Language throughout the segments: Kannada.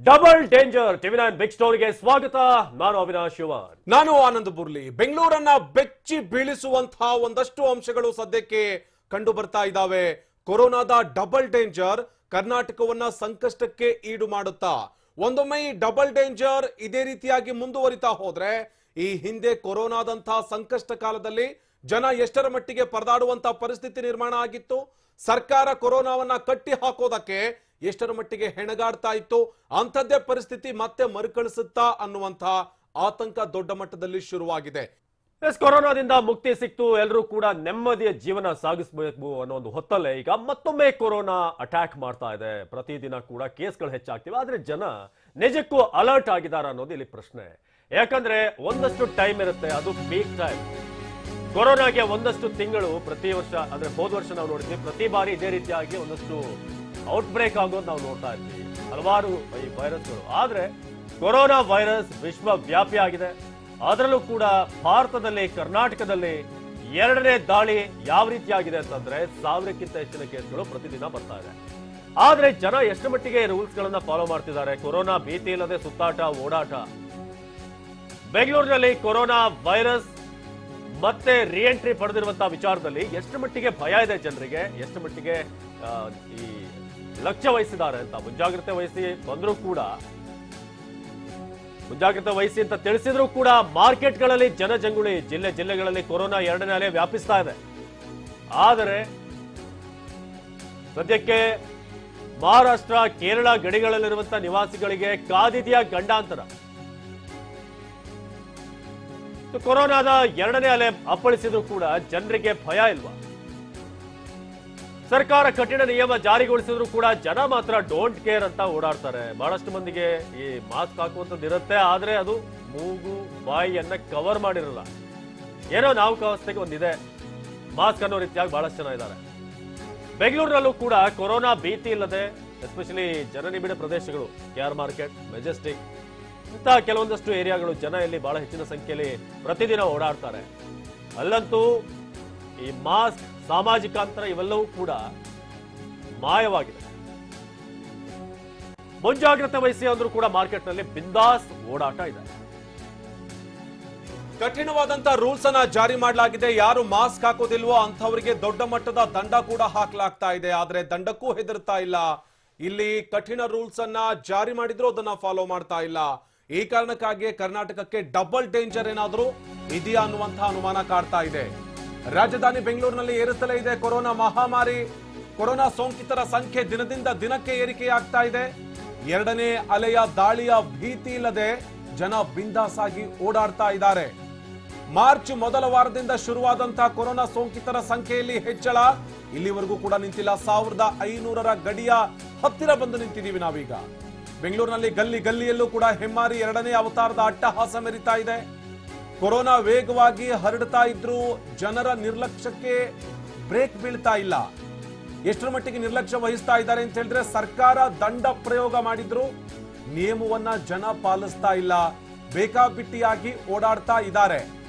ಡಬಲ್ ಡೇಂಜರ್ ಟಿವಿ9 ಬಿಗ್ ಸ್ಟೋರಿಗೆ ಸ್ವಾಗತ. ನಾನು ಅವಿನಾಶ್ ಶಿವನ್. ನಾನು ಆನಂದ್ ಬುರ್ಲಿ. ಬೆಂಗಳೂರನ್ನ ಬೆಚ್ಚಿ ಬೀಳಿಸುವಂತಹ ಒಂದಷ್ಟು ಅಂಶಗಳು ಸದ್ಯಕ್ಕೆ ಕಂಡು ಬರ್ತಾ ಇದ್ದಾವೆ. ಕೊರೋನಾದ ಡಬಲ್ ಡೇಂಜರ್ ಕರ್ನಾಟಕವನ್ನ ಸಂಕಷ್ಟಕ್ಕೆ ಈಡು ಮಾಡುತ್ತಾ, ಒಂದೊಮ್ಮೆ ಈ ಡಬಲ್ ಡೇಂಜರ್ ಇದೇ ರೀತಿಯಾಗಿ ಮುಂದುವರಿತಾ ಹೋದ್ರೆ ಈ ಹಿಂದೆ ಕೊರೋನಾದಂತಹ ಸಂಕಷ್ಟ ಕಾಲದಲ್ಲಿ ಜನ ಎಷ್ಟರ ಮಟ್ಟಿಗೆ ಪರದಾಡುವಂತಹ ಪರಿಸ್ಥಿತಿ ನಿರ್ಮಾಣ ಆಗಿತ್ತು, ಸರ್ಕಾರ ಕೊರೋನಾವನ್ನ ಕಟ್ಟಿ ಹಾಕೋದಕ್ಕೆ ಎಷ್ಟರ ಮಟ್ಟಿಗೆ ಹೆಣಗಾಡ್ತಾ ಇತ್ತು, ಅಂಥದ್ದೇ ಪರಿಸ್ಥಿತಿ ಮತ್ತೆ ಮರುಕಳಿಸುತ್ತಾ ಅನ್ನುವಂತಹ ಆತಂಕ ದೊಡ್ಡ ಮಟ್ಟದಲ್ಲಿ ಶುರುವಾಗಿದೆ. ಕೊರೋನಾದಿಂದ ಮುಕ್ತಿ ಸಿಕ್ತು, ಎಲ್ಲರೂ ಕೂಡ ನೆಮ್ಮದಿಯ ಜೀವನ ಸಾಗಿಸಬೇಕು ಅನ್ನೋ ಒಂದು ಹೊತ್ತಲ್ಲೇ ಈಗ ಮತ್ತೊಮ್ಮೆ ಕೊರೋನಾ ಅಟ್ಯಾಕ್ ಮಾಡ್ತಾ ಇದೆ. ಪ್ರತಿದಿನ ಕೂಡ ಕೇಸ್ಗಳು ಹೆಚ್ಚಾಗ್ತಿವೆ. ಆದ್ರೆ ಜನ ನಿಜಕ್ಕೂ ಅಲರ್ಟ್ ಆಗಿದ್ದಾರೆ ಅನ್ನೋದು ಇಲ್ಲಿ ಪ್ರಶ್ನೆ. ಯಾಕಂದ್ರೆ ಒಂದಷ್ಟು ಟೈಮ್ ಇರುತ್ತೆ, ಅದು ಪೀಕ್ ಟೈಮ್. ಕೊರೋನಾಗೆ ಒಂದಷ್ಟು ತಿಂಗಳು ಪ್ರತಿ ವರ್ಷ, ಅಂದ್ರೆ ಹೋದ ವರ್ಷ ನಾವು ನೋಡಿದ್ವಿ, ಪ್ರತಿ ಬಾರಿ ಇದೇ ರೀತಿಯಾಗಿ ಒಂದಷ್ಟು ಔಟ್ ಬ್ರೇಕ್ ಆಗೋದು ನಾವು ನೋಡ್ತಾ ಇರ್ತೀವಿ, ಹಲವಾರು ಈ ವೈರಸ್ಗಳು. ಆದ್ರೆ ಕೊರೋನಾ ವೈರಸ್ ವಿಶ್ವವ್ಯಾಪಿ ಆಗಿದೆ. ಅದರಲ್ಲೂ ಕೂಡ ಭಾರತದಲ್ಲಿ, ಕರ್ನಾಟಕದಲ್ಲಿ ಎರಡನೇ ದಾಳಿ ಯಾವ ರೀತಿಯಾಗಿದೆ ಅಂತಂದ್ರೆ 1000ಕ್ಕಿಂತ ಹೆಚ್ಚಿನ ಕೇಸ್ಗಳು ಪ್ರತಿದಿನ ಬರ್ತಾ ಇದೆ. ಆದ್ರೆ ಜನ ಎಷ್ಟು ಮಟ್ಟಿಗೆ ರೂಲ್ಸ್ ಗಳನ್ನ ಫಾಲೋ ಮಾಡ್ತಿದ್ದಾರೆ, ಕೊರೋನಾ ಭೀತಿ ಇಲ್ಲದೆ ಸುತ್ತಾಟ ಓಡಾಟ. ಬೆಂಗಳೂರಿನಲ್ಲಿ ಕೊರೋನಾ ವೈರಸ್ ಮತ್ತೆ ರಿಎಂಟ್ರಿ ಪಡೆದಿರುವಂತಹ ವಿಚಾರದಲ್ಲಿ ಎಷ್ಟು ಮಟ್ಟಿಗೆ ಭಯ ಇದೆ ಜನರಿಗೆ, ಎಷ್ಟು ಮಟ್ಟಿಗೆ ಈ ಲಕ್ಷ್ಯ ವಹಿಸಿದ್ದಾರೆ ಅಂತ, ಮುಂಜಾಗ್ರತೆ ವಹಿಸಿ ಬಂದರೂ ಕೂಡ, ಮುಂಜಾಗ್ರತೆ ವಹಿಸಿ ಅಂತ ತಿಳಿಸಿದ್ರು ಕೂಡ ಮಾರ್ಕೆಟ್ಗಳಲ್ಲಿ ಜನಜಂಗುಳಿ, ಜಿಲ್ಲೆಗಳಲ್ಲಿ ಕೊರೋನಾ ಎರಡನೇ ಅಲೆ ವ್ಯಾಪಿಸ್ತಾ ಇದೆ. ಆದರೆ ಸದ್ಯಕ್ಕೆ ಮಹಾರಾಷ್ಟ್ರ, ಕೇರಳ ಗಡಿಗಳಲ್ಲಿರುವಂತಹ ನಿವಾಸಿಗಳಿಗೆ ಕಾದಿದೆಯಾ ಗಂಡಾಂತರ. ಕೊರೋನಾದ ಎರಡನೇ ಅಲೆ ಅಪ್ಪಳಿಸಿದ್ರು ಕೂಡ ಜನರಿಗೆ ಭಯ ಇಲ್ವಾ? ಸರ್ಕಾರ ಕಠಿಣ ನಿಯಮ ಜಾರಿಗೊಳಿಸಿದ್ರು ಕೂಡ ಜನ ಮಾತ್ರ ಡೋಂಟ್ ಕೇರ್ ಅಂತ ಓಡಾಡ್ತಾರೆ. ಬಹಳಷ್ಟು ಮಂದಿಗೆ ಈ ಮಾಸ್ಕ್ ಹಾಕುವಂಥದ್ದು ಇರುತ್ತೆ, ಆದ್ರೆ ಅದು ಮೂಗು ಬಾಯಿಯನ್ನ ಕವರ್ ಮಾಡಿರಲ್ಲ. ಏನೋ ನಾಮಕಾವಸ್ಥೆಗೆ ಒಂದಿದೆ ಮಾಸ್ಕ್ ಅನ್ನೋ ರೀತಿಯಾಗಿ ಬಹಳಷ್ಟು ಜನ ಇದ್ದಾರೆ. ಬೆಂಗಳೂರಿನಲ್ಲೂ ಕೂಡ ಕೊರೋನಾ ಭೀತಿ ಇಲ್ಲದೆ, ಎಸ್ಪೆಷಲಿ ಜನನಿಬಿಡ ಪ್ರದೇಶಗಳು, KR ಮಾರ್ಕೆಟ್, ಮೆಜೆಸ್ಟಿಕ್ ಇಂತಹ ಕೆಲವೊಂದಷ್ಟು ಏರಿಯಾಗಳು, ಜನ ಇಲ್ಲಿ ಬಹಳ ಹೆಚ್ಚಿನ ಸಂಖ್ಯೆಯಲ್ಲಿ ಪ್ರತಿದಿನ ಓಡಾಡ್ತಾರೆ. ಅಲ್ಲಂತೂ ಈ ಮಾಸ್ಕ್, ಸಾಮಾಜಿಕ ಅಂತರ ಇವೆಲ್ಲವೂ ಕೂಡ ಮಾಯವಾಗಿದೆ. ಮುಂಜಾಗ್ರತೆ ವಹಿಸಿ ಅಂದ್ರೂ ಕೂಡ ಮಾರ್ಕೆಟ್ ನಲ್ಲಿ ಬಿಂದಾಸ್ ಓಡಾಟ ಇದೆ. ಕಠಿಣವಾದಂತಹ ರೂಲ್ಸ್ ಅನ್ನ ಜಾರಿ ಮಾಡಲಾಗಿದೆ. ಯಾರು ಮಾಸ್ಕ್ ಹಾಕೋದಿಲ್ವೋ ಅಂಥವರಿಗೆ ದೊಡ್ಡ ಮಟ್ಟದ ದಂಡ ಕೂಡ ಹಾಕಲಾಗ್ತಾ ಇದೆ. ಆದ್ರೆ ದಂಡಕ್ಕೂ ಹೆದರ್ತಾ ಇಲ್ಲ. ಇಲ್ಲಿ ಕಠಿಣ ರೂಲ್ಸ್ ಅನ್ನ ಜಾರಿ ಮಾಡಿದ್ರು ಅದನ್ನ ಫಾಲೋ ಮಾಡ್ತಾ ಇಲ್ಲ. ಈ ಕಾರಣಕ್ಕಾಗಿ ಕರ್ನಾಟಕಕ್ಕೆ ಡಬಲ್ ಡೇಂಜರ್ ಏನಾದ್ರೂ ಇದೆಯಾ ಅನ್ನುವಂತಹ ಅನುಮಾನ ಕಾಡ್ತಾ ಇದೆ. ರಾಜಧಾನಿ ಬೆಂಗಳೂರಿನಲ್ಲಿ ಏರುತ್ತಲೇ ಇದೆ ಕೊರೋನಾ ಮಹಾಮಾರಿ. ಕೊರೋನಾ ಸೋಂಕಿತರ ಸಂಖ್ಯೆ ದಿನದಿಂದ ದಿನಕ್ಕೆ ಏರಿಕೆಯಾಗ್ತಾ ಇದೆ. ಎರಡನೇ ಅಲೆಯ ದಾಳಿಯ ಭೀತಿ ಇಲ್ಲದೆ ಜನ ಬಿಂದಾಸಾಗಿ ಓಡಾಡ್ತಾ ಇದ್ದಾರೆ. ಮಾರ್ಚ್ ಮೊದಲ ವಾರದಿಂದ ಶುರುವಾದಂತಹ ಕೊರೋನಾ ಸೋಂಕಿತರ ಸಂಖ್ಯೆಯಲ್ಲಿ ಹೆಚ್ಚಳ ಇಲ್ಲಿವರೆಗೂ ಕೂಡ ನಿಂತಿಲ್ಲ. 1500ರ ಗಡಿಯ ಹತ್ತಿರ ಬಂದು ನಿಂತಿದ್ದೀವಿ ನಾವೀಗ. ಬೆಂಗಳೂರಿನಲ್ಲಿ ಗಲ್ಲಿಯಲ್ಲೂ ಕೂಡ ಹೆಮ್ಮಾರಿ ಎರಡನೇ ಅವತಾರದ ಅಟ್ಟಹಾಸ ಮೆರಿತಾ ಇದೆ. ಕೊರೋನಾ ವೇಗವಾಗಿ ಹರಡ್ತಾ ಇದ್ರು ಜನರ ನಿರ್ಲಕ್ಷ್ಯಕ್ಕೆ ಬ್ರೇಕ್ ಬೀಳ್ತಾ ಇಲ್ಲ. ಎಷ್ಟರ ಮಟ್ಟಿಗೆ ನಿರ್ಲಕ್ಷ್ಯ ವಹಿಸ್ತಾ ಇದ್ದಾರೆ ಅಂತ ಹೇಳಿದ್ರೆ, ಸರ್ಕಾರ ದಂಡ ಪ್ರಯೋಗ ಮಾಡಿದ್ರು ನಿಯಮವನ್ನ ಜನ ಪಾಲಿಸ್ತಾ ಇಲ್ಲ, ಬೇಕಾಬಿಟ್ಟಿಯಾಗಿ ಓಡಾಡ್ತಾ ಇದ್ದಾರೆ.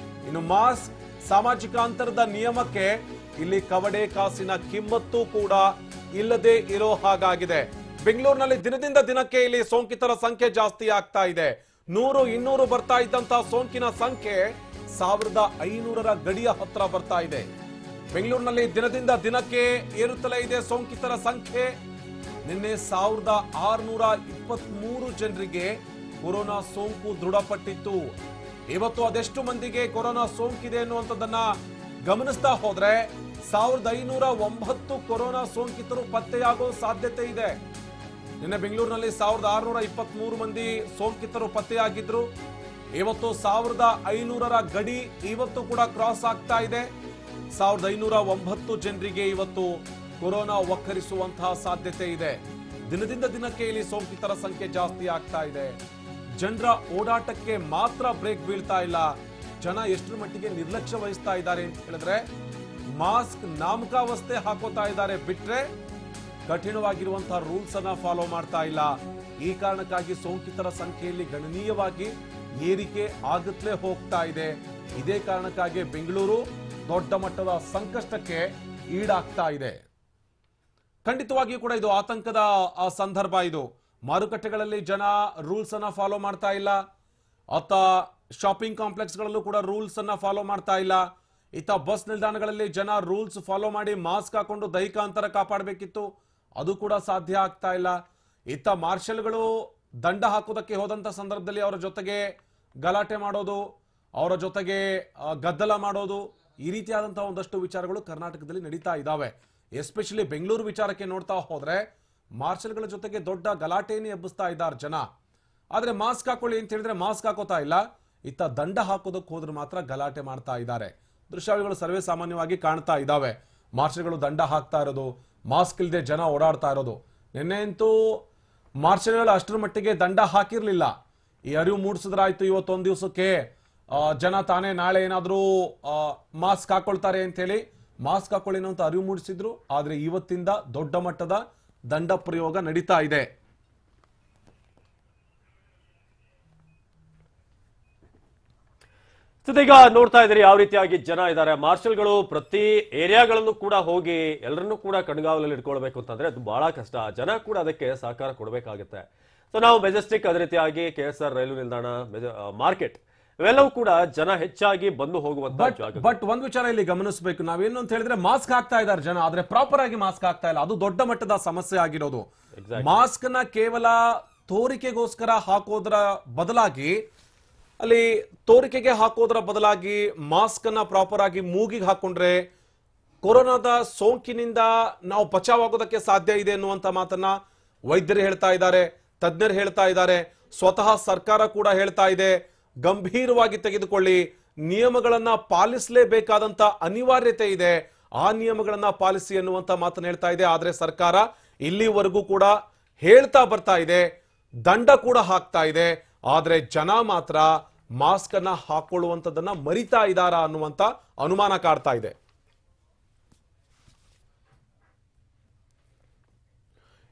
ಇನ್ನು ಮಾಸ್ಕ್, ಸಾಮಾಜಿಕ ಅಂತರದ ನಿಯಮಕ್ಕೆ ಇಲ್ಲಿ ಕವಡೆ ಕಾಸಿನ ಕಿಮ್ಮತ್ತು ಕೂಡ ಇಲ್ಲದೆ ಇರೋ ಹಾಗಾಗಿದೆ. ಬೆಂಗಳೂರಿನಲ್ಲಿ ದಿನದಿಂದ ದಿನಕ್ಕೆ ಇಲ್ಲಿ ಸೋಂಕಿತರ ಸಂಖ್ಯೆ ಜಾಸ್ತಿ ಆಗ್ತಾ ಇದೆ. 100-200 ಬರ್ತಾ ಇದ್ದಂತಹ ಸೋಂಕಿನ ಸಂಖ್ಯೆ 1500ರ ಗಡಿಯ ಹತ್ರ ಬರ್ತಾ ಇದೆ. ಬೆಂಗಳೂರಿನಲ್ಲಿ ದಿನದಿಂದ ದಿನಕ್ಕೆ ಏರುತ್ತಲೇ ಇದೆ ಸೋಂಕಿತರ ಸಂಖ್ಯೆ. ನಿನ್ನೆ 1623 ಜನರಿಗೆ ಕೊರೋನಾ ಸೋಂಕು ದೃಢಪಟ್ಟಿತ್ತು. ಇವತ್ತು ಅದೆಷ್ಟು ಮಂದಿಗೆ ಕೊರೋನಾ ಸೋಂಕಿದೆ ಅನ್ನುವಂಥದ್ದನ್ನ ಗಮನಿಸ್ತಾ ಹೋದ್ರೆ 1509 ಕೊರೋನಾ ಸೋಂಕಿತರು ಪತ್ತೆಯಾಗೋ ಸಾಧ್ಯತೆ ಇದೆ. ನಿನ್ನೆ ಬೆಂಗಳೂರಿನಲ್ಲಿ 1623 ಮಂದಿ ಸೋಂಕಿತರು ಪತ್ತೆಯಾಗಿದ್ರು. ಇವತ್ತು 1500ರ ಗಡಿ ಇವತ್ತು ಕೂಡ ಕ್ರಾಸ್ ಆಗ್ತಾ ಇದೆ. 1509 ಜನರಿಗೆ ಇವತ್ತು ಕೊರೋನಾ ಒಕ್ಕರಿಸುವಂತಹ ಸಾಧ್ಯತೆ ಇದೆ. ದಿನದಿಂದ ದಿನಕ್ಕೆ ಇಲ್ಲಿ ಸೋಂಕಿತರ ಸಂಖ್ಯೆ ಜಾಸ್ತಿ ಆಗ್ತಾ ಇದೆ. ಜನರ ಓಡಾಟಕ್ಕೆ ಮಾತ್ರ ಬ್ರೇಕ್ ಬೀಳ್ತಾ ಇಲ್ಲ. ಜನ ಎಷ್ಟರ ಮಟ್ಟಿಗೆ ನಿರ್ಲಕ್ಷ್ಯ ವಹಿಸ್ತಾ ಇದ್ದಾರೆ ಅಂತ ಹೇಳಿದ್ರೆ, ಮಾಸ್ಕ್ ನಾಮಕಾವಸ್ಥೆ ಹಾಕೋತಾ ಇದ್ದಾರೆ ಬಿಟ್ರೆ ಕಠಿಣವಾಗಿರುವಂತಹ ರೂಲ್ಸ್ ಅನ್ನ ಫಾಲೋ ಮಾಡ್ತಾ ಇಲ್ಲ. ಈ ಕಾರಣಕ್ಕಾಗಿ ಸೋಂಕಿತರ ಸಂಖ್ಯೆಯಲ್ಲಿ ಗಣನೀಯವಾಗಿ ಏರಿಕೆ ಆಗುತ್ತಲೇ ಹೋಗ್ತಾ ಇದೆ. ಇದೇ ಕಾರಣಕ್ಕಾಗಿ ಬೆಂಗಳೂರು ದೊಡ್ಡ ಮಟ್ಟದ ಸಂಕಷ್ಟಕ್ಕೆ ಈಡಾಗ್ತಾ ಇದೆ. ಖಂಡಿತವಾಗಿಯೂ ಕೂಡ ಇದು ಆತಂಕದ ಸಂದರ್ಭ. ಇದು ಮಾರುಕಟ್ಟೆಗಳಲ್ಲಿ ಜನ ರೂಲ್ಸ್ ಅನ್ನ ಫಾಲೋ ಮಾಡ್ತಾ ಇಲ್ಲ, ಅತ್ತ ಶಾಪಿಂಗ್ ಕಾಂಪ್ಲೆಕ್ಸ್ ಗಳಲ್ಲೂ ಕೂಡ ರೂಲ್ಸ್ ಅನ್ನ ಫಾಲೋ ಮಾಡ್ತಾ ಇಲ್ಲ, ಇತ್ತ ಬಸ್ ನಿಲ್ದಾಣಗಳಲ್ಲಿ ಜನ ರೂಲ್ಸ್ ಫಾಲೋ ಮಾಡಿ ಮಾಸ್ಕ್ ಹಾಕೊಂಡು ದೈಹಿಕ ಅಂತರ ಕಾಪಾಡಬೇಕಿತ್ತು, ಅದು ಕೂಡ ಸಾಧ್ಯ ಆಗ್ತಾ ಇಲ್ಲ. ಇತ್ತ ಮಾರ್ಷಲ್ಗಳು ದಂಡ ಹಾಕೋದಕ್ಕೆ ಹೋದಂತ ಸಂದರ್ಭದಲ್ಲಿ ಅವರ ಜೊತೆಗೆ ಗಲಾಟೆ ಮಾಡೋದು, ಅವರ ಜೊತೆಗೆ ಗದ್ದಲ ಮಾಡೋದು, ಈ ರೀತಿಯಾದಂತಹ ಒಂದಷ್ಟು ವಿಚಾರಗಳು ಕರ್ನಾಟಕದಲ್ಲಿ ನಡೀತಾ ಇದ್ದಾವೆ. ಎಸ್ಪೆಷಲಿ ಬೆಂಗಳೂರು ವಿಚಾರಕ್ಕೆ ನೋಡ್ತಾ ಹೋದ್ರೆ ಮಾರ್ಷಲ್ಗಳ ಜೊತೆಗೆ ದೊಡ್ಡ ಗಲಾಟೆಯನ್ನು ಎಬ್ಬಿಸ್ತಾ ಇದ್ದಾರೆ ಜನ. ಆದ್ರೆ ಮಾಸ್ಕ್ ಹಾಕೊಳ್ಳಿ ಅಂತ ಹೇಳಿದ್ರೆ ಮಾಸ್ಕ್ ಹಾಕೋತಾ ಇಲ್ಲ, ಇತ್ತ ದಂಡ ಹಾಕೋದಕ್ಕೆ ಹೋದ್ರೆ ಮಾತ್ರ ಗಲಾಟೆ ಮಾಡ್ತಾ ಇದ್ದಾರೆ. ದೃಶ್ಯಾವಳಿಗಳು ಸರ್ವೇ ಸಾಮಾನ್ಯವಾಗಿ ಕಾಣ್ತಾ ಇದ್ದಾವೆ. ಮಾರ್ಷಲ್ಗಳು ದಂಡ ಹಾಕ್ತಾ ಇರೋದು, ಮಾಸ್ಕ್ ಇಲ್ಲದೆ ಜನ ಓಡಾಡ್ತಾ ಇರೋದು. ನಿನ್ನೆ ಅಂತೂ ಮಾರ್ಷಲ್ಗಳು ಅಷ್ಟರ ಮಟ್ಟಿಗೆ ದಂಡ ಹಾಕಿರ್ಲಿಲ್ಲ. ಈ ಅರಿವು ಮೂಡಿಸಿದ್ರಾಯ್ತು, ಇವತ್ತೊಂದು ದಿವಸಕ್ಕೆ ಜನ ತಾನೇ ನಾಳೆ ಏನಾದ್ರೂ ಮಾಸ್ಕ್ ಹಾಕೊಳ್ತಾರೆ ಅಂತ ಹೇಳಿ ಮಾಸ್ಕ್ ಹಾಕೊಳ್ಳಿ ಅಂತ ಅರಿವು ಮೂಡಿಸಿದ್ರು. ಆದ್ರೆ ಇವತ್ತಿಂದ ದೊಡ್ಡ ಮಟ್ಟದ ದಂಡ ಪ್ರಯೋಗ ನಡೀತಾ ಇದೆ. ಈಗ ನೋಡ್ತಾ ಇದ್ರಿ ಯಾವ ರೀತಿಯಾಗಿ ಜನ ಇದ್ದಾರೆ. ಮಾರ್ಷಲ್ಗಳು ಪ್ರತಿ ಏರಿಯಾಗಳನ್ನು ಕೂಡ ಹೋಗಿ ಎಲ್ಲರನ್ನೂ ಕೂಡ ಕಣ್ಗಾವಲಲ್ಲಿ ಇಟ್ಕೊಳ್ಬೇಕು ಅಂತಂದ್ರೆ ಅದು ಬಹಳ ಕಷ್ಟ. ಜನ ಕೂಡ ಅದಕ್ಕೆ ಸಹಕಾರ ಕೊಡಬೇಕಾಗುತ್ತೆ. ಸೊ ನಾವು ಮೆಜೆಸ್ಟಿಕ್, ಅದೇ ರೀತಿಯಾಗಿ KSR ರೈಲು ನಿಲ್ದಾಣ, ಮಾರ್ಕೆಟ್, ಇವೆಲ್ಲವೂ ಕೂಡ ಜನ ಹೆಚ್ಚಾಗಿ ಬಂದು ಹೋಗುವಂತ ಜಾಗ. ಬಟ್ ಒಂದ್ ವಿಚಾರ ಇಲ್ಲಿ ಗಮನಿಸಬೇಕು, ನಾವೇನು ಅಂತ ಹೇಳಿದ್ರೆ ಮಾಸ್ಕ್ ಹಾಕ್ತಾ ಇದ್ದಾರೆ ಜನ, ಆದ್ರೆ ಪ್ರಾಪರ್ ಆಗಿ ಮಾಸ್ಕ್ ಹಾಕ್ತಾ ಇಲ್ಲ. ಅದು ದೊಡ್ಡ ಮಟ್ಟದ ಸಮಸ್ಯೆ ಆಗಿರೋದು. ಮಾಸ್ಕ್ ನ ಕೇವಲ ತೋರಿಕೆಗೋಸ್ಕರ ಹಾಕೋದ್ರ ಬದಲಾಗಿ, ಅಲ್ಲಿ ತೋರಿಕೆಗೆ ಹಾಕೋದ್ರ ಬದಲಾಗಿ ಮಾಸ್ಕ್ ಅನ್ನ ಪ್ರಾಪರ್ ಆಗಿ ಮೂಗಿಗೆ ಹಾಕೊಂಡ್ರೆ ಕೊರೋನಾದ ಸೋಂಕಿನಿಂದ ನಾವು ಬಚಾವಾಗೋದಕ್ಕೆ ಸಾಧ್ಯ ಇದೆ ಅನ್ನುವಂತ ಮಾತನ್ನ ವೈದ್ಯರು ಹೇಳ್ತಾ ಇದ್ದಾರೆ, ತಜ್ಞರು ಹೇಳ್ತಾ ಇದ್ದಾರೆ, ಸ್ವತಃ ಸರ್ಕಾರ ಕೂಡ ಹೇಳ್ತಾ ಇದೆ. ಗಂಭೀರವಾಗಿ ತೆಗೆದುಕೊಳ್ಳಿ, ನಿಯಮಗಳನ್ನ ಪಾಲಿಸಲೇಬೇಕಾದಂತ ಅನಿವಾರ್ಯತೆ ಇದೆ, ಆ ನಿಯಮಗಳನ್ನ ಪಾಲಿಸಿ ಅನ್ನುವಂತ ಮಾತನ್ನ ಹೇಳ್ತಾ ಇದೆ. ಆದ್ರೆ ಸರ್ಕಾರ ಇಲ್ಲಿವರೆಗೂ ಕೂಡ ಹೇಳ್ತಾ ಬರ್ತಾ ಇದೆ, ದಂಡ ಕೂಡ ಹಾಕ್ತಾ ಇದೆ. ಆದ್ರೆ ಜನ ಮಾತ್ರ ಮಾಸ್ಕ್ ಅನ್ನ ಹಾಕೊಳ್ಳುವಂತದನ್ನ ಮರಿತಾ ಇದ್ದಾರಾ ಅನ್ನುವಂತ ಅನುಮಾನ ಕಾಡ್ತಾ ಇದೆ.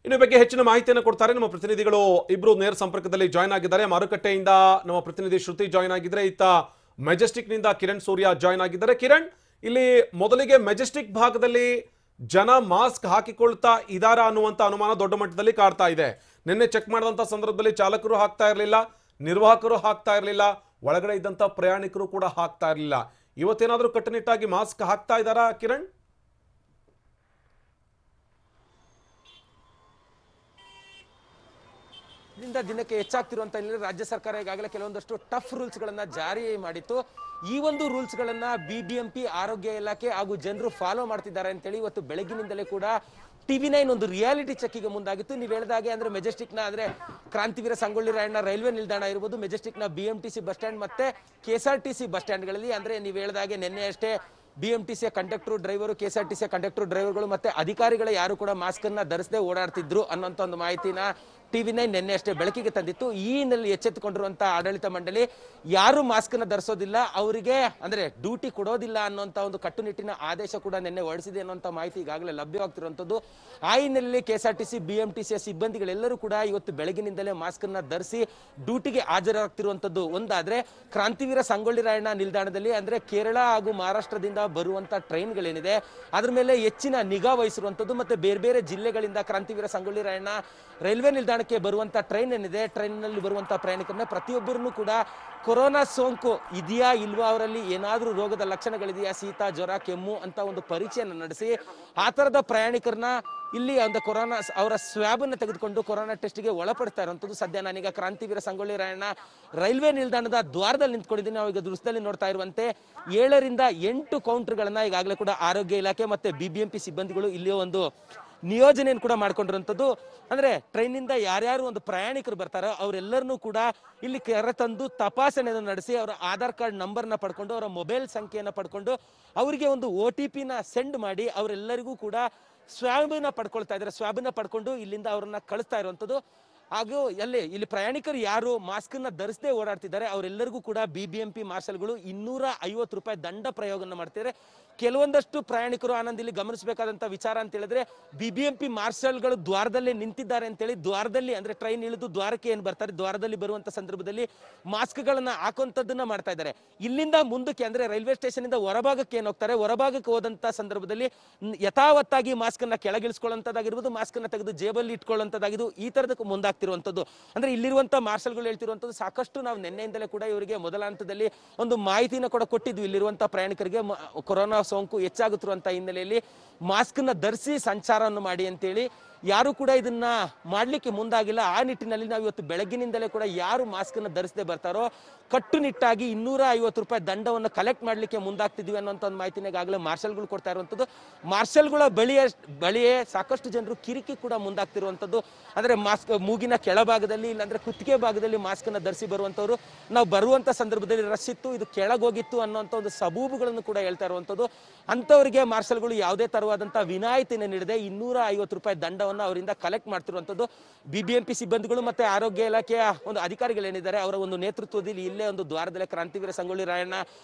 ಇನ್ನು ಬಗ್ಗೆ ಹೆಚ್ಚಿನ ಮಾಹಿತಿಯನ್ನು ಕೊಡ್ತಾರೆ ನಮ್ಮ ಪ್ರತಿನಿಧಿಗಳು. ಇಬ್ರು ನೇರ ಸಂಪರ್ಕದಲ್ಲಿ ಜಾಯ್ನ್ ಆಗಿದ್ದಾರೆ. ಮಾರುಕಟ್ಟೆಯಿಂದ ನಮ್ಮ ಪ್ರತಿನಿಧಿ ಶ್ರುತಿ ಜಾಯ್ನ್ ಆಗಿದ್ರೆ, ಇತ್ತ ಮೆಜೆಸ್ಟಿಕ್ ನಿಂದ ಕಿರಣ್ ಸೂರ್ಯ ಜಾಯ್ನ್ ಆಗಿದ್ದಾರೆ. ಕಿರಣ್, ಇಲ್ಲಿ ಮೊದಲಿಗೆ ಮೆಜೆಸ್ಟಿಕ್ ಭಾಗದಲ್ಲಿ ಜನ ಮಾಸ್ಕ್ ಹಾಕಿಕೊಳ್ತಾ ಇದಾರಾ ಅನ್ನುವಂತ ಅನುಮಾನ ದೊಡ್ಡ ಮಟ್ಟದಲ್ಲಿ ಕಾಡ್ತಾ ಇದೆ. ನಿನ್ನೆ ಚೆಕ್ ಮಾಡಿದಂತ ಸಂದರ್ಭದಲ್ಲಿ ಚಾಲಕರು ಹಾಕ್ತಾ ಇರಲಿಲ್ಲ, ನಿರ್ವಾಹಕರು ಹಾಕ್ತಾ ಇರಲಿಲ್ಲ, ಒಳಗಡೆ ಇದ್ದಂತ ಪ್ರಯಾಣಿಕರು ಕೂಡ ಹಾಕ್ತಾ ಇರಲಿಲ್ಲ. ಇವತ್ತೇನಾದ್ರೂ ಕಟ್ಟುನಿಟ್ಟಾಗಿ ಮಾಸ್ಕ್ ಹಾಕ್ತಾ ಇದ್ದಾರಾ ಕಿರಣ್? ದಿನಕ್ಕೆ ಹೆಚ್ಚಾಗ್ತಿರುವಂತ ರಾಜ್ಯ ಸರ್ಕಾರ ಈಗಾಗಲೇ ಕೆಲವೊಂದಷ್ಟು ಟಫ್ ರೂಲ್ಸ್ ಗಳನ್ನ ಜಾರಿ ಮಾಡಿತ್ತು. ಈ ಒಂದು ರೂಲ್ಸ್ ಗಳನ್ನ BBMP ಆರೋಗ್ಯ ಇಲಾಖೆ ಹಾಗೂ ಜನರು ಫಾಲೋ ಮಾಡ್ತಿದ್ದಾರೆ ಅಂತೇಳಿ ಇವತ್ತು ಬೆಳಗ್ಗಿನಿಂದಲೇ ಕೂಡ TV9 ಒಂದು ರಿಯಾಲಿಟಿ ಚೆಕ್ಕಿಗೆ ಮುಂದಾಗಿತ್ತು. ನೀವು ಹೇಳಿದಾಗೆ ಅಂದ್ರೆ ಮೆಜೆಸ್ಟಿಕ್ ನ ಅಂದ್ರೆ ಕ್ರಾಂತಿವೀರ ಸಂಗೊಳ್ಳಿ ರಾಯಣ್ಣ ರೈಲ್ವೆ ನಿಲ್ದಾಣ ಇರಬಹುದು, ಮೆಜೆಸ್ಟಿಕ್ ನ BMTC ಬಸ್ ಸ್ಟ್ಯಾಂಡ್ ಮತ್ತೆ KSRTC ಬಸ್ ಸ್ಟ್ಯಾಂಡ್ ಗಳಲ್ಲಿ ಅಂದ್ರೆ ನೀವು ಹೇಳಿದಾಗೆ ನಿನ್ನೆ ಅಷ್ಟೇ BMTC conductor driver, KSRTC conductor ಡ್ರೈವರ್ಗಳು ಮತ್ತೆ ಅಧಿಕಾರಿಗಳ ಯಾರು ಕೂಡ ಮಾಸ್ಕ್ ಅನ್ನ ಧರಿಸದೆ ಓಡಾಡ್ತಿದ್ರು ಅನ್ನೋಂತ ಒಂದು ಮಾಹಿತಿನ TV9 ನಿನ್ನೆ ಅಷ್ಟೇ ಬೆಳಕಿಗೆ ತಂದಿತ್ತು. ಈ ಹಿನ್ನೆಲೆ ಎಚ್ಚೆತ್ತುಕೊಂಡಿರುವಂತಹ ಆಡಳಿತ ಮಂಡಳಿ ಯಾರು ಮಾಸ್ಕ್ ಅನ್ನ ಧರಿಸೋದಿಲ್ಲ ಅವರಿಗೆ ಅಂದ್ರೆ ಡ್ಯೂಟಿ ಕೊಡೋದಿಲ್ಲ ಅನ್ನೋಂತ ಒಂದು ಕಟ್ಟುನಿಟ್ಟಿನ ಆದೇಶ ಕೂಡ ನಿನ್ನೆ ಹೊರಡಿಸಿದೆ ಅನ್ನೋಂತ ಮಾಹಿತಿ ಈಗಾಗಲೇ ಲಭ್ಯವಾಗ್ತಿರುವಂತದ್ದು. ಆ ಹಿನ್ನೆಲೆಯಲ್ಲಿ KSRTC BMTC ಸಿಬ್ಬಂದಿಗಳೆಲ್ಲರೂ ಕೂಡ ಇವತ್ತು ಬೆಳಗಿನಿಂದಲೇ ಮಾಸ್ಕ್ ಅನ್ನ ಧರಿಸಿ ಡ್ಯೂಟಿಗೆ ಹಾಜರಾಗ್ತಿರುವಂತದ್ದು. ಒಂದಾದ್ರೆ ಕ್ರಾಂತಿವೀರ ಸಂಗೊಳ್ಳಿ ರಾಯಣ್ಣ ನಿಲ್ದಾಣದಲ್ಲಿ ಅಂದ್ರೆ ಕೇರಳ ಹಾಗೂ ಮಹಾರಾಷ್ಟ್ರದಿಂದ ಬರುವಂತ ಟ್ರೈನ್ಗಳೇನಿದೆ ಅದ್ರ ಮೇಲೆ ಹೆಚ್ಚಿನ ನಿಗಾ ವಹಿಸಿರುವಂತದ್ದು. ಮತ್ತೆ ಬೇರೆ ಬೇರೆ ಜಿಲ್ಲೆಗಳಿಂದ ಕ್ರಾಂತಿವೀರ ಸಂಗೊಳ್ಳಿ ರಾಯಣ್ಣ ರೈಲ್ವೆ ನಿಲ್ದಾಣಕ್ಕೆ ಬರುವಂತ ಟ್ರೈನ್ ಏನಿದೆ, ಟ್ರೈನ್ ನಲ್ಲಿ ಬರುವಂತ ಪ್ರಯಾಣಿಕರನ್ನ ಪ್ರತಿಯೊಬ್ಬರನ್ನು ಕೂಡ ಕೊರೋನಾ ಸೋಂಕು ಇದೆಯಾ ಇಲ್ವಾ, ಅವರಲ್ಲಿ ಏನಾದ್ರೂ ರೋಗದ ಲಕ್ಷಣಗಳಿದೆಯಾ, ಶೀತ ಜ್ವರ ಕೆಮ್ಮು ಅಂತ ಒಂದು ಪರೀಕ್ಷೆಯನ್ನು ನಡೆಸಿ ಆ ತರದ ಪ್ರಯಾಣಿಕರನ್ನ ಇಲ್ಲಿ ಒಂದು ಕೊರೋನಾ ಅವರ ಸ್ವ್ಯಾಬ್ ಅನ್ನು ತೆಗೆದುಕೊಂಡು ಕೊರೋನಾ ಟೆಸ್ಟ್ಗೆ ಒಳಪಡ್ತಾ ಇರುವಂತದ್ದು. ಸದ್ಯ ನಾನೀಗ ಕ್ರಾಂತಿವೀರ ಸಂಗೊಳ್ಳಿ ರಾಯಣ್ಣ ರೈಲ್ವೆ ನಿಲ್ದಾಣದ ದ್ವಾರದಲ್ಲಿ ನಿಂತ್ಕೊಂಡಿದ್ದೀನಿ. ನಾವು ಈಗ ದೃಶ್ಯದಲ್ಲಿ ನೋಡ್ತಾ ಇರುವಂತೆ 7 ರಿಂದ 8 ಕೌಂಟರ್ಗಳನ್ನ ಈಗಾಗಲೇ ಕೂಡ ಆರೋಗ್ಯ ಇಲಾಖೆ ಮತ್ತೆ BBMP ಸಿಬ್ಬಂದಿಗಳು ಇಲ್ಲಿ ಒಂದು ನಿಯೋಜನೆಯನ್ನು ಕೂಡ ಮಾಡ್ಕೊಂಡಿರುವಂತದ್ದು. ಅಂದ್ರೆ ಟ್ರೈನ್ ನಿಂದ ಯಾರ್ಯಾರು ಒಂದು ಪ್ರಯಾಣಿಕರು ಬರ್ತಾರೋ ಅವರೆಲ್ಲರನ್ನೂ ಕೂಡ ಇಲ್ಲಿ ಕರೆತಂದು ತಪಾಸಣೆಯನ್ನು ನಡೆಸಿ ಅವರ ಆಧಾರ್ ಕಾರ್ಡ್ ನಂಬರ್ನ ಪಡ್ಕೊಂಡು ಅವರ ಮೊಬೈಲ್ ಸಂಖ್ಯೆಯನ್ನು ಪಡ್ಕೊಂಡು ಅವರಿಗೆ ಒಂದು OTP ನ ಸೆಂಡ್ ಮಾಡಿ ಅವರೆಲ್ಲರಿಗೂ ಕೂಡ ಸ್ವ್ಯಾಬ್ನ ಪಡ್ಕೊಳ್ತಾ ಇದ್ದಾರೆ. ಸ್ವ್ಯಾಬ್ನ ಪಡ್ಕೊಂಡು ಇಲ್ಲಿಂದ ಅವರನ್ನ ಕಳಿಸ್ತಾ ಇರುವಂತದ್ದು. ಹಾಗೂ ಇಲ್ಲಿ ಪ್ರಯಾಣಿಕರು ಯಾರು ಮಾಸ್ಕ್ ಅನ್ನ ಧರಿಸದೆ ಓಡಾಡ್ತಿದ್ದಾರೆ ಅವರೆಲ್ಲರಿಗೂ ಕೂಡ BBMP ಮಾರ್ಷಲ್ಗಳು 250 ರೂಪಾಯಿ ದಂಡ ಪ್ರಯೋಗವನ್ನು ಮಾಡ್ತಿದ್ದಾರೆ. ಕೆಲವೊಂದಷ್ಟು ಪ್ರಯಾಣಿಕರು ಆನಂದ್ ಇಲ್ಲಿ ಗಮನಿಸಬೇಕಾದಂತ ವಿಚಾರ ಅಂತ ಹೇಳಿದ್ರೆ ಬಿಬಿಎಂಪಿ ಮಾರ್ಷಲ್ಗಳು ದ್ವಾರದಲ್ಲೇ ನಿಂತಿದ್ದಾರೆ ಅಂತೇಳಿ ದ್ವಾರದಲ್ಲಿ ಅಂದ್ರೆ ಟ್ರೈನ್ ಇಳಿದು ದ್ವಾರಕ್ಕೆ ಏನ್ ಬರ್ತಾರೆ ದ್ವಾರದಲ್ಲಿ ಬರುವಂತ ಸಂದರ್ಭದಲ್ಲಿ ಮಾಸ್ಕ್ಗಳನ್ನ ಹಾಕುವಂತದ್ದನ್ನ ಮಾಡ್ತಾ ಇದ್ದಾರೆ. ಇಲ್ಲಿಂದ ಮುಂದಕ್ಕೆ ಅಂದ್ರೆ ರೈಲ್ವೆ ಸ್ಟೇಷನ್ ಇಂದ ಹೊರಭಾಗಕ್ಕೆ ಏನ್ ಹೋಗ್ತಾರೆ, ಹೊರಭಾಗಕ್ಕೆ ಹೋದಂತ ಸಂದರ್ಭದಲ್ಲಿ ಯಥಾವತ್ತಾಗಿ ಮಾಸ್ಕ್ ಅನ್ನ ಕೆಳಗಿಳಿಸ್ಕೊಳ್ಳುವಂತದ್ದಾಗಿರ್ಬೋದು, ಮಾಸ್ಕ್ ಅನ್ನ ತೆಗೆದು ಜೇಬಲ್ಲಿ ಇಟ್ಕೊಳ್ಳುವಂತದ್ದಾಗಿದ್ದು ಈ ತರದಕ್ಕೆ ಮುಂದಾಗ್ತಿರುವಂತದ್ದು. ಅಂದ್ರೆ ಇಲ್ಲಿರುವಂತ ಮಾರ್ಷಲ್ಗಳು ಹೇಳ್ತಿರುವಂತದ್ದು ಸಾಕಷ್ಟು ನಾವು ನಿನ್ನೆಯಿಂದಲೇ ಕೂಡ ಇವರಿಗೆ ಮೊದಲ ಹಂತದಲ್ಲಿ ಒಂದು ಮಾಹಿತಿನ ಕೂಡ ಕೊಟ್ಟಿದ್ವಿ. ಇಲ್ಲಿರುವಂತ ಪ್ರಯಾಣಿಕರಿಗೆ ಕೊರೋನಾ ಸೋಂಕು ಹೆಚ್ಚಾಗುತ್ತಿರುವಂತ ಹಿನ್ನೆಲೆಯಲ್ಲಿ ಮಾಸ್ಕ್ ನ ಧರಿಸಿ ಸಂಚಾರವನ್ನು ಮಾಡಿ ಅಂತೇಳಿ ಯಾರು ಕೂಡ ಇದನ್ನ ಮಾಡ್ಲಿಕ್ಕೆ ಮುಂದಾಗಿಲ್ಲ. ಆ ನಿಟ್ಟಿನಲ್ಲಿ ನಾವು ಇವತ್ತು ಬೆಳಗ್ಗಿನಿಂದಲೇ ಕೂಡ ಯಾರು ಮಾಸ್ಕ್ ಅನ್ನ ಧರಿಸದೆ ಬರ್ತಾರೋ ಕಟ್ಟುನಿಟ್ಟಾಗಿ 250 ರೂಪಾಯಿ ದಂಡವನ್ನು ಕಲೆಕ್ಟ್ ಮಾಡ್ಲಿಕ್ಕೆ ಮುಂದಾಗ್ತಿದ್ವಿ ಅನ್ನೋಂಥ ಒಂದು ಮಾಹಿತಿನ ಈಗಾಗಲೇ ಮಾರ್ಷಲ್ಗಳು ಕೊಡ್ತಾ ಇರುವಂತದ್ದು. ಮಾರ್ಷಲ್ಗಳ ಬಳಿಯೇ ಸಾಕಷ್ಟು ಜನರು ಕಿರಿಕಿ ಕೂಡ ಮುಂದಾಗ್ತಿರುವಂತದ್ದು. ಅಂದ್ರೆ ಮಾಸ್ಕ್ ಮೂಗಿನ ಕೆಳಭಾಗದಲ್ಲಿ ಇಲ್ಲಾಂದ್ರೆ ಕುತ್ತಿಗೆ ಭಾಗದಲ್ಲಿ ಮಾಸ್ಕ್ ಅನ್ನ ಧರಿಸಿ ಬರುವಂತವ್ರು ನಾವು ಬರುವಂತ ಸಂದರ್ಭದಲ್ಲಿ ರಶ್ ಇತ್ತು, ಇದು ಕೆಳಗೋಗಿತ್ತು ಅನ್ನೋಂಥ ಒಂದು ಸಬೂಬುಗಳನ್ನು ಕೂಡ ಹೇಳ್ತಾ ಇರುವಂತದ್ದು. ಅಂತವರಿಗೆ ಮಾರ್ಷಲ್ಗಳು ಯಾವುದೇ ತರವಾದಂತಹ ವಿನಾಯಿತಿನ ನೀಡದೆ 250 ರೂಪಾಯಿ ದಂಡವನ್ನು ಅವರಿಂದ ಕಲೆಕ್ಟ್ ಮಾಡ್ತಿರುವಂತದ್ದು. ಬಿಬಿಎಂಪಿ ಸಿಬ್ಬಂದಿಗಳು ಮತ್ತೆ ಆರೋಗ್ಯ ಇಲಾಖೆಯ ಒಂದು ಅಧಿಕಾರಿಗಳೇನಿದ್ದಾರೆ ಅವರ ಒಂದು ನೇತೃತ್ವದಲ್ಲಿ ಇಲ್ಲೇ ಒಂದು ದ್ವಾರದಲ್ಲೇ ಕ್ರಾಂತಿವೀರ ಸಂಗೊಳ್ಳಿ ರಾಯಣ್ಣ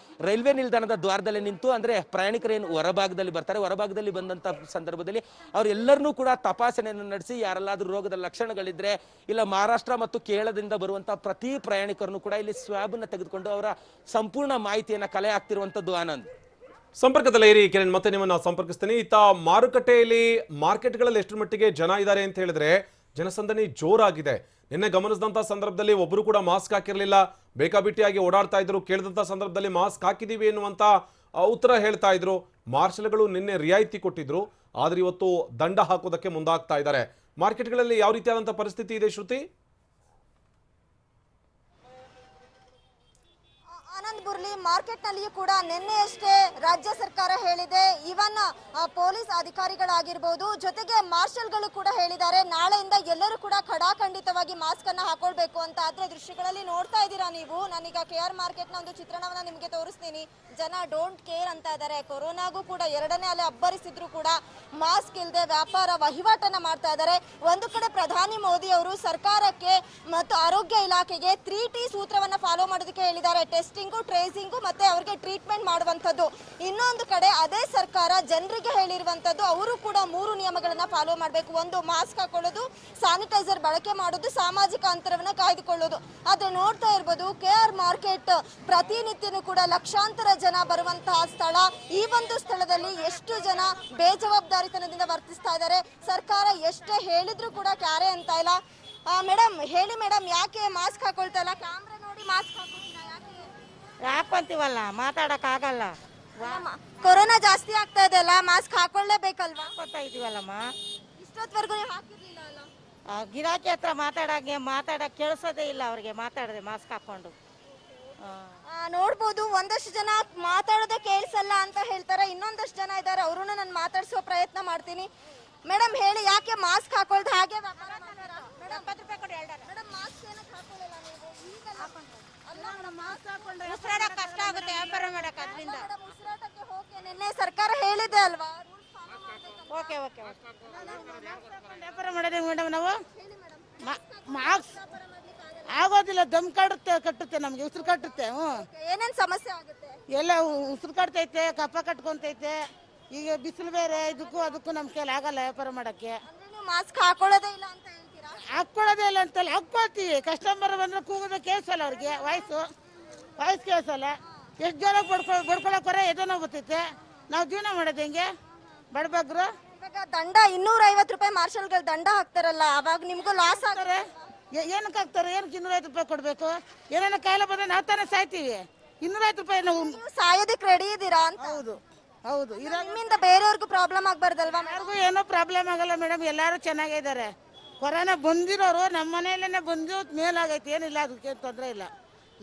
ರೈಲ್ವೆ ನಿಲ್ದಾಣದ ದ್ವಾರದಲ್ಲೇ ನಿಂತು ಅಂದ್ರೆ ಪ್ರಯಾಣಿಕರೇನು ಹೊರಭಾಗದಲ್ಲಿ ಬರ್ತಾರೆ, ಹೊರಭಾಗದಲ್ಲಿ ಬಂದಂತ ಸಂದರ್ಭದಲ್ಲಿ ಅವರೆಲ್ಲರನ್ನೂ ಕೂಡ ತಪಾಸಣೆಯನ್ನು ನಡೆಸಿ ಯಾರೆಲ್ಲಾದ್ರೂ ರೋಗದ ಲಕ್ಷಣಗಳಿದ್ರೆ ಇಲ್ಲ ಮಹಾರಾಷ್ಟ್ರ ಮತ್ತು ಕೇರಳದಿಂದ ಬರುವಂತಹ ಪ್ರತಿ ಪ್ರಯಾಣಿಕರನ್ನು ಕೂಡ ಇಲ್ಲಿ ಸ್ವಾಬ್ ಅನ್ನ ತೆಗೆದುಕೊಂಡು ಅವರ ಸಂಪೂರ್ಣ ಮಾಹಿತಿಯನ್ನ ಕಲೆ ಹಾಕ್ತಿರುವಂತದ್ದು. ಆನಂದ್ ಸಂಪರ್ಕದಲ್ಲಿ ಇರಿ ಕಿರಣ್, ಮತ್ತೆ ನಿಮ್ಮನ್ನ ಸಂಪರ್ಕಿಸ್ತೀನಿ. ಈತ ಮಾರುಕಟ್ಟೆಯಲ್ಲಿ ಮಾರ್ಕೆಟ್ಗಳಲ್ಲಿ ಎಷ್ಟರ ಮಟ್ಟಿಗೆ ಜನ ಇದ್ದಾರೆ ಅಂತ ಹೇಳಿದ್ರೆ ಜನಸಂದಣಿ ಜೋರಾಗಿದೆ. ನಿನ್ನೆ ಗಮನಿಸಿದಂತ ಸಂದರ್ಭದಲ್ಲಿ ಒಬ್ರು ಕೂಡ ಮಾಸ್ಕ್ ಹಾಕಿರ್ಲಿಲ್ಲ, ಬೇಕಾಬಿಟ್ಟಿಯಾಗಿ ಓಡಾಡ್ತಾ ಇದ್ರು. ಕೇಳಿದಂತ ಸಂದರ್ಭದಲ್ಲಿ ಮಾಸ್ಕ್ ಹಾಕಿದೀವಿ ಎನ್ನುವಂತ ಉತ್ತರ ಹೇಳ್ತಾ ಇದ್ರು. ಮಾರ್ಷಲ್ಗಳು ನಿನ್ನೆ ರಿಯಾಯಿತಿ ಕೊಟ್ಟಿದ್ರು, ಆದ್ರೆ ಇವತ್ತು ದಂಡ ಹಾಕೋದಕ್ಕೆ ಮುಂದಾಗ್ತಾ ಇದ್ದಾರೆ. ಮಾರ್ಕೆಟ್ಗಳಲ್ಲಿ ಯಾವ ರೀತಿಯಾದಂತಹ ಪರಿಸ್ಥಿತಿ ಇದೆ ಶ್ರುತಿ? ಬುರ್ಲಿ ಮಾರ್ಕೆಟ್ ನಲ್ಲಿಯೂ ಕೂಡ ನಿನ್ನೆಯಷ್ಟೇ ರಾಜ್ಯ ಸರ್ಕಾರ ಹೇಳಿದೆ, ಇವನ್ ಪೊಲೀಸ್ ಅಧಿಕಾರಿಗಳಾಗಿರ್ಬೋದು ಜೊತೆಗೆ ಮಾರ್ಷಲ್ಗಳು ಕೂಡ ಹೇಳಿದ್ದಾರೆ ನಾಳೆಯಿಂದ ಎಲ್ಲರೂ ಕೂಡ ಖಡಾಖಂಡಿತವಾಗಿ ಮಾಸ್ಕ್ ಅನ್ನ ಹಾಕೊಳ್ಬೇಕು ಅಂತ. ಆದ್ರೆ ದೃಶ್ಯಗಳಲ್ಲಿ ನೋಡ್ತಾ ಇದ್ದೀರಾ ನೀವು, ನಾನೀಗ KR ಮಾರ್ಕೆಟ್ ನ ಒಂದು ಚಿತ್ರಣವನ್ನ ನಿಮಗೆ ತೋರಿಸ್ತೀನಿ. ಜನ ಡೋಂಟ್ ಕೇರ್ ಅಂತ ಇದ್ದಾರೆ. ಕೊರೋನಾಗೂ ಕೂಡ 2ನೇ ಅಲೆ ಅಬ್ಬರಿಸಿದ್ರು ಕೂಡ ಮಾಸ್ಕ್ ಇಲ್ಲದೆ ವ್ಯಾಪಾರ ವಹಿವಾಟನ್ನ ಮಾಡ್ತಾ ಇದ್ದಾರೆ. ಒಂದು ಕಡೆ ಪ್ರಧಾನಿ ಮೋದಿ ಅವರು ಸರ್ಕಾರಕ್ಕೆ ಮತ್ತು ಆರೋಗ್ಯ ಇಲಾಖೆಗೆ 3T ಸೂತ್ರವನ್ನ ಫಾಲೋ ಮಾಡೋದಕ್ಕೆ ಹೇಳಿದ್ದಾರೆ. ಟೆಸ್ಟಿಂಗು, ಟ್ರೇಸಿಂಗು ಮತ್ತೆ ಅವ್ರಿಗೆ ಟ್ರೀಟ್ಮೆಂಟ್ ಮಾಡುವಂತದ್ದು. ಇನ್ನೊಂದು ಕಡೆ ಅದೇ ಸರ್ಕಾರ ಜನರಿಗೆ ಹೇಳಿರುವಂತದ್ದು ಅವರು ಕೂಡ 3 ನಿಯಮಗಳನ್ನ ಫಾಲೋ ಮಾಡಬೇಕು. ಒಂದು ಮಾಸ್ಕ್ ಹಾಕೊಳ್ಳೋದು, ಸ್ಯಾನಿಟೈಸರ್ ಬಳಕೆ ಮಾಡೋದು, ಸಾಮಾಜಿಕ ಅಂತರವನ್ನ ಕಾಯ್ದುಕೊಳ್ಳೋದು. ಆದ್ರೆ ನೋಡ್ತಾ ಇರ್ಬೋದು KR ಮಾರ್ಕೆಟ್ ಪ್ರತಿನಿತ್ಯನೂ ಕೂಡ ಲಕ್ಷಾಂತರ ಜನ ಬರುವಂತಹ ಸ್ಥಳ. ಈ ಒಂದು ಸ್ಥಳದಲ್ಲಿ ಎಷ್ಟು ಜನ ಬೇಜವಾಬ್ದಾರಿತನದಿಂದ ವರ್ತಿಸ್ತಾ ಇದ್ದಾರೆ. ಸರ್ಕಾರ ಎಷ್ಟೇ ಹೇಳಿದ್ರು ಕೂಡ ಕ್ಯಾರೆ ಅಂತ ಇಲ್ಲ. ಮೇಡಮ್ ಹೇಳಿ ಮೇಡಮ್, ಯಾಕೆ ಮಾಸ್ಕ್ ಹಾಕೊಳ್ತಾ ಇಲ್ಲ? ಕ್ಯಾಮ್ರಾ ನೋಡಿ ಮಾಸ್ಕ್ ಹಾಕೊಳ್ತೀರಾ ಯಾಕೆ? ಹಾಕೊಂತೀವಲ್ಲ, ಮಾತಾಡಕ್ ಆಗಲ್ಲ. ಕೊರೋನಾ ಜಾಸ್ತಿ ಆಗ್ತಾ ಇದೆ ಅಲ್ಲ, ಮಾಸ್ಕ್ ಹಾಕೊಳ್ಳೇಬೇಕಲ್ವಾ? ಹಾಕೋತಾ ಇದೀವಲ್ಲಮ್ಮ. ಇಷ್ಟೊತ್ವರೆಗೂ ನೀವು ಹಾಕಿರ್ಲಿಲ್ಲ ಅಲ್ಲ? ಗಿರಾಕಿ ಹತ್ರ ಮಾತಾಡಕ್ ಕೇಳಿಸೋದೇ ಇಲ್ಲ ಅವ್ರಿಗೆ, ಮಾತಾಡದೆ ಮಾಸ್ಕ್ ಹಾಕೊಂಡು. ನೋಡ್ಬೋದು ಒಂದಷ್ಟು ಜನ ಮಾತಾಡೋದೇ ಕೇಳಿಸಲ್ಲ ಅಂತ ಹೇಳ್ತಾರೆ. ಇನ್ನೊಂದಷ್ಟು ಜನ ಇದ್ದಾರೆ, ಅವ್ರನ್ನ ನಾನು ಮಾತಾಡ್ಸೋ ಪ್ರಯತ್ನ ಮಾಡ್ತೀನಿ. ಮೇಡಮ್ ಹೇಳಿ, ಯಾಕೆ ಮಾಸ್ಕ್ ಹಾಕೊಳ್ತಾ ಹಾಗೆ ವ್ಯಾಪಾರ ಮಾಡ್ತೀರಾ? ಮೇಡಮ್ ಮಾಸ್ಕ್ ಏನಕ್ಕೆ ಹಾಕೊಳ್ಳಲ್ಲ ನೀವು? ಕಷ್ಟ ಆಗುತ್ತೆ ವ್ಯಾಪಾರ ಮಾಡಕ್, ಅದರಿಂದ ಉಸಿರಾಟಕ್ಕೆ ಹೋಗಿ ನಿನ್ನೆ ಸರ್ಕಾರ ಹೇಳಿದೆ ಅಲ್ವಾ? ಓಕೆ ವ್ಯಾಪಾರ ಮಾಡೋದೇ ಮೇಡಮ್. ನಾವು ಮಾಸ್ಕ್ ಆಗೋದಿಲ್ಲ, ದಮ್ ಕಟ್ಟುತ್ತೆ ನಮ್ಗೆ, ಉಸಿರು ಕಟ್ಟುತ್ತೆ. ಏನೇನ್ ಸಮಸ್ಯೆ ಆಗುತ್ತೆ? ಎಲ್ಲ ಉಸಿರು ಕಟ್ತೈತೆ, ಕಫ ಕಟ್ಕೊಂತೈತೆ. ಈಗ ಬಿಸಿಲು ಬೇರೆ, ಇದಕ್ಕೂ ಅದಕ್ಕೂ ನಮ್ ಕೈಲಿ ಆಗಲ್ಲ ವ್ಯಾಪಾರ ಮಾಡಕ್ಕೆ. ಮಾಸ್ಕ್ ಹಾಕೊಳ್ಳೋದೇ ಇಲ್ಲ ಅಂತ ಹೇಳ್ತೀರಾ? ಹಾಕೊಳ್ಳೋದೇ ಇಲ್ಲ ಅಂತಲ್ಲ, ಹಾಕೊಳ್ತೀವಿ. ಕಸ್ಟಮರ್ ಬಂದ್ರೆ ಕೂಗೋದು ಕೇಳಿಸಲ್ಲ ಅವ್ರಿಗೆ, ವಾಯ್ಸ್ ಕೇಳಿಸಲ್ಲ. ಎಷ್ಟು ಜನ ಬಡ್ಕೊಳಕ್ವರೆ ಎದನೋ ಬರ್ತೈತೆ. ನಾವು ಜೀವನ ಮಾಡೋದು ಹೆಂಗೆ ಬಡಬಗ್ರು? ಇವಾಗ ದಂಡ 250 ರೂಪಾಯಿ ಮಾರ್ಷಲ್ಗಳು ದಂಡ ಹಾಕ್ತಾರಲ್ಲ, ಅವಾಗ ನಿಮ್ಗೂ ಲಾಸ್ ಆಗ್ತಾರೆ. ಏನಕ್ಕೆ ಹಾಕ್ತಾರೆ? ಏನಕ್ಕೆ 250 ರೂಪಾಯಿ ಕೊಡ್ಬೇಕು? ಏನೇನೋ ಕಾಯಿಲೆ ಬಂದ್ರೆ ನಾವು ತಾನೇ ಸಾಯ್ತೀವಿ. 250 ರೂಪಾಯಿ ನಾವು ಸಾಯೋದಕ್ಕೆ ರೆಡಿ ಇದ್ದೀರಾ ಅಂತ? ಹೌದು. ನಿಮ್ಮಿಂದ ಬೇರೆಯವ್ರಿಗೂ ಪ್ರಾಬ್ಲಮ್ ಆಗ್ಬಾರ್ದಲ್ವಾ? ಯಾರಿಗೂ ಏನೋ ಪ್ರಾಬ್ಲಮ್ ಆಗಲ್ಲ ಮೇಡಮ್, ಎಲ್ಲಾರು ಚೆನ್ನಾಗಿದ್ದಾರೆ. ಕೊರೋನಾ ಬಂದಿರೋರು ನಮ್ಮ ಮನೆಯಲ್ಲೇನೆ ಬಂದು ಮೇಲಾಗೈತೆ, ಏನಿಲ್ಲ, ಅದಕ್ಕೆ ತೊಂದರೆ ಇಲ್ಲ.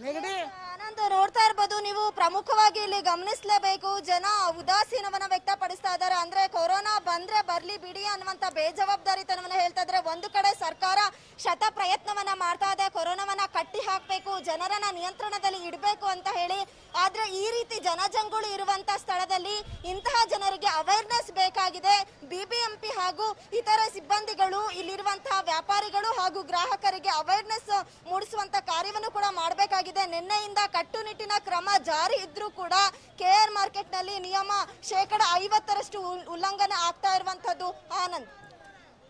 ನೆಗಡಿ ಆನಂದ್ ನೋಡ್ತಾ ಇರ್ಬೋದು ನೀವು, ಪ್ರಮುಖವಾಗಿ ಇಲ್ಲಿ ಗಮನಿಸಲೇಬೇಕು, ಜನ ಉದಾಸೀನವನ್ನ ವ್ಯಕ್ತಪಡಿಸ್ತಾ ಇದ್ದಾರೆ. ಅಂದ್ರೆ ಕೊರೋನಾ ಬಂದ್ರೆ ಬರ್ಲಿ ಬಿಡಿ ಅನ್ನುವಂತ ಬೇಜವಾಬ್ದಾರಿತನವನ್ನ ಹೇಳ್ತಾ ಇದ್ರೆ. ಒಂದು ಕಡೆ ಸರ್ಕಾರ ಶತ ಪ್ರಯತ್ನವನ್ನ ಮಾಡ್ತಾ ಇದೆ, ಕೊರೋನಾವನ್ನ ಕಟ್ಟಿ ಹಾಕ್ಬೇಕು, ಜನರನ್ನ ನಿಯಂತ್ರಣದಲ್ಲಿ ಇಡಬೇಕು ಅಂತ ಹೇಳಿ. ಆದ್ರೆ ಈ ರೀತಿ ಜನಜಂಗುಳಿ ಇರುವಂತ ಸ್ಥಳದಲ್ಲಿ ಇಂತಹ ಜನರಿಗೆ ಅವೇರ್ನೆಸ್ ಬೇಕಾಗಿದೆ. ಬಿಬಿಎಂಪಿ ಹಾಗೂ ಇತರೆ ಸಿಬ್ಬಂದಿಗಳು ಇಲ್ಲಿರುವಂತಹ ವ್ಯಾಪಾರಿಗಳು ಹಾಗೂ ಗ್ರಾಹಕರಿಗೆ ಅವೇರ್ನೆಸ್ ಮೂಡಿಸುವಂತ ಕಾರ್ಯವನ್ನು ಕೂಡ ಮಾಡಬೇಕಾಗಿದೆ. ನಿನ್ನೆಯಿಂದ ಕಟ್ಟುನಿಟ್ಟಿನ ಕ್ರಮ ಜಾರಿ ಇದ್ರೂ ಕೂಡ KR ಮಾರ್ಕೆಟ್ ನಲ್ಲಿ ನಿಯಮ 50% ಉಲ್ಲಂಘನೆ ಆಗ್ತಾ ಇರುವಂತದ್ದು. Anand,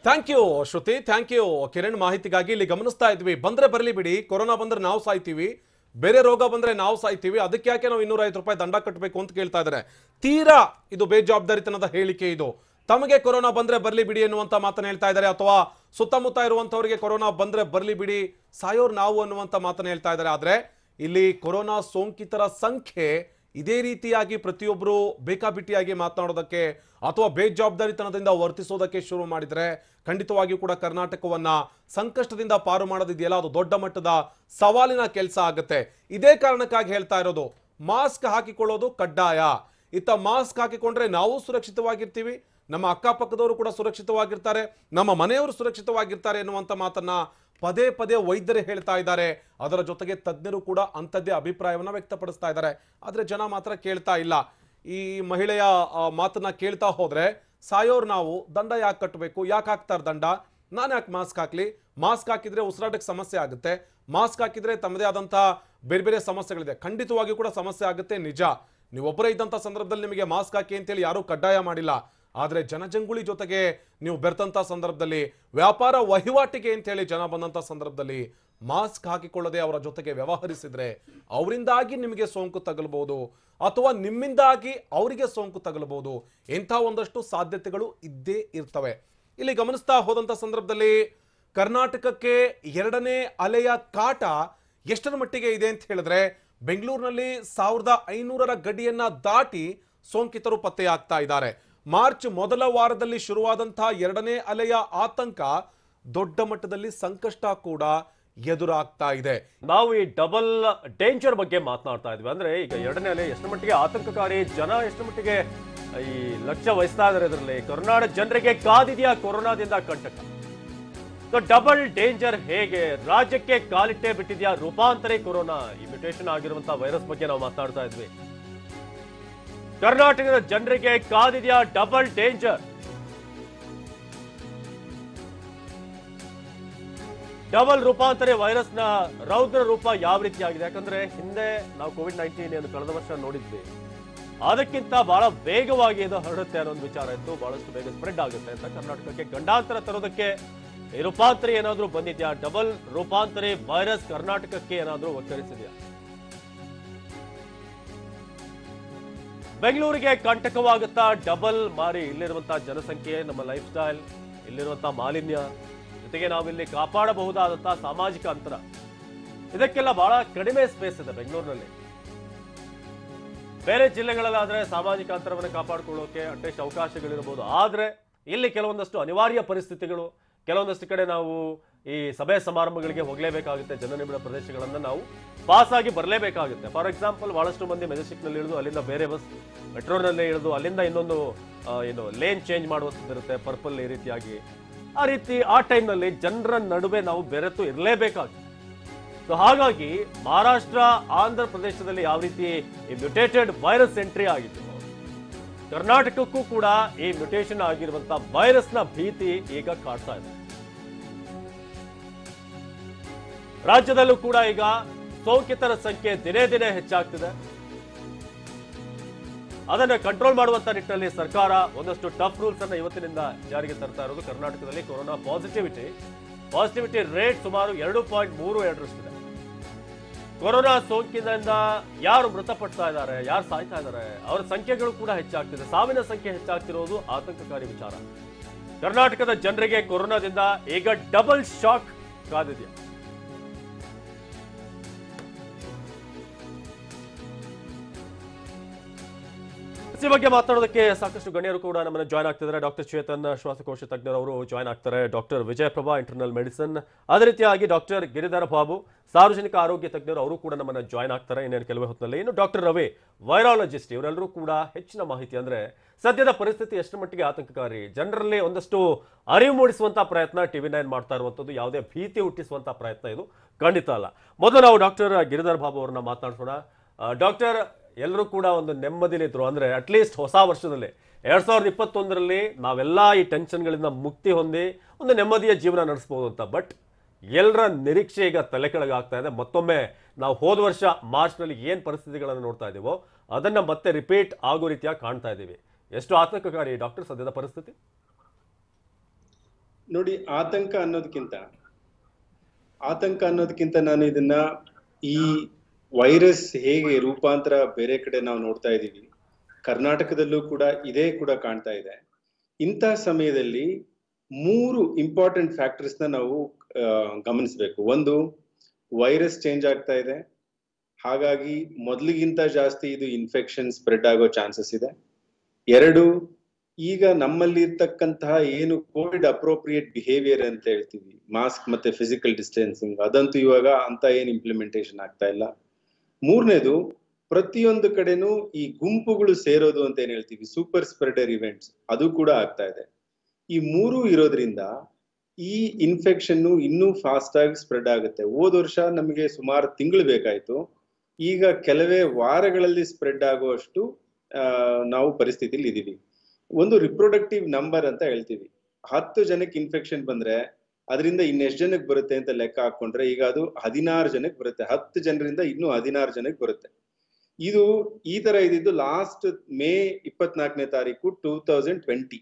thank you Shruti, thank you Kiran ಮಾಹಿತಿಗಾಗಿ. ಇಲ್ಲಿ ಗಮನಿಸ್ತಾ ಇದ್ವಿ, ಬಂದ್ರೆ ಬರಲಿ ಬಿಡಿ, ಕೊರೋನಾ ಬಂದ್ರೆ ನಾವು ಸಾಯ್ತೀವಿ, ಬೇರೆ ರೋಗ ಬಂದ್ರೆ ನಾವು ಸಾಯ್ತೀವಿ, ಅದಕ್ಕೆ ಯಾಕೆ ನಾವು 250 ರೂಪಾಯಿ ದಂಡ ಕಟ್ಟಬೇಕು ಅಂತ ಕೇಳ್ತಾ ಇದ್ದಾರೆ. ತೀರಾ ಇದು ಬೇಜವಾಬ್ದಾರಿತನದ ಹೇಳಿಕೆ. ಇದು ತಮಗೆ ಕೊರೋನಾ ಬಂದ್ರೆ ಬರ್ಲಿ ಬಿಡಿ ಎನ್ನುವಂತ ಮಾತನ್ನ ಹೇಳ್ತಾ ಇದ್ದಾರೆ, ಅಥವಾ ಸುತ್ತಮುತ್ತ ಇರುವಂತವರಿಗೆ ಕೊರೋನಾ ಬಂದ್ರೆ ಬರ್ಲಿ ಬಿಡಿ, ಸಾಯೋರ್ ನಾವು ಅನ್ನುವಂತ ಮಾತನ್ನ ಹೇಳ್ತಾ ಇದ್ದಾರೆ. ಆದ್ರೆ ಇಲ್ಲಿ ಕೊರೋನಾ ಸೋಂಕಿತರ ಸಂಖ್ಯೆ ಇದೇ ರೀತಿಯಾಗಿ ಪ್ರತಿಯೊಬ್ಬರು ಬೇಕಾಬಿಟ್ಟಿಯಾಗಿ ಮಾತನಾಡೋದಕ್ಕೆ ಅಥವಾ ಬೇಜವಾಬ್ದಾರಿತನದಿಂದ ವರ್ತಿಸೋದಕ್ಕೆ ಶುರು ಮಾಡಿದ್ರೆ ಖಂಡಿತವಾಗಿಯೂ ಕೂಡ ಕರ್ನಾಟಕವನ್ನ ಸಂಕಷ್ಟದಿಂದ ಪಾರು ಮಾಡೋದಿದೆಯಲ್ಲ, ಅದು ದೊಡ್ಡ ಮಟ್ಟದ ಸವಾಲಿನ ಕೆಲಸ ಆಗುತ್ತೆ. ಇದೇ ಕಾರಣಕ್ಕಾಗಿ ಹೇಳ್ತಾ ಇರೋದು, ಮಾಸ್ಕ್ ಹಾಕಿಕೊಳ್ಳೋದು ಕಡ್ಡಾಯ. ಇತ್ತ ಮಾಸ್ಕ್ ಹಾಕಿಕೊಂಡ್ರೆ ನಾವು ಸುರಕ್ಷಿತವಾಗಿರ್ತೀವಿ, ನಮ್ಮ ಅಕ್ಕಪಕ್ಕದವರು ಕೂಡ ಸುರಕ್ಷಿತವಾಗಿರ್ತಾರೆ, ನಮ್ಮ ಮನೆಯವರು ಸುರಕ್ಷಿತವಾಗಿರ್ತಾರೆ ಎನ್ನುವಂತ ಮಾತನ್ನ ಪದೇ ಪದೇ ವೈದ್ಯರೇ ಹೇಳ್ತಾ ಇದ್ದಾರೆ. ಅದರ ಜೊತೆಗೆ ತಜ್ಞರು ಕೂಡ ಅಂಥದ್ದೇ ಅಭಿಪ್ರಾಯವನ್ನ ವ್ಯಕ್ತಪಡಿಸ್ತಾ ಇದ್ದಾರೆ. ಆದ್ರೆ ಜನ ಮಾತ್ರ ಕೇಳ್ತಾ ಇಲ್ಲ. ಈ ಮಹಿಳೆಯ ಮಾತನ್ನ ಕೇಳ್ತಾ ಹೋದ್ರೆ, ಸಾಯೋರು ನಾವು, ದಂಡ ಯಾಕೆ ಕಟ್ಟಬೇಕು, ಯಾಕೆ ಹಾಕ್ತಾರೆ ದಂಡ, ನಾನು ಯಾಕೆ ಮಾಸ್ಕ್ ಹಾಕ್ಲಿ, ಮಾಸ್ಕ್ ಹಾಕಿದ್ರೆ ಉಸಿರಾಟಕ್ಕೆ ಸಮಸ್ಯೆ ಆಗುತ್ತೆ, ಮಾಸ್ಕ್ ಹಾಕಿದ್ರೆ ತಮ್ಮದೇ ಆದಂತಹ ಬೇರೆ ಬೇರೆ ಸಮಸ್ಯೆಗಳಿದೆ. ಖಂಡಿತವಾಗಿಯೂ ಕೂಡ ಸಮಸ್ಯೆ ಆಗುತ್ತೆ, ನಿಜ. ನೀವೊಬ್ಬರೇ ಇದ್ದಂಥ ಸಂದರ್ಭದಲ್ಲಿ ನಿಮಗೆ ಮಾಸ್ಕ್ ಹಾಕಿ ಅಂತೇಳಿ ಯಾರೂ ಕಡ್ಡಾಯ ಮಾಡಿಲ್ಲ. ಆದರೆ ಜನಜಂಗುಳಿ ಜೊತೆಗೆ ನೀವು ಬೆರ್ತಂಥ ಸಂದರ್ಭದಲ್ಲಿ, ವ್ಯಾಪಾರ ವಹಿವಾಟಿಗೆ ಅಂತೇಳಿ ಜನ ಬಂದಂಥ ಸಂದರ್ಭದಲ್ಲಿ ಮಾಸ್ಕ್ ಹಾಕಿಕೊಳ್ಳದೆ ಅವರ ಜೊತೆಗೆ ವ್ಯವಹರಿಸಿದ್ರೆ ಅವರಿಂದಾಗಿ ನಿಮಗೆ ಸೋಂಕು ತಗಲಬಹುದು, ಅಥವಾ ನಿಮ್ಮಿಂದಾಗಿ ಅವರಿಗೆ ಸೋಂಕು ತಗಲಬಹುದು. ಇಂಥ ಒಂದಷ್ಟು ಸಾಧ್ಯತೆಗಳು ಇದ್ದೇ ಇರ್ತವೆ. ಇಲ್ಲಿ ಗಮನಿಸ್ತಾ ಹೋದಂಥ ಸಂದರ್ಭದಲ್ಲಿ ಕರ್ನಾಟಕಕ್ಕೆ ಎರಡನೇ ಅಲೆಯ ಕಾಟ ಎಷ್ಟರ ಮಟ್ಟಿಗೆ ಇದೆ ಅಂತ ಹೇಳಿದ್ರೆ, ಬೆಂಗಳೂರಿನಲ್ಲಿ 1500ರ ಗಡಿಯನ್ನ ದಾಟಿ ಸೋಂಕಿತರು ಪತ್ತೆಯಾಗ್ತಾ ಇದ್ದಾರೆ. ಮಾರ್ಚ್ ಮೊದಲ ವಾರದಲ್ಲಿ ಶುರುವಾದಂತಹ ಎರಡನೇ ಅಲೆಯ ಆತಂಕ ದೊಡ್ಡ ಮಟ್ಟದಲ್ಲಿ ಸಂಕಷ್ಟ ಕೂಡ ಎದುರಾಗ್ತಾ ಇದೆ. ನಾವು ಈ ಡಬಲ್ ಡೇಂಜರ್ ಬಗ್ಗೆ ಮಾತನಾಡ್ತಾ ಇದ್ವಿ. ಅಂದ್ರೆ ಈಗ ಎರಡನೇ ಅಲೆ ಎಷ್ಟು ಮಟ್ಟಿಗೆ ಆತಂಕಕಾರಿ, ಜನ ಎಷ್ಟು ಮಟ್ಟಿಗೆ ಈ ಲಕ್ಷ್ಯ ವಹಿಸ್ತಾ ಇದ್ದಾರೆ. ಇದರಲ್ಲಿ ಕರ್ನಾಟಕ ಜನರಿಗೆ ಕಾದಿದೆಯಾ ಕೊರೋನಾದಿಂದ ಕಂಟಕ? ಸೊ ಡಬಲ್ ಡೇಂಜರ್ ಹೇಗೆ ರಾಜ್ಯಕ್ಕೆ ಕಾಲಿಟ್ಟೆ ಬಿಟ್ಟಿದ್ಯಾ ರೂಪಾಂತರಿ ಕೊರೋನಾ, ಈ ಮ್ಯೂಟೇಷನ್ ಆಗಿರುವಂತಹ ವೈರಸ್ ಬಗ್ಗೆ ನಾವು ಮಾತನಾಡ್ತಾ ಇದ್ವಿ. ಕರ್ನಾಟಕದ ಜನರಿಗೆ ಕಾದಿದೆಯಾ ಡಬಲ್ ಡೇಂಜರ್? ಡಬಲ್ ರೂಪಾಂತರಿ ವೈರಸ್ ನ ರೌದ್ರ ರೂಪ ಯಾವ ರೀತಿ ಆಗಿದೆ? ಯಾಕಂದ್ರೆ ಹಿಂದೆ ನಾವು COVID-19 ಕಳೆದ ವರ್ಷ ನೋಡಿದ್ವಿ, ಅದಕ್ಕಿಂತ ಬಹಳ ವೇಗವಾಗಿ ಇದು ಹರಡುತ್ತೆ ಅನ್ನೋ ಒಂದು ವಿಚಾರ ಇತ್ತು. ಬಹಳಷ್ಟು ಬೇಗ ಸ್ಪ್ರೆಡ್ ಆಗುತ್ತೆ ಅಂತ ಕರ್ನಾಟಕಕ್ಕೆ ಗಂಡಾಂತರ ತರೋದಕ್ಕೆ ಈ ರೂಪಾಂತರಿ ಏನಾದ್ರೂ ಬಂದಿದ್ಯಾ? ಡಬಲ್ ರೂಪಾಂತರಿ ವೈರಸ್ ಕರ್ನಾಟಕಕ್ಕೆ ಏನಾದ್ರೂ ಒಕ್ಕರಿಸಿದ್ಯಾ? ಬೆಂಗಳೂರಿಗೆ ಕಂಟಕವಾಗುತ್ತಾ ಡಬಲ್ ಮಾರಿ? ಇಲ್ಲಿರುವಂತಹ ಜನಸಂಖ್ಯೆ, ನಮ್ಮ ಲೈಫ್ ಸ್ಟೈಲ್, ಇಲ್ಲಿರುವಂತಹ ಮಾಲಿನ್ಯ, ಜೊತೆಗೆ ನಾವಿಲ್ಲಿ ಕಾಪಾಡಬಹುದಾದಂತಹ ಸಾಮಾಜಿಕ ಅಂತರ, ಇದಕ್ಕೆಲ್ಲ ಬಹಳ ಕಡಿಮೆ ಸ್ಪೇಸ್ ಇದೆ ಬೆಂಗಳೂರಿನಲ್ಲಿ. ಬೇರೆ ಜಿಲ್ಲೆಗಳಲ್ಲಾದ್ರೆ ಸಾಮಾಜಿಕ ಅಂತರವನ್ನು ಕಾಪಾಡಿಕೊಳ್ಳೋಕೆ ಅಟ್ಲೀಸ್ಟ್ ಅವಕಾಶಗಳಿರಬಹುದು. ಆದ್ರೆ ಇಲ್ಲಿ ಕೆಲವೊಂದಷ್ಟು ಅನಿವಾರ್ಯ ಪರಿಸ್ಥಿತಿಗಳು, ಕೆಲವೊಂದಷ್ಟು ಕಡೆ ನಾವು ಈ ಸಭೆ ಸಮಾರಂಭಗಳಿಗೆ ಹೋಗಲೇಬೇಕಾಗುತ್ತೆ, ಜನನಿಬಿಡ ಪ್ರದೇಶಗಳನ್ನ ನಾವು ಪಾಸ್ ಆಗಿ ಬರಲೇಬೇಕಾಗುತ್ತೆ. ಫಾರ್ ಎಕ್ಸಾಂಪಲ್, ಬಹಳಷ್ಟು ಮಂದಿ ಮೆಜೆಸ್ಟಿಕ್ನಲ್ಲಿ ಇಳಿದು ಅಲ್ಲಿಂದ ಬೇರೆ ಬಸ್ ಮೆಟ್ರೋನಲ್ಲಿ ಇಳಿದು ಅಲ್ಲಿಂದ ಇನ್ನೊಂದು ಲೇನ್ ಚೇಂಜ್ ಮಾಡುವಂಥದ್ದಿರುತ್ತೆ, ಪರ್ಪಲ್ ಈ ರೀತಿಯಾಗಿ. ಆ ಟೈಮ್ನಲ್ಲಿ ಜನರ ನಡುವೆ ನಾವು ಬೆರೆತು ಇರಲೇಬೇಕಾಗುತ್ತೆ. ಸೊ ಹಾಗಾಗಿ ಮಹಾರಾಷ್ಟ್ರ, ಆಂಧ್ರ ಪ್ರದೇಶದಲ್ಲಿ ಯಾವ ರೀತಿ ಈ ಮ್ಯೂಟೇಟೆಡ್ ವೈರಸ್ ಎಂಟ್ರಿ ಆಗಿತ್ತು, ಕರ್ನಾಟಕಕ್ಕೂ ಕೂಡ ಈ ಮ್ಯೂಟೇಷನ್ ಆಗಿರುವಂತಹ ವೈರಸ್ನ ಭೀತಿ ಈಗ ಕಾಡ್ತಾ ಇದೆ. ರಾಜ್ಯದಲ್ಲೂ ಕೂಡ ಈಗ ಸೋಂಕಿತರ ಸಂಖ್ಯೆ ದಿನೇ ದಿನೇ ಹೆಚ್ಚಾಗ್ತಿದೆ. ಅದನ್ನ ಕಂಟ್ರೋಲ್ ಮಾಡುವಂತ ನಿಟ್ಟಿನಲ್ಲಿ ಸರ್ಕಾರ ಒಂದಷ್ಟು ಟಫ್ ರೂಲ್ಸ್ ಅನ್ನ ಇವತ್ತಿನಿಂದ ಜಾರಿಗೆ ತರ್ತಾ ಇರೋದು. ಕರ್ನಾಟಕದಲ್ಲಿ ಕೊರೋನಾ ಪಾಸಿಟಿವಿಟಿ ರೇಟ್ ಸುಮಾರು 2.32ರಷ್ಟಿದೆ. ಕೊರೋನಾ ಸೋಂಕಿನಿಂದ ಯಾರು ಮೃತಪಡ್ತಾ ಇದ್ದಾರೆ, ಯಾರು ಸಾಯ್ತಾ ಇದ್ದಾರೆ, ಅವರ ಸಂಖ್ಯೆಗಳು ಕೂಡ ಹೆಚ್ಚಾಗ್ತಿದೆ. ಸಾವಿನ ಸಂಖ್ಯೆ ಹೆಚ್ಚಾಗ್ತಿರೋದು ಆತಂಕಕಾರಿ ವಿಚಾರ. ಕರ್ನಾಟಕದ ಜನರಿಗೆ ಕೊರೋನಾದಿಂದ ಈಗ ಡಬಲ್ ಶಾಕ್ ಕಾದಿದೆ. ಈ ಬಗ್ಗೆ ಮಾತನಾಡೋದಕ್ಕೆ ಸಾಕಷ್ಟು ಗಣ್ಯರು ಕೂಡ ನಮ್ಮನ್ನ ಜಾಯ್ನ್ ಆಗ್ತಿದ್ದಾರೆ. ಡಾಕ್ಟರ್ ಚೇತನ್, ಶ್ವಾಸಕೋಶ ತಜ್ಞರು, ಅವರು ಜಾಯ್ನ್ ಆಗ್ತಾರೆ. Doctor Vijaya Prabha, internal medicine, ಅದೇ ರೀತಿಯಾಗಿ ಡಾಕ್ಟರ್ ಗಿರಿಧರ ಬಾಬು, ಸಾರ್ವಜನಿಕ ಆರೋಗ್ಯ ತಜ್ಞರು, ಅವರು ಕೂಡ ನಮ್ಮನ್ನ ಜಾಯ್ನ್ ಆಗ್ತಾರೆ ಇನ್ನೇನು ಕೆಲವೇ ಹೊತ್ತಿನಲ್ಲಿ. ಇನ್ನು ಡಾಕ್ಟರ್ ರವಿ, ವೈರಾಲಜಿಸ್ಟ್, ಇವರೆಲ್ಲರೂ ಕೂಡ ಹೆಚ್ಚಿನ ಮಾಹಿತಿ, ಅಂದ್ರೆ ಸದ್ಯದ ಪರಿಸ್ಥಿತಿ ಎಷ್ಟು ಮಟ್ಟಿಗೆ ಆತಂಕಕಾರಿ, ಜನರಲ್ಲಿ ಒಂದಷ್ಟು ಅರಿವು ಮೂಡಿಸುವಂತಹ ಪ್ರಯತ್ನ TV9 ಮಾಡ್ತಾ ಇರುವಂತದ್ದು, ಯಾವುದೇ ಭೀತಿ ಹುಟ್ಟಿಸುವಂತಹ ಪ್ರಯತ್ನ ಇದು ಖಂಡಿತ ಅಲ್ಲ. ಮೊದಲು ನಾವು ಡಾಕ್ಟರ್ ಗಿರಿಧರ್ ಬಾಬು ಅವರನ್ನ ಮಾತನಾಡ್ಸೋಣ. ಡಾಕ್ಟರ್, ಎಲ್ಲರೂ ಕೂಡ ಒಂದು ನೆಮ್ಮದಿಲಿದ್ರು, ಅಂದ್ರೆ ಅಟ್ಲೀಸ್ಟ್ ಹೊಸ ವರ್ಷದಲ್ಲಿ 2021ರಲ್ಲಿ ನಾವೆಲ್ಲ ಈ ಟೆನ್ಷನ್ಗಳಿಂದ ಮುಕ್ತಿ ಹೊಂದಿ ಒಂದು ನೆಮ್ಮದಿಯ ಜೀವನ ನಡೆಸಬಹುದು ಅಂತ. ಬಟ್ ಎಲ್ಲರ ನಿರೀಕ್ಷೆ ಈಗ ತಲೆ ಕೆಳಗಾಗ್ತಾ ಇದೆ. ಮತ್ತೊಮ್ಮೆ ನಾವು ಹೋದ ವರ್ಷ ಮಾರ್ಚ್ನಲ್ಲಿ ಏನು ಪರಿಸ್ಥಿತಿಗಳನ್ನು ನೋಡ್ತಾ ಇದ್ದೀವೋ ಅದನ್ನ ಮತ್ತೆ ರಿಪೀಟ್ ಆಗೋ ರೀತಿಯಾಗಿ ಕಾಣ್ತಾ ಇದ್ದೀವಿ. ಎಷ್ಟು ಆತಂಕಕಾರಿ ಡಾಕ್ಟರ್ ಸದ್ಯದ ಪರಿಸ್ಥಿತಿ? ನೋಡಿ, ಆತಂಕ ಅನ್ನೋದಕ್ಕಿಂತ ನಾನು ಇದನ್ನ ಈ ವೈರಸ್ ಹೇಗೆ ರೂಪಾಂತರ ಬೇರೆ ಕಡೆ ನಾವು ನೋಡ್ತಾ ಇದ್ದೀವಿ, ಕರ್ನಾಟಕದಲ್ಲೂ ಕೂಡ ಇದೇ ಕೂಡ ಕಾಣ್ತಾ ಇದೆ. ಇಂಥ ಸಮಯದಲ್ಲಿ 3 ಇಂಪಾರ್ಟೆಂಟ್ ಫ್ಯಾಕ್ಟರ್ಸ್ ನಾವು ಗಮನಿಸಬೇಕು. ಒಂದು, ವೈರಸ್ ಚೇಂಜ್ ಆಗ್ತಾ ಇದೆ, ಹಾಗಾಗಿ ಮೊದಲಿಗಿಂತ ಜಾಸ್ತಿ ಇದು ಇನ್ಫೆಕ್ಷನ್ ಸ್ಪ್ರೆಡ್ ಆಗೋ ಚಾನ್ಸಸ್ ಇದೆ. 2, ಈಗ ನಮ್ಮಲ್ಲಿ ಇರ್ತಕ್ಕಂತಹ ಏನು ಕೋವಿಡ್ ಅಪ್ರೋಪ್ರಿಯೇಟ್ ಬಿಹೇವಿಯರ್ ಅಂತ ಹೇಳ್ತೀವಿ, ಮಾಸ್ಕ್ ಮತ್ತೆ ಫಿಸಿಕಲ್ ಡಿಸ್ಟೆನ್ಸಿಂಗ್, ಅದಂತೂ ಇವಾಗ ಅಂತ ಏನು ಇಂಪ್ಲಿಮೆಂಟೇಷನ್ ಆಗ್ತಾ ಇಲ್ಲ. 3ನೇದು, ಪ್ರತಿಯೊಂದು ಕಡೆನೂ ಈ ಗುಂಪುಗಳು ಸೇರೋದು ಅಂತ ಏನ್ ಹೇಳ್ತೀವಿ, ಸೂಪರ್ ಸ್ಪ್ರೆಡರ್ ಇವೆಂಟ್ಸ್, ಅದು ಕೂಡ ಆಗ್ತಾ ಇದೆ. ಈ 3 ಇರೋದ್ರಿಂದ ಈ ಇನ್ಫೆಕ್ಷನ್ ಇನ್ನೂ ಫಾಸ್ಟ್ ಆಗಿ ಸ್ಪ್ರೆಡ್ ಆಗುತ್ತೆ. ಹೋದ ವರ್ಷ ನಮಗೆ ಸುಮಾರು ತಿಂಗಳು ಬೇಕಾಯ್ತು, ಈಗ ಕೆಲವೇ ವಾರಗಳಲ್ಲಿ ಸ್ಪ್ರೆಡ್ ಆಗುವಷ್ಟು ನಾವು ಪರಿಸ್ಥಿತಿಲಿ ಇದೀವಿ. ಒಂದು ರಿಪ್ರೊಡಕ್ಟಿವ್ ನಂಬರ್ ಅಂತ ಹೇಳ್ತೀವಿ. 10 ಜನಕ್ಕೆ ಇನ್ಫೆಕ್ಷನ್ ಬಂದ್ರೆ ಅದರಿಂದ ಇನ್ನೆಷ್ಟು ಜನಕ್ಕೆ ಬರುತ್ತೆ ಅಂತ ಲೆಕ್ಕ ಹಾಕೊಂಡ್ರೆ ಈಗ ಅದು 16 ಜನಕ್ಕೆ ಬರುತ್ತೆ. 10 ಜನರಿಂದ ಇನ್ನೂ 16 ಜನಕ್ಕೆ ಬರುತ್ತೆ. ಇದು ಈ ತರ ಇದ್ದಿದ್ದು ಲಾಸ್ಟ್ ಮೇ 24ನೇ ತಾರೀಕು 2020.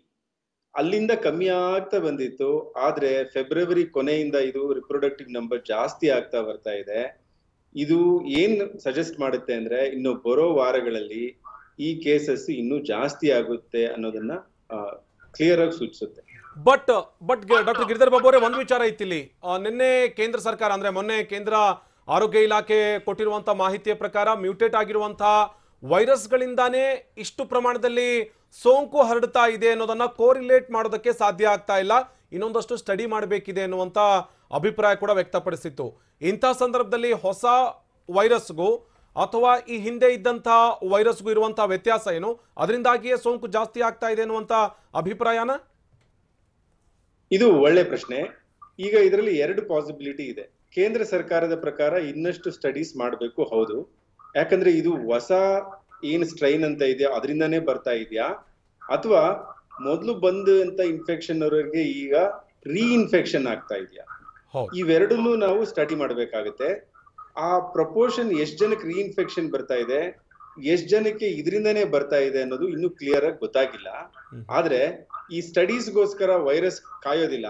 ಅಲ್ಲಿಂದ ಕಮ್ಮಿ ಆಗ್ತಾ ಬಂದಿತ್ತು. ಆದ್ರೆ ಫೆಬ್ರವರಿ ಕೊನೆಯಿಂದ ಇದು ರಿಪ್ರೊಡಕ್ಟಿವ್ ನಂಬರ್ ಜಾಸ್ತಿ ಆಗ್ತಾ ಬರ್ತಾ ಇದೆ. ಇದು ಏನ್ ಸಜೆಸ್ಟ್ ಮಾಡುತ್ತೆ ಅಂದ್ರೆ ಇನ್ನು ಬರೋ ವಾರಗಳಲ್ಲಿ ಈ ಕೇಸಸ್ ಇನ್ನೂ ಜಾಸ್ತಿ ಆಗುತ್ತೆ ಅನ್ನೋದನ್ನ ಕ್ಲಿಯರ್ ಆಗಿ ಸೂಚಿಸುತ್ತೆ. ಬಟ್ ಡಾಕ್ಟರ್ ಗಿರಿಧರ್ ಬಾಬು ಅವರೇ, ಒಂದು ವಿಚಾರ ಇತ್ತಿಲ್ಲಿ. ನಿನ್ನೆ ಕೇಂದ್ರ ಸರ್ಕಾರ ಅಂದ್ರೆ ಮೊನ್ನೆ ಕೇಂದ್ರ ಆರೋಗ್ಯ ಇಲಾಖೆ ಕೊಟ್ಟಿರುವಂತಹ ಮಾಹಿತಿಯ ಪ್ರಕಾರ ಮ್ಯೂಟೇಟ್ ಆಗಿರುವಂತಹ ವೈರಸ್ಗಳಿಂದಾನೇ ಇಷ್ಟು ಪ್ರಮಾಣದಲ್ಲಿ ಸೋಂಕು ಹರಡ್ತಾ ಇದೆ ಅನ್ನೋದನ್ನ ಕೋರಿಲೇಟ್ ಮಾಡೋದಕ್ಕೆ ಸಾಧ್ಯ ಆಗ್ತಾ ಇಲ್ಲ, ಇನ್ನೊಂದಷ್ಟು ಸ್ಟಡಿ ಮಾಡಬೇಕಿದೆ ಅನ್ನುವಂತ ಅಭಿಪ್ರಾಯ ಕೂಡ ವ್ಯಕ್ತಪಡಿಸಿತ್ತು. ಇಂಥ ಸಂದರ್ಭದಲ್ಲಿ ಹೊಸ ವೈರಸ್ಗೂ ಅಥವಾ ಈ ಹಿಂದೆ ಇದ್ದಂತಹ ವೈರಸ್ಗೂ ಇರುವಂತಹ ವ್ಯತ್ಯಾಸ ಏನು, ಅದರಿಂದಾಗಿಯೇ ಸೋಂಕು ಜಾಸ್ತಿ ಆಗ್ತಾ ಇದೆ ಅನ್ನುವಂತ ಅಭಿಪ್ರಾಯನ? ಇದು ಒಳ್ಳೆ ಪ್ರಶ್ನೆ. ಈಗ ಇದರಲ್ಲಿ 2 ಪಾಸಿಬಿಲಿಟಿ ಇದೆ. ಕೇಂದ್ರ ಸರ್ಕಾರದ ಪ್ರಕಾರ ಇನ್ನಷ್ಟು ಸ್ಟಡೀಸ್ ಮಾಡಬೇಕು, ಹೌದು. ಯಾಕಂದ್ರೆ ಇದು ಹೊಸ ಏನ್ ಸ್ಟ್ರೈನ್ ಅಂತ ಇದೆಯಾ ಅದರಿಂದಾನೇ ಬರ್ತಾ ಇದೆಯಾ, ಅಥವಾ ಮೊದಲು ಬಂದಂತ ಇನ್ಫೆಕ್ಷನ್ ಅವರಿಗೆ ಈಗ ರೀಇನ್ಫೆಕ್ಷನ್ ಆಗ್ತಾ ಇದೆಯಾ, ಇವೆರಡನ್ನೂ ನಾವು ಸ್ಟಡಿ ಮಾಡ್ಬೇಕಾಗತ್ತೆ. ಆ ಪ್ರಪೋರ್ಷನ್ ಎಷ್ಟು ಜನಕ್ಕೆ ರೀಇನ್ಫೆಕ್ಷನ್ ಬರ್ತಾ ಇದೆ, ಎಷ್ಟು ಜನಕ್ಕೆ ಇದರಿಂದಾನೇ ಬರ್ತಾ ಇದೆ ಅನ್ನೋದು ಇನ್ನೂ ಕ್ಲಿಯರ್ ಆಗಿ ಗೊತ್ತಾಗಿಲ್ಲ. ಆದ್ರೆ ಈ ಸ್ಟಡೀಸ್ಗೋಸ್ಕರ ವೈರಸ್ ಕಾಯೋದಿಲ್ಲ.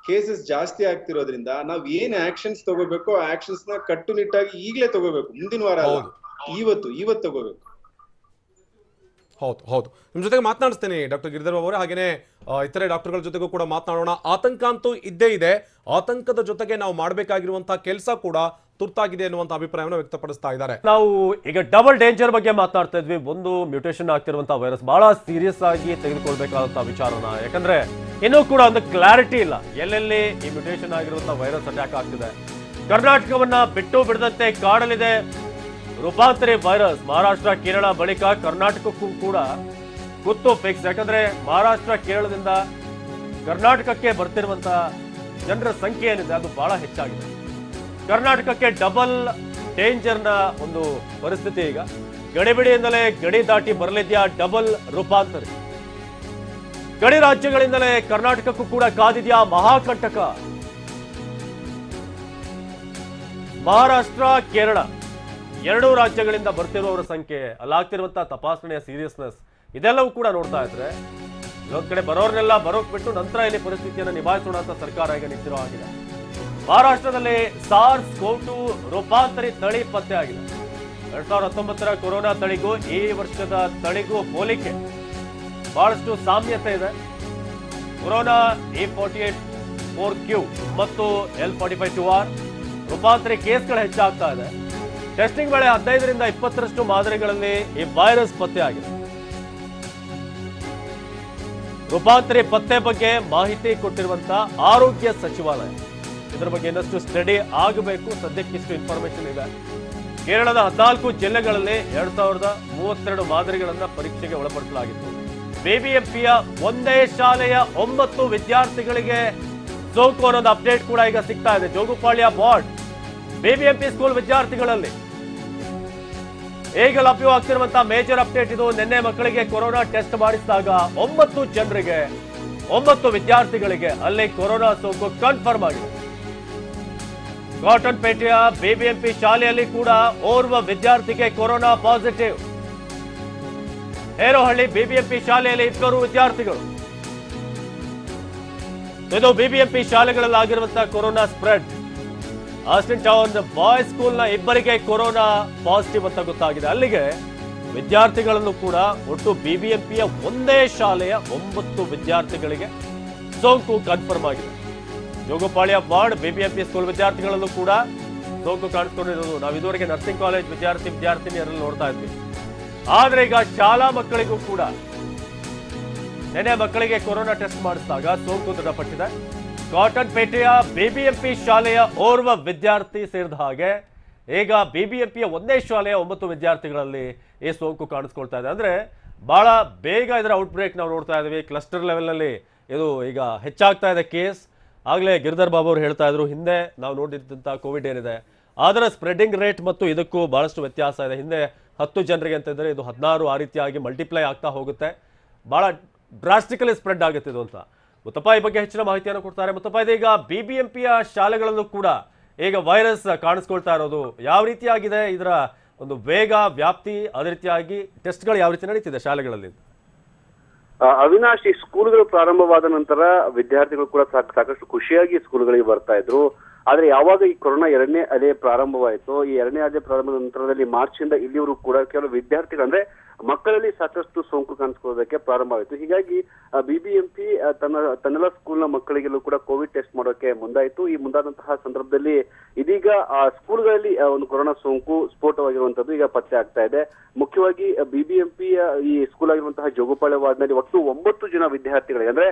ಕೇಸಸ್ ಜಾಸ್ತಿ ಆಗ್ತಿರೋದ್ರಿಂದ ನಾವ್ ಏನ್ ಆಕ್ಷನ್ಸ್ ತಗೋಬೇಕು ಆ ಆಕ್ಷನ್ಸ್ ನ ಕಟ್ಟುನಿಟ್ಟಾಗಿ ಈಗಲೇ ತಗೋಬೇಕು. ಮುಂದಿನ ವಾರ ಅಲ್ಲ, ಇವತ್ತು ತಗೋಬೇಕು. ಹೌದು. ನಿಮ್ ಜೊತೆಗೆ ಮಾತನಾಡಿಸ್ತೇನೆ ಡಾಕ್ಟರ್ ಗಿರಿಧರ್ ಬಾಬು ಅವರೇ, ಹಾಗೇನೆ ಇತರೆ ಡಾಕ್ಟರ್ಗಳ ಜೊತೆಗೂ ಕೂಡ ಮಾತನಾಡೋಣ. ಆತಂಕ ಅಂತೂ ಇದ್ದೇ ಇದೆ. ಆತಂಕದ ಜೊತೆಗೆ ನಾವು ಮಾಡಬೇಕಾಗಿರುವಂತಹ ಕೆಲಸ ಕೂಡ ತುರ್ತಾಗಿದೆ ಅನ್ನುವಂತ ಅಭಿಪ್ರಾಯವನ್ನು ವ್ಯಕ್ತಪಡಿಸ್ತಾ ಇದ್ದಾರೆ. ನಾವು ಈಗ ಡಬಲ್ ಡೇಂಜರ್ ಬಗ್ಗೆ ಮಾತನಾಡ್ತಾ ಇದ್ವಿ. ಒಂದು ಮ್ಯೂಟೇಷನ್ ಆಗ್ತಿರುವಂತಹ ವೈರಸ್ ಬಹಳ ಸೀರಿಯಸ್ ಆಗಿ ತೆಗೆದುಕೊಳ್ಬೇಕಾದಂತಹ ವಿಚಾರನ, ಯಾಕಂದ್ರೆ ಇನ್ನೂ ಕೂಡ ಒಂದು ಕ್ಲಾರಿಟಿ ಇಲ್ಲ ಎಲ್ಲೆಲ್ಲಿ ಈ ಮ್ಯೂಟೇಷನ್ ಆಗಿರುವಂತಹ ವೈರಸ್ ಅಟ್ಯಾಕ್ ಆಗ್ತಿದೆ. ಕರ್ನಾಟಕವನ್ನ ಬಿಟ್ಟು ಬಿಡದಂತೆ ಕಾಡಲಿದೆ ರೂಪಾಂತರಿ ವೈರಸ್. ಮಹಾರಾಷ್ಟ್ರ ಕೇರಳ ಬಳಿಕ ಕರ್ನಾಟಕಕ್ಕೂ ಕೂಡ ಗೊತ್ತು ಫಿಕ್ಸ್. ಯಾಕಂದ್ರೆ ಮಹಾರಾಷ್ಟ್ರ ಕೇರಳದಿಂದ ಕರ್ನಾಟಕಕ್ಕೆ ಬರ್ತಿರುವಂತಹ ಜನರ ಸಂಖ್ಯೆ ಏನಿದೆ ಅದು ಬಹಳ ಹೆಚ್ಚಾಗಿದೆ. ಕರ್ನಾಟಕಕ್ಕೆ ಡಬಲ್ ಡೇಂಜರ್ನ ಒಂದು ಪರಿಸ್ಥಿತಿ. ಈಗ ಗಡಿಬಿಡಿಯಿಂದಲೇ ಗಡಿ ದಾಟಿ ಬರಲಿದ್ಯಾ ಡಬಲ್ ರೂಪಾಂತರಿ. ಗಡಿ ರಾಜ್ಯಗಳಿಂದಲೇ ಕರ್ನಾಟಕಕ್ಕೂ ಕೂಡ ಕಾದಿದ್ಯಾ ಮಹಾಕಂಟಕ. ಮಹಾರಾಷ್ಟ್ರ ಕೇರಳ 2 ರಾಜ್ಯಗಳಿಂದ ಬರ್ತಿರುವವರ ಸಂಖ್ಯೆ, ಅಲ್ಲಾಗ್ತಿರುವಂತಹ ತಪಾಸಣೆಯ ಸೀರಿಯಸ್ನೆಸ್, ಇದೆಲ್ಲವೂ ಕೂಡ ನೋಡ್ತಾ ಇದ್ರೆ ಇನ್ನೊಂದ್ ಕಡೆ ಬರೋರ್ನೆಲ್ಲ ಬರೋಕ್ ಬಿಟ್ಟು ನಂತರ ಇಲ್ಲಿ ಪರಿಸ್ಥಿತಿಯನ್ನು ನಿಭಾಯಿಸೋಣ ಅಂತ ಸರ್ಕಾರ ಈಗ ನಿಂತಿರೋ ಆಗಿದೆ. ಮಹಾರಾಷ್ಟ್ರದಲ್ಲಿ SARS-CoV-2 ರೂಪಾಂತರಿ ತಳಿ ಪತ್ತೆ ಆಗಿದೆ. 2019ರ ಕೊರೋನಾ ತಳಿಗೂ ಈ ವರ್ಷದ ತಳಿಗೂ ಹೋಲಿಕೆ ಬಹಳಷ್ಟು ಸಾಮ್ಯತೆ ಇದೆ. ಕೊರೋನಾ E48-4Q ಮತ್ತು L45-2R ರೂಪಾಂತರಿ ಕೇಸ್ಗಳು ಹೆಚ್ಚಾಗ್ತಾ ಇದೆ. ಟೆಸ್ಟಿಂಗ್ ವೇಳೆ 15ರಿಂದ 20ರಷ್ಟು ಮಾದರಿಗಳಲ್ಲಿ ಈ ವೈರಸ್ ಪತ್ತೆ ಆಗಿದೆ. ರೂಪಾಂತರಿ ಪತ್ತೆ ಬಗ್ಗೆ ಮಾಹಿತಿ ಕೊಟ್ಟಿರುವಂತಹ ಆರೋಗ್ಯ ಸಚಿವಾಲಯ, ಇದರ ಬಗ್ಗೆ ಇನ್ನಷ್ಟು ಸ್ಟಡಿ ಆಗಬೇಕು. ಸದ್ಯಕ್ಕಿಷ್ಟು ಇನ್ಫಾರ್ಮೇಶನ್ ಇದೆ. ಕೇರಳದ 14 ಜಿಲ್ಲೆಗಳಲ್ಲಿ 2032 ಮಾದರಿಗಳನ್ನ ಪರೀಕ್ಷೆಗೆ ಒಳಪಡಿಸಲಾಗಿತ್ತು. ಬಿಬಿಎಂಪಿಯ ಒಂದೇ ಶಾಲೆಯ 9 ವಿದ್ಯಾರ್ಥಿಗಳಿಗೆ ಸೋಂಕು ಅನ್ನೋದು ಅಪ್ಡೇಟ್ ಕೂಡ ಈಗ ಸಿಗ್ತಾ ಇದೆ. ಜೋಗುಪಾಳ್ಯ ವಾರ್ಡ್ ಬಿಬಿಎಂಪಿ ಸ್ಕೂಲ್ ವಿದ್ಯಾರ್ಥಿಗಳಲ್ಲಿ ಈಗ ಲಭ್ಯವಾಗ್ತಿರುವಂತಹ ಮೇಜರ್ ಅಪ್ಡೇಟ್ ಇದು. ನಿನ್ನೆ ಮಕ್ಕಳಿಗೆ ಕೊರೋನಾ ಟೆಸ್ಟ್ ಮಾಡಿಸಿದಾಗ 9 ಜನರಿಗೆ 9 ವಿದ್ಯಾರ್ಥಿಗಳಿಗೆ ಅಲ್ಲಿ ಕೊರೋನಾ ಸೋಂಕು ಕನ್ಫರ್ಮ್ ಆಗಿದೆ. ಕಾಟನ್ ಪೇಟೆಯ ಬಿಬಿಎಂಪಿ ಶಾಲೆಯಲ್ಲಿ ಕೂಡ ಓರ್ವ ವಿದ್ಯಾರ್ಥಿಗೆ ಕೊರೋನಾ ಪಾಸಿಟಿವ್. ಹೇರೋಹಳ್ಳಿ ಬಿಬಿಎಂಪಿ ಶಾಲೆಯಲ್ಲಿ 2 ವಿದ್ಯಾರ್ಥಿಗಳು. ಇದು ಬಿಬಿಎಂಪಿ ಶಾಲೆಗಳಲ್ಲಾಗಿರುವಂತಹ corona spread. Austin town boys ಸ್ಕೂಲ್ನ 2 ಕೊರೋನಾ ಪಾಸಿಟಿವ್ ಅಂತ ಗೊತ್ತಾಗಿದೆ. ಅಲ್ಲಿಗೆ ವಿದ್ಯಾರ್ಥಿಗಳನ್ನು ಕೂಡ ಒಟ್ಟು ಬಿಬಿಎಂಪಿಯ ಒಂದೇ ಶಾಲೆಯ 9 ವಿದ್ಯಾರ್ಥಿಗಳಿಗೆ ಸೋಂಕು ಕನ್ಫರ್ಮ್ ಆಗಿದೆ. ಜೋಗುಪಾಳ್ಯ ವಾರ್ಡ್ ಬಿಬಿಎಂಪಿ ಸ್ಕೂಲ್ ವಿದ್ಯಾರ್ಥಿಗಳಲ್ಲೂ ಕೂಡ ಸೋಂಕು ಕಾಣಿಸ್ಕೊಂಡಿರೋದು ನಾವು ಇದುವರೆಗೆ ನರ್ಸಿಂಗ್ ಕಾಲೇಜ್ ವಿದ್ಯಾರ್ಥಿನಿಯರಲ್ಲಿ ನೋಡ್ತಾ ಇದ್ವಿ. ಆದ್ರೆ ಈಗ ಶಾಲಾ ಮಕ್ಕಳಿಗೂ ಕೂಡ ನೆನೆ ಮಕ್ಕಳಿಗೆ ಕೊರೋನಾ ಟೆಸ್ಟ್ ಮಾಡಿಸಿದಾಗ ಸೋಂಕು ದೃಢಪಟ್ಟಿದೆ. ಕಾಟನ್ ಪೇಟೆಯ ಬಿಬಿಎಂಪಿ ಶಾಲೆಯ ಓರ್ವ ವಿದ್ಯಾರ್ಥಿ ಸೇರಿದ ಹಾಗೆ ಈಗ ಬಿಬಿಎಂಪಿಯ ಒಂದೇ ಶಾಲೆಯ 9 ವಿದ್ಯಾರ್ಥಿಗಳಲ್ಲಿ ಈ ಸೋಂಕು ಕಾಣಿಸ್ಕೊಳ್ತಾ ಇದೆ. ಅಂದ್ರೆ ಬಹಳ ಬೇಗ ಇದರ ಔಟ್ಬ್ರೇಕ್ ನಾವು ನೋಡ್ತಾ ಇದ್ದೀವಿ. ಕ್ಲಸ್ಟರ್ ಲೆವೆಲ್ನಲ್ಲಿ ಇದು ಈಗ ಹೆಚ್ಚಾಗ್ತಾ ಇದೆ ಕೇಸ್. ಆಗಲೇ ಗಿರಿಧರ್ ಬಾಬು ಅವರು ಹೇಳ್ತಾ ಇದ್ರು, ಹಿಂದೆ ನಾವು ನೋಡಿದಂಥ ಕೋವಿಡ್ ಏನಿದೆ ಅದರ ಸ್ಪ್ರೆಡಿಂಗ್ ರೇಟ್ ಮತ್ತು ಇದಕ್ಕೂ ಬಹಳಷ್ಟು ವ್ಯತ್ಯಾಸ ಇದೆ. ಹಿಂದೆ 10 ಜನರಿಗೆ ಅಂತಂದರೆ ಇದು 16 ಆ ರೀತಿಯಾಗಿ ಮಲ್ಟಿಪ್ಲೈ ಆಗ್ತಾ ಹೋಗುತ್ತೆ. ಬಹಳ ಡ್ರಾಸ್ಟಿಕಲಿ ಸ್ಪ್ರೆಡ್ ಆಗುತ್ತೆ ಇದು ಅಂತ. ಮುತ್ತಪ್ಪ ಈ ಬಗ್ಗೆ ಹೆಚ್ಚಿನ ಮಾಹಿತಿಯನ್ನು ಕೊಡ್ತಾರೆ. ಮುತ್ತಪ್ಪ, ಇದೀಗ ಬಿಬಿಎಂಪಿಯ ಶಾಲೆಗಳಲ್ಲೂ ಕೂಡ ಈಗ ವೈರಸ್ ಕಾಣಿಸ್ಕೊಳ್ತಾ ಇರೋದು ಯಾವ ರೀತಿಯಾಗಿದೆ, ಇದರ ಒಂದು ವೇಗ ವ್ಯಾಪ್ತಿ, ಅದೇ ರೀತಿಯಾಗಿ ಟೆಸ್ಟ್ಗಳು ಯಾವ ರೀತಿ ನಡೀತಿದೆ ಶಾಲೆಗಳಲ್ಲಿ? ಅವಿನಾಶ್, ಈ ಸ್ಕೂಲ್ಗಳು ಪ್ರಾರಂಭವಾದ ನಂತರ ವಿದ್ಯಾರ್ಥಿಗಳು ಕೂಡ ಸಾಕಷ್ಟು ಖುಷಿಯಾಗಿ ಸ್ಕೂಲ್ಗಳಿಗೆ ಬರ್ತಾ ಇದ್ರು. ಆದ್ರೆ ಯಾವಾಗ ಈ ಕೊರೋನಾ 2ನೇ ಅಲೆ ಪ್ರಾರಂಭವಾಯಿತು, ಈ 2ನೇ ಅಲೆ ಪ್ರಾರಂಭದ ನಂತರದಲ್ಲಿ ಮಾರ್ಚ್ ಇಂದ ಇಲ್ಲಿವರು ಕೂಡ ಕೆಲವು ವಿದ್ಯಾರ್ಥಿಗಳು ಅಂದ್ರೆ ಮಕ್ಕಳಲ್ಲಿ ಸಾಕಷ್ಟು ಸೋಂಕು ಕಾಣಿಸ್ಕೊಳ್ಳೋದಕ್ಕೆ ಪ್ರಾರಂಭ ಆಯಿತು. ಹೀಗಾಗಿ ಬಿಬಿಎಂಪಿ ತನ್ನೆಲ್ಲ ಸ್ಕೂಲ್ನ ಮಕ್ಕಳಿಗೆಲ್ಲೂ ಕೂಡ ಕೋವಿಡ್ ಟೆಸ್ಟ್ ಮಾಡೋಕೆ ಮುಂದಾಯಿತು. ಈ ಮುಂದಾದಂತಹ ಸಂದರ್ಭದಲ್ಲಿ ಇದೀಗ ಸ್ಕೂಲ್ಗಳಲ್ಲಿ ಒಂದು ಕೊರೋನಾ ಸೋಂಕು ಸ್ಫೋಟವಾಗಿರುವಂತದ್ದು ಈಗ ಪತ್ತೆ ಆಗ್ತಾ ಇದೆ. ಮುಖ್ಯವಾಗಿ ಬಿಬಿಎಂಪಿಯ ಈ ಸ್ಕೂಲ್ ಆಗಿರುವಂತಹ ಜೋಗುಪಾಳ್ಯ ವಾರ್ಡ್ನಲ್ಲಿ ಒಟ್ಟು 9 ಜನ ವಿದ್ಯಾರ್ಥಿಗಳಿಗೆ ಅಂದ್ರೆ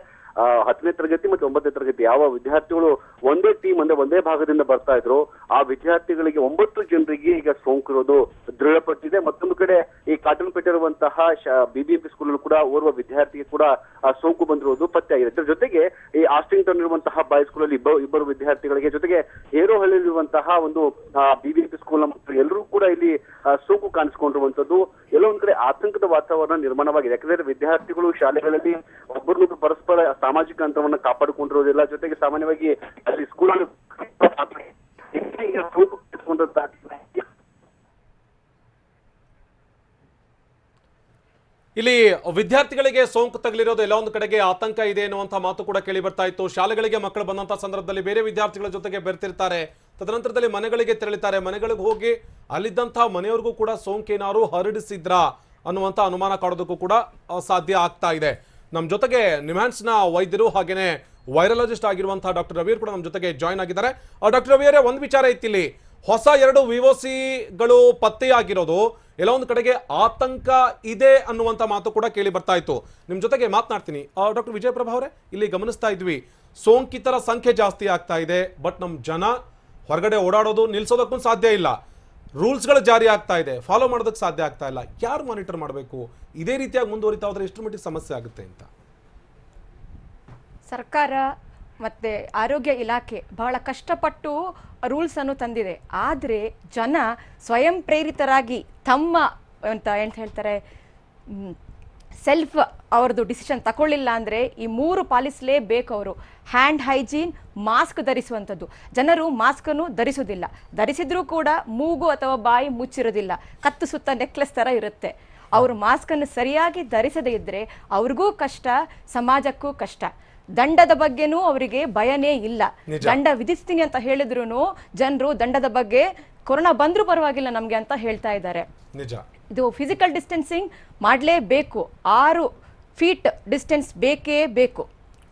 10ನೇ ತರಗತಿ ಮತ್ತು 9ನೇ ತರಗತಿ ಯಾವ ವಿದ್ಯಾರ್ಥಿಗಳು ಒಂದೇ ಟೀಮ್ ಅಂದ್ರೆ ಒಂದೇ ಭಾಗದಿಂದ ಬರ್ತಾ ಇದ್ರು, ಆ ವಿದ್ಯಾರ್ಥಿಗಳಿಗೆ 9 ಜನರಿಗೆ ಈಗ ಸೋಂಕು ಇರೋದು ದೃಢಪಟ್ಟಿದೆ. ಮತ್ತೊಂದು ಕಡೆ ಈ ಕಾಟನ್ ಪೇಟೆ ಇರುವಂತಹ ಬಿಬಿಎಂಪಿ ಸ್ಕೂಲ್ ಕೂಡ ಓರ್ವ ವಿದ್ಯಾರ್ಥಿಗೆ ಕೂಡ ಸೋಂಕು ಬಂದಿರುವುದು ಪತ್ತೆಯಾಗಿದೆ. ಇದರ ಜೊತೆಗೆ ಈ ಆಸ್ಟಿನ್ ಟೌನ್ ಇರುವಂತಹ ಬಾಯ್ಸ್ ಸ್ಕೂಲ್ ಅಲ್ಲಿ ಇಬ್ಬರು ವಿದ್ಯಾರ್ಥಿಗಳಿಗೆ, ಜೊತೆಗೆ ಹೇರೋಹಳ್ಳಿಯಲ್ಲಿರುವಂತಹ ಒಂದು ಬಿಬಿಎಂಪಿ ಸ್ಕೂಲ್ ನ ಮಕ್ಕಳು ಎಲ್ಲರೂ ಕೂಡ ಇಲ್ಲಿ ಸೋಂಕು ಕಾಣಿಸಿಕೊಂಡಿರುವಂತದ್ದು ಎಲ್ಲೋ ಒಂದ್ ಕಡೆ ಆತಂಕದ ವಾತಾವರಣ ನಿರ್ಮಾಣವಾಗಿದೆ. ಯಾಕಂದ್ರೆ ವಿದ್ಯಾರ್ಥಿಗಳು ಶಾಲೆಗಳಲ್ಲಿ ಒಬ್ಬರನ್ನೊಬ್ಬರು ಪರಸ್ಪರ ಸಾಮಾಜಿಕ ಅಂತರವನ್ನು ಕಾಪಾಡಿಕೊಂಡಿರೋದಿಲ್ಲ. ಜೊತೆಗೆ ಸಾಮಾನ್ಯವಾಗಿ ಅಲ್ಲಿ ಸ್ಕೂಲ್ ಇಲ್ಲಿ ವಿದ್ಯಾರ್ಥಿಗಳಿಗೆ ಸೋಂಕು ತಗಲಿರೋದು ಎಲ್ಲ ಒಂದು ಕಡೆಗೆ ಆತಂಕ ಇದೆ ಎನ್ನುವಂತ ಮಾತು ಕೂಡ ಕೇಳಿ ಬರ್ತಾ ಇತ್ತು. ಶಾಲೆಗಳಿಗೆ ಮಕ್ಕಳು ಬಂದಂತ ಸಂದರ್ಭದಲ್ಲಿ ಬೇರೆ ವಿದ್ಯಾರ್ಥಿಗಳ ಜೊತೆಗೆ ಬೆರ್ತಿರ್ತಾರೆ, ತದನಂತರದಲ್ಲಿ ಮನೆಗಳಿಗೆ ತೆರಳಿತಾರೆ. ಮನೆಗಳಿಗೆ ಹೋಗಿ ಅಲ್ಲಿದ್ದಂತಹ ಮನೆಯವರಿಗೂ ಕೂಡ ಸೋಂಕೇನಾರು ಹರಡಿಸಿದ್ರಾ ಅನ್ನುವಂತ ಅನುಮಾನ ಕಾಡೋದಕ್ಕೂ ಕೂಡ ಸಾಧ್ಯ ಆಗ್ತಾ ಇದೆ. ನಮ್ಮ ಜೊತೆಗೆ ನಿಮ್ಹಾನ್ಸ್ನ ವೈದ್ಯರು ಹಾಗೇನೆ ವೈರಾಲಜಿಸ್ಟ್ ಆಗಿರುವಂತಹ ಡಾಕ್ಟರ್ ರವಿಯರ್ ಕೂಡ ನಮ್ಮ ಜೊತೆಗೆ ಜಾಯ್ನ್ ಆಗಿದ್ದಾರೆ. ಡಾಕ್ಟರ್ ರವಿಯವರೇ, ಒಂದು ವಿಚಾರ ಇತ್ತಿಲ್ಲಿ ಹೊಸ 2 ವಿಒಸಿಗಳು ಪತ್ತೆಯಾಗಿರೋದು ಎಲ್ಲ ಒಂದು ಕಡೆಗೆ ಆತಂಕ ಇದೆ ಅನ್ನುವಂಥ ಮಾತು ಕೂಡ ಕೇಳಿ ಬರ್ತಾ ಇತ್ತು. ನಿಮ್ಮ ಜೊತೆಗೆ ಮಾತನಾಡ್ತೀನಿ. ಡಾಕ್ಟರ್ ವಿಜಯಪ್ರಭಾ ಅವರೇ, ಇಲ್ಲಿ ಗಮನಿಸ್ತಾ ಇದ್ವಿ ಸೋಂಕಿತರ ಸಂಖ್ಯೆ ಜಾಸ್ತಿ ಆಗ್ತಾ ಇದೆ, ಬಟ್ ನಮ್ಮ ಜನ ಹೊರಗಡೆ ಓಡಾಡೋದು ನಿಲ್ಸೋದಕ್ಕೂ ಸಾಧ್ಯ ಇಲ್ಲ. ರೂಲ್ಸ್ಗಳು ಜಾರಿ ಆಗ್ತಾ ಇದೆ, ಫಾಲೋ ಮಾಡೋದಕ್ಕೆ ಸಾಧ್ಯ ಆಗ್ತಾ ಇಲ್ಲ. ಯಾರು ಮಾನಿಟರ್ ಮಾಡಬೇಕು? ಇದೇ ರೀತಿಯಾಗಿ ಮುಂದುವರಿತಾ ಹೋದ್ರೆ ಎಷ್ಟು ಮಟ್ಟಿಗೆ ಸಮಸ್ಯೆ ಆಗುತ್ತೆ ಅಂತ? ಸರ್ಕಾರ ಮತ್ತು ಆರೋಗ್ಯ ಇಲಾಖೆ ಬಹಳ ಕಷ್ಟಪಟ್ಟು ರೂಲ್ಸ್ ಅನ್ನು ತಂದಿದೆ. ಆದರೆ ಜನ ಸ್ವಯಂ ಪ್ರೇರಿತರಾಗಿ ತಮ್ಮ ಅಂತ ಏನು ಹೇಳ್ತಾರೆ ಸೆಲ್ಫ್ ಅವ್ರದ್ದು ಡಿಸಿಷನ್ ತಗೊಳ್ಳಿಲ್ಲ ಅಂದರೆ ಈ 3 ಪಾಲಿಸಲೇಬೇಕು ಅವರು. ಹ್ಯಾಂಡ್ ಹೈಜೀನ್, ಮಾಸ್ಕ್ ಧರಿಸುವಂಥದ್ದು. ಜನರು ಮಾಸ್ಕನ್ನು ಧರಿಸೋದಿಲ್ಲ, ಧರಿಸಿದ್ರೂ ಕೂಡ ಮೂಗು ಅಥವಾ ಬಾಯಿ ಮುಚ್ಚಿರೋದಿಲ್ಲ, ಕತ್ತು ಸುತ್ತ ನೆಕ್ಲೆಸ್ ಥರ ಇರುತ್ತೆ. ಅವರು ಮಾಸ್ಕನ್ನು ಸರಿಯಾಗಿ ಧರಿಸದೇ ಇದ್ದರೆ ಅವ್ರಿಗೂ ಕಷ್ಟ, ಸಮಾಜಕ್ಕೂ ಕಷ್ಟ. ದಂಡದ ಬಗ್ಗೆನೂ ಅವರಿಗೆ ಭಯನೇ ಇಲ್ಲ. ದಂಡ ವಿಧಿಸ್ತೀನಿ ಅಂತ ಹೇಳಿದ್ರು ಜನರು ದಂಡದ ಬಗ್ಗೆ ಕೊರೋನಾ ಬಂದ್ರೂ ಪರವಾಗಿಲ್ಲ ನಮ್ಗೆ ಅಂತ ಹೇಳ್ತಾ ಇದ್ದಾರೆ. ಇದು ಫಿಸಿಕಲ್ ಡಿಸ್ಟೆನ್ಸಿಂಗ್ ಮಾಡಲೇಬೇಕು, 6 ಫೀಟ್ ಡಿಸ್ಟೆನ್ಸ್ ಬೇಕೇ ಬೇಕು.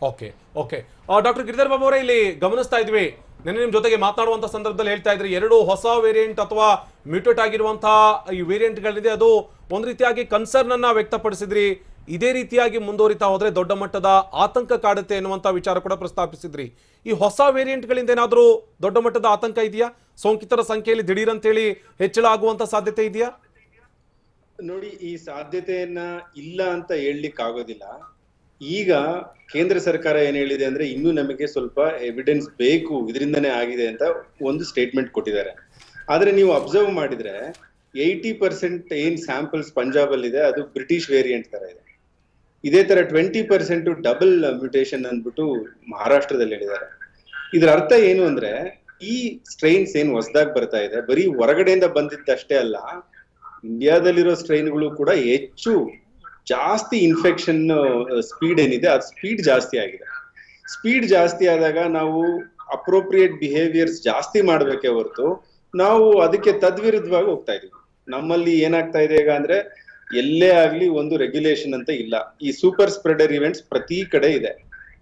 Okay okay doctor Giridhar Babu ಅವರೇ, ಇಲ್ಲಿ ಗಮನಿಸ್ತಾ ಇದ್ವಿ ನಿನ್ನೆ ನಿಮ್ ಜೊತೆಗೆ ಮಾತನಾಡುವಂತ ಸಂದರ್ಭದಲ್ಲಿ ಹೇಳ್ತಾ ಇದ್ರಿ 2 ಹೊಸ ವೇರಿಯಂಟ್ ಅಥವಾ ಮ್ಯೂಟೇಟ್ ಆಗಿರುವಂತಹ ಈ ವೇರಿಯಂಟ್ಗಳಿದೆ, ಅದು ಒಂದ್ ರೀತಿಯಾಗಿ ಕನ್ಸರ್ನ್ ಅನ್ನ ವ್ಯಕ್ತಪಡಿಸಿದ್ರಿ. ಇದೇ ರೀತಿಯಾಗಿ ಮುಂದುವರಿತಾ ಹೋದ್ರೆ ದೊಡ್ಡ ಮಟ್ಟದ ಆತಂಕ ಕಾಡುತ್ತೆ ಎನ್ನುವಂತ ವಿಚಾರ ಕೂಡ ಪ್ರಸ್ತಾಪಿಸಿದ್ರಿ. ಈ ಹೊಸ ವೇರಿಯಂಟ್ಗಳಿಂದ ಏನಾದರೂ ದೊಡ್ಡ ಮಟ್ಟದ ಆತಂಕ ಇದೆಯಾ? ಸೋಂಕಿತರ ಸಂಖ್ಯೆಯಲ್ಲಿ ದಿಢೀರ್ ಅಂತೇಳಿ ಹೆಚ್ಚಳ ಆಗುವಂತ ಸಾಧ್ಯತೆ ಇದೆಯಾ? ನೋಡಿ, ಈ ಸಾಧ್ಯತೆಯನ್ನ ಇಲ್ಲ ಅಂತ ಹೇಳಲಿಕ್ಕೆ ಆಗೋದಿಲ್ಲ. ಈಗ ಕೇಂದ್ರ ಸರ್ಕಾರ ಏನ್ ಹೇಳಿದೆ ಅಂದ್ರೆ ಇನ್ನೂ ನಮಗೆ ಸ್ವಲ್ಪ ಎವಿಡೆನ್ಸ್ ಬೇಕು, ಇದರಿಂದನೇ ಆಗಿದೆ ಅಂತ ಒಂದು ಸ್ಟೇಟ್ಮೆಂಟ್ ಕೊಟ್ಟಿದ್ದಾರೆ. ಆದ್ರೆ ನೀವು ಅಬ್ಸರ್ವ್ ಮಾಡಿದ್ರೆ 80% ಏನ್ ಸ್ಯಾಂಪಲ್ಸ್ ಪಂಜಾಬ್ ಅಲ್ಲಿ ಇದೆ ಅದು ಬ್ರಿಟಿಷ್ ವೇರಿಯಂಟ್ ತರ ಇದೆ. ಇದೇ ತರ 20% ಡಬಲ್ ಮ್ಯೂಟೇಶನ್ ಅಂದ್ಬಿಟ್ಟು ಮಹಾರಾಷ್ಟ್ರದಲ್ಲಿ ಹೇಳಿದ್ದಾರೆ. ಇದರ ಅರ್ಥ ಏನು ಅಂದ್ರೆ ಈ ಸ್ಟ್ರೈನ್ಸ್ ಏನ್ ಹೊಸದಾಗಿ ಬರ್ತಾ ಇದೆ ಬರೀ ಹೊರಗಡೆಯಿಂದ ಬಂದಿದ್ದಷ್ಟೇ ಅಲ್ಲ, ಇಂಡಿಯಾದಲ್ಲಿರೋ ಸ್ಟ್ರೈನ್ಗಳು ಕೂಡ ಜಾಸ್ತಿ ಇನ್ಫೆಕ್ಷನ್ ಸ್ಪೀಡ್ ಏನಿದೆ ಅದು ಸ್ಪೀಡ್ ಜಾಸ್ತಿ ಆಗಿದೆ. ಸ್ಪೀಡ್ ಜಾಸ್ತಿ ಆದಾಗ ನಾವು ಅಪ್ರೋಪ್ರಿಯೇಟ್ ಬಿಹೇವಿಯರ್ಸ್ ಜಾಸ್ತಿ ಮಾಡ್ಬೇಕೇ ಹೊರತು ನಾವು ಅದಕ್ಕೆ ತದ್ವಿರುದ್ಧವಾಗಿ ಹೋಗ್ತಾ ಇದೀವಿ. ನಮ್ಮಲ್ಲಿ ಏನಾಗ್ತಾ ಇದೆ ಈಗ ಅಂದ್ರೆ ಎಲ್ಲೇ ಆಗ್ಲಿ ಒಂದು ರೆಗ್ಯುಲೇಷನ್ ಅಂತ ಇಲ್ಲ. ಈ ಸೂಪರ್ ಸ್ಪ್ರೆಡರ್ ಇವೆಂಟ್ಸ್ ಪ್ರತಿ ಕಡೆ ಇದೆ.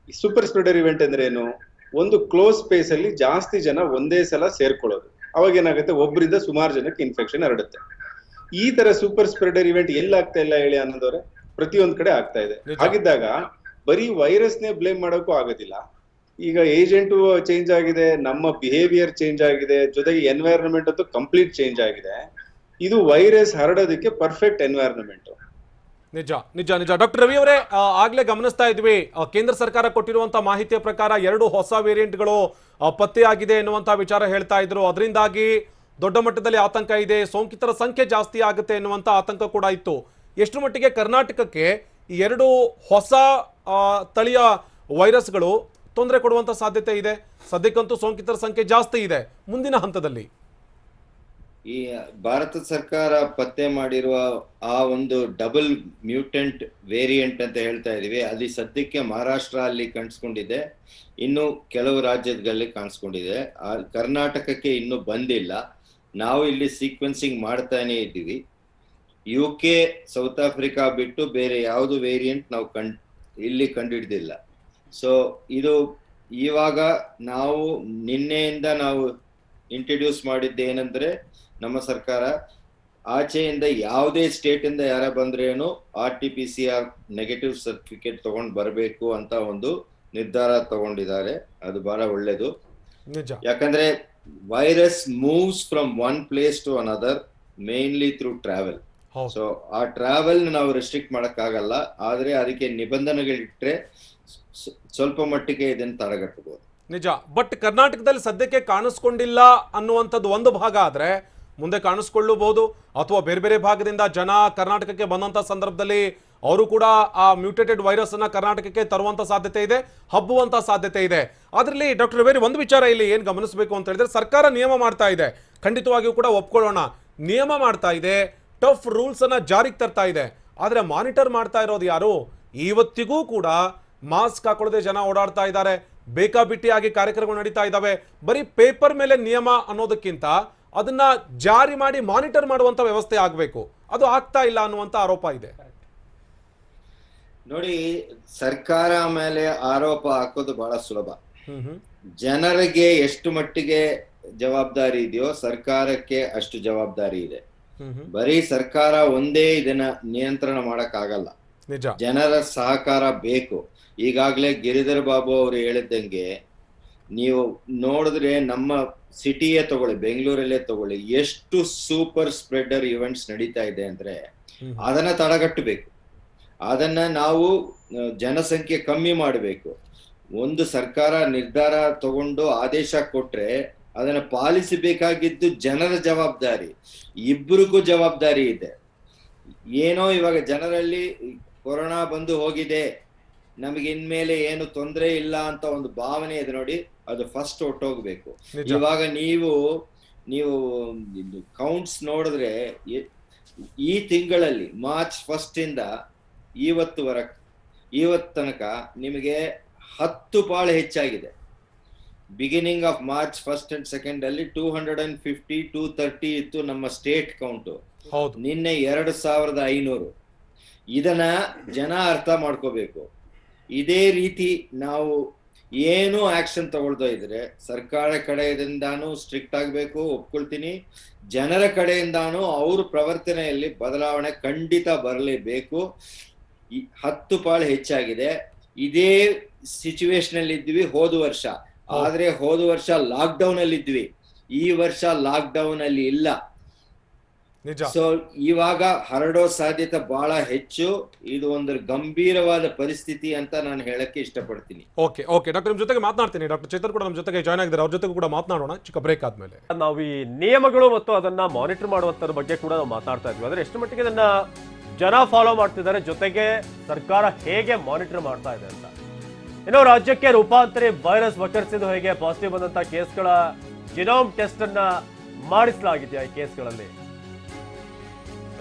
ಈ ಸೂಪರ್ ಸ್ಪ್ರೆಡರ್ ಇವೆಂಟ್ ಅಂದ್ರೆ ಏನು? ಒಂದು ಕ್ಲೋಸ್ ಸ್ಪೇಸ್ ಅಲ್ಲಿ ಜಾಸ್ತಿ ಜನ ಒಂದೇ ಸಲ ಸೇರ್ಕೊಳ್ಳೋದು. ಅವಾಗ ಏನಾಗುತ್ತೆ, ಒಬ್ಬರಿಂದ ಸುಮಾರು ಜನಕ್ಕೆ ಇನ್ಫೆಕ್ಷನ್ ಹರಡುತ್ತೆ. ಈ ತರ ಸೂಪರ್ ಸ್ಪ್ರೆಡರ್ ಇವೆಂಟ್ ಎಲ್ಲಾಗ್ತಾ ಇಲ್ಲ ಹೇಳಿ ಅನ್ನೋದವ್ರೆ, ಪ್ರತಿಯೊಂದ್ ಕಡೆ ಆಗ್ತಾ ಇದೆ. ಹಾಗಿದ್ದಾಗ ಬರೀ ವೈರಸ್ನೇ ಬ್ಲೇಮ್ ಮಾಡೋಕ್ಕೂ ಆಗೋದಿಲ್ಲ. ಈಗ ಏಜೆಂಟು ಚೇಂಜ್ ಆಗಿದೆ, ನಮ್ಮ ಬಿಹೇವಿಯರ್ ಚೇಂಜ್ ಆಗಿದೆ, ಜೊತೆಗೆ ಎನ್ವೈರನ್ಮೆಂಟ್ ಅಂತೂ ಕಂಪ್ಲೀಟ್ ಚೇಂಜ್ ಆಗಿದೆ. ಇದು ವೈರಸ್ ಹರಡೋದಕ್ಕೆ ಪರ್ಫೆಕ್ಟ್ ಎನ್ವೈರನ್ಮೆಂಟ್. ನಿಜ ನಿಜ ನಿಜ. ಡಾಕ್ಟರ್ ರವಿ ಅವರೇ, ಆಗ್ಲೇ ಗಮನಿಸ್ತಾ ಇದ್ವಿ, ಕೇಂದ್ರ ಸರ್ಕಾರ ಕೊಟ್ಟಿರುವಂತಹ ಮಾಹಿತಿಯ ಪ್ರಕಾರ 2 ಹೊಸ ವೇರಿಯಂಟ್ಗಳು ಪತ್ತೆಯಾಗಿದೆ ಎನ್ನುವಂತ ವಿಚಾರ ಹೇಳ್ತಾ ಇದ್ರು. ಅದರಿಂದಾಗಿ ದೊಡ್ಡ ಮಟ್ಟದಲ್ಲಿ ಆತಂಕ ಇದೆ, ಸೋಂಕಿತರ ಸಂಖ್ಯೆ ಜಾಸ್ತಿ ಆಗುತ್ತೆ ಎನ್ನುವಂತ ಆತಂಕ ಕೂಡ ಇತ್ತು. ಎಷ್ಟು ಮಟ್ಟಿಗೆ ಕರ್ನಾಟಕಕ್ಕೆ ಈ 2 ಹೊಸ ತಳಿಯ ವೈರಸ್ಗಳು ತೊಂದರೆ ಕೊಡುವಂತ ಸಾಧ್ಯತೆ ಇದೆ? ಸದ್ಯಕ್ಕಂತೂ ಸೋಂಕಿತರ ಸಂಖ್ಯೆ ಜಾಸ್ತಿ ಇದೆ. ಮುಂದಿನ ಹಂತದಲ್ಲಿ ಈ ಭಾರತ ಸರ್ಕಾರ ಪತ್ತೆ ಮಾಡಿರುವ ಆ ಒಂದು ಡಬಲ್ ಮ್ಯೂಟೆಂಟ್ ವೇರಿಯಂಟ್ ಅಂತ ಹೇಳ್ತಾ ಇದೀವಿ, ಅಲ್ಲಿ ಸದ್ಯಕ್ಕೆ ಮಹಾರಾಷ್ಟ್ರ ಅಲ್ಲಿ ಕಾಣಿಸ್ಕೊಂಡಿದೆ, ಇನ್ನು ಕೆಲವು ರಾಜ್ಯದಲ್ಲಿ ಕಾಣಿಸ್ಕೊಂಡಿದೆ. ಕರ್ನಾಟಕಕ್ಕೆ ಇನ್ನೂ ಬಂದಿಲ್ಲ. ನಾವು ಇಲ್ಲಿ ಸೀಕ್ವೆನ್ಸಿಂಗ್ ಮಾಡ್ತಾನೆ ಇದ್ದೀವಿ. UK, ಸೌತ್ ಆಫ್ರಿಕಾ ಬಿಟ್ಟು ಬೇರೆ ಯಾವುದು ವೇರಿಯಂಟ್ ನಾವು ಇಲ್ಲಿ ಕಂಡುಹಿಡಿದಿಲ್ಲ. ಸೊ ಇದು ಇವಾಗ ನಾವು ನಿನ್ನೆಯಿಂದ ನಾವು ಇಂಟ್ರಡ್ಯೂಸ್ ಮಾಡಿದ್ದೇನೆಂದ್ರೆ, ನಮ್ಮ ಸರ್ಕಾರ ಆಚೆಯಿಂದ ಯಾವುದೇ ಸ್ಟೇಟ್ ಇಂದ ಯಾರ ಬಂದ್ರೇನು RT-PCR ನೆಗೆಟಿವ್ ಸರ್ಟಿಫಿಕೇಟ್ ತಗೊಂಡು ಬರಬೇಕು ಅಂತ ಒಂದು ನಿರ್ಧಾರ ತಗೊಂಡಿದ್ದಾರೆ. ಅದು ಬಹಳ ಒಳ್ಳೇದು. ಯಾಕಂದ್ರೆ virus moves from one place to another mainly through travel. So ಆ ಟ್ರಾವೆಲ್ ನಾವು ರೆಸ್ಟ್ರಿಕ್ಟ್ ಮಾಡಕ್ಕಾಗಲ್ಲ, ಆದ್ರೆ ಅದಕ್ಕೆ ನಿಬಂಧನೆಗಳಿಟ್ರೆ ಸ್ವಲ್ಪ ಮಟ್ಟಿಗೆ ಇದನ್ನು ತಡೆಗಟ್ಟಬಹುದು. ನಿಜ. ಬಟ್ ಕರ್ನಾಟಕದಲ್ಲಿ ಸದ್ಯಕ್ಕೆ ಕಾಣಿಸ್ಕೊಂಡಿಲ್ಲ ಅನ್ನುವಂಥದ್ದು ಒಂದು ಭಾಗ ಆದ್ರೆ, ಮುಂದೆ ಕಾಣಿಸ್ಕೊಳ್ಳಬಹುದು ಅಥವಾ ಬೇರೆ ಬೇರೆ ಭಾಗದಿಂದ ಜನ ಕರ್ನಾಟಕಕ್ಕೆ ಬಂದಂತ ಸಂದರ್ಭದಲ್ಲಿ ಅವರು ಕೂಡ ಆ ಮ್ಯೂಟೇಟೆಡ್ ವೈರಸ್ ಅನ್ನ ಕರ್ನಾಟಕಕ್ಕೆ ತರುವಂತ ಸಾಧ್ಯತೆ ಇದೆ, ಹಬ್ಬುವಂತ ಸಾಧ್ಯತೆ ಇದೆ. ಅದರಲ್ಲಿ ಡಾಕ್ಟರ್ ರವೇರಿ, ಒಂದು ವಿಚಾರ ಇಲ್ಲಿ ಏನ್ ಗಮನಿಸಬೇಕು ಅಂತ ಹೇಳಿದ್ರೆ, ಸರ್ಕಾರ ನಿಯಮ ಮಾಡ್ತಾ ಇದೆ, ಖಂಡಿತವಾಗಿಯೂ ಕೂಡ ಒಪ್ಕೊಳ್ಳೋಣ, ನಿಯಮ ಮಾಡ್ತಾ ಇದೆ, ಟಫ್ ರೂಲ್ಸ್ ಅನ್ನ ಜಾರಿಗೆ ತರ್ತಾ ಇದೆ. ಆದ್ರೆ ಮಾನಿಟರ್ ಮಾಡ್ತಾ ಇರೋದು ಯಾರು? ಇವತ್ತಿಗೂ ಕೂಡ ಮಾಸ್ಕ್ ಹಾಕೊಳ್ಳದೆ ಜನ ಓಡಾಡ್ತಾ ಇದ್ದಾರೆ, ಬೇಕಾಬಿಟ್ಟಿಯಾಗಿ ಕಾರ್ಯಕ್ರಮಗಳು ನಡೀತಾ ಇದ್ದಾವೆ. ಬರೀ ಪೇಪರ್ ಮೇಲೆ ನಿಯಮ ಅನ್ನೋದಕ್ಕಿಂತ ಅದನ್ನ ಜಾರಿ ಮಾಡಿ ಮಾನಿಟರ್ ಮಾಡುವಂತ ವ್ಯವಸ್ಥೆ ಆಗಬೇಕು, ಅದು ಆಗ್ತಾ ಇಲ್ಲ ಅನ್ನುವಂತ ಆರೋಪ ಇದೆ. ನೋಡಿ, ಸರ್ಕಾರ ಮೇಲೆ ಆರೋಪ ಹಾಕೋದು ಬಹಳ ಸುಲಭ. ಜನರಿಗೆ ಎಷ್ಟು ಮಟ್ಟಿಗೆ ಜವಾಬ್ದಾರಿ ಇದೆಯೋ ಸರ್ಕಾರಕ್ಕೆ ಅಷ್ಟು ಜವಾಬ್ದಾರಿ ಇದೆ. ಬರೀ ಸರ್ಕಾರ ಒಂದೇ ಇದನ್ನ ನಿಯಂತ್ರಣ ಮಾಡಕ್ ಆಗಲ್ಲ, ಜನರ ಸಹಕಾರ ಬೇಕು. ಈಗಾಗಲೇ ಗಿರಿಧರ್ ಬಾಬು ಅವರು ಹೇಳಿದ್ದಂಗೆ, ನೀವು ನೋಡಿದ್ರೆ ನಮ್ಮ ಸಿಟಿಯೇ ತಗೊಳ್ಳಿ, ಬೆಂಗಳೂರಲ್ಲೇ ತಗೊಳ್ಳಿ, ಎಷ್ಟು ಸೂಪರ್ ಸ್ಪ್ರೆಡರ್ ಇವೆಂಟ್ಸ್ ನಡೀತಾ ಇದೆ ಅಂದ್ರೆ ಅದನ್ನ ತಡೆಗಟ್ಟಬೇಕು. ಅದನ್ನ ನಾವು ಜನಸಂಖ್ಯೆ ಕಮ್ಮಿ ಮಾಡಬೇಕು. ಒಂದು ಸರ್ಕಾರ ನಿರ್ಧಾರ ತಗೊಂಡು ಆದೇಶ ಕೊಟ್ರೆ ಅದನ್ನ ಪಾಲಿಸಬೇಕಾಗಿದ್ದು ಜನರ ಜವಾಬ್ದಾರಿ, ಇಬ್ಬರಿಗೂ ಜವಾಬ್ದಾರಿ ಇದೆ. ಏನೋ ಇವಾಗ ಜನರಲ್ಲಿ ಕೊರೋನಾ ಬಂದು ಹೋಗಿದೆ, ನಮಗೆ ಇನ್ಮೇಲೆ ಏನು ತೊಂದರೆ ಇಲ್ಲ ಅಂತ ಒಂದು ಭಾವನೆ ಇದೆ ನೋಡಿ, ಅದು ಫಸ್ಟ್ ಹೊಟ್ಟೋಗ್ಬೇಕು. ಇವಾಗ ನೀವು ಕೌಂಟ್ಸ್ ನೋಡಿದ್ರೆ ಈ ತಿಂಗಳಲ್ಲಿ ಮಾರ್ಚ್ 1 ಇಂದ ಇವತ್ತು ತನಕ ನಿಮಗೆ 10 ಪಾಳು ಹೆಚ್ಚಾಗಿದೆ. ಬಿಗಿನಿಂಗ್ ಆಫ್ ಮಾರ್ಚ್ 1 and 2 ಅಲ್ಲಿ 250, 230 ಇತ್ತು ನಮ್ಮ ಸ್ಟೇಟ್ ಕೌಂಟು. ನಿನ್ನೆ 2500. ಇದನ್ನ ಜನ ಅರ್ಥ ಮಾಡ್ಕೋಬೇಕು. ಇದೇ ರೀತಿ ನಾವು ಏನು ಆಕ್ಷನ್ ತಗೊಳ್ತಾ ಇದ್ರೆ ಸರ್ಕಾರ ಕಡೆಯಿಂದಾನು ಸ್ಟ್ರಿಕ್ಟ್ ಆಗ್ಬೇಕು, ಒಪ್ಕೊಳ್ತೀನಿ. ಜನರ ಕಡೆಯಿಂದಾನು ಅವ್ರ ಪ್ರವರ್ತನೆಯಲ್ಲಿ ಬದಲಾವಣೆ ಖಂಡಿತ ಬರಲೇಬೇಕು. 10 ಪಾಳು ಹೆಚ್ಚಾಗಿದೆ. ಇದೇ ಸಿಚುವೇಶನ್ ಅಲ್ಲಿ ಇದ್ವಿ ಹೋದ ವರ್ಷ, ಆದ್ರೆ ಹೋದ ವರ್ಷ ಲಾಕ್ ಡೌನ್ ಅಲ್ಲಿ ಇದ್ವಿ, ಈ ವರ್ಷ ಲಾಕ್ ಡೌನ್ ಅಲ್ಲಿ ಇಲ್ಲ. ನಿಜ. ಸೊ ಇವಾಗ ಹರಡೋ ಸಾಧ್ಯತೆ ಬಹಳ ಹೆಚ್ಚು. ಇದು ಒಂದು ಗಂಭೀರವಾದ ಪರಿಸ್ಥಿತಿ ಅಂತ ನಾನು ಹೇಳಕ್ಕೆ ಇಷ್ಟಪಡ್ತೀನಿ. ಓಕೆ ಡಾಕ್ಟರ್, ನಿಮ್ ಜೊತೆಗೆ ಮಾತನಾಡ್ತೀನಿ. ಡಾಕ್ಟರ್ ಚೇತನ್ ಕೂಡ ನಮ್ಮ ಜೊತೆಗೆ ಜಾಯ್ನ್ ಆಗಿದ್ದಾರೆ, ಅವ್ರ ಜೊತೆಗೂ ಕೂಡ ಮಾತನಾಡೋಣ ಚಿಕ್ಕ ಬ್ರೇಕ್ ಆದ್ಮೇಲೆ. ನಾವು ಈ ನಿಯಮಗಳು ಮತ್ತು ಅದನ್ನ ಮಾನಿಟರ್ ಮಾಡುವಂತರ ಬಗ್ಗೆ ಕೂಡ ನಾವು ಮಾತಾಡ್ತಾ ಇದ್ವಿ. ಆದ್ರೆ ಎಷ್ಟು ಮಟ್ಟಿಗೆ ಇದನ್ನ ಜನ ಫಾಲೋ ಮಾಡ್ತಿದ್ದಾರೆ, ಜೊತೆಗೆ ಸರ್ಕಾರ ಹೇಗೆ ಮಾನಿಟರ್ ಮಾಡ್ತಾ ಇದೆ ಅಂತ. ಇನ್ನು ರಾಜ್ಯಕ್ಕೆ ರೂಪಾಂತರಿ ವೈರಸ್ ವಕರಿಸಿದ್ದು ಹೇಗೆ, ಪಾಸಿಟಿವ್ ಬಂದಂತ ಕೇಸ್ಗಳ ಜಿನೋಮ್ ಟೆಸ್ಟ್ ಅನ್ನ ಮಾಡಿಸಲಾಗಿದೆಯಾ, ಈ ಕೇಸ್ಗಳಲ್ಲಿ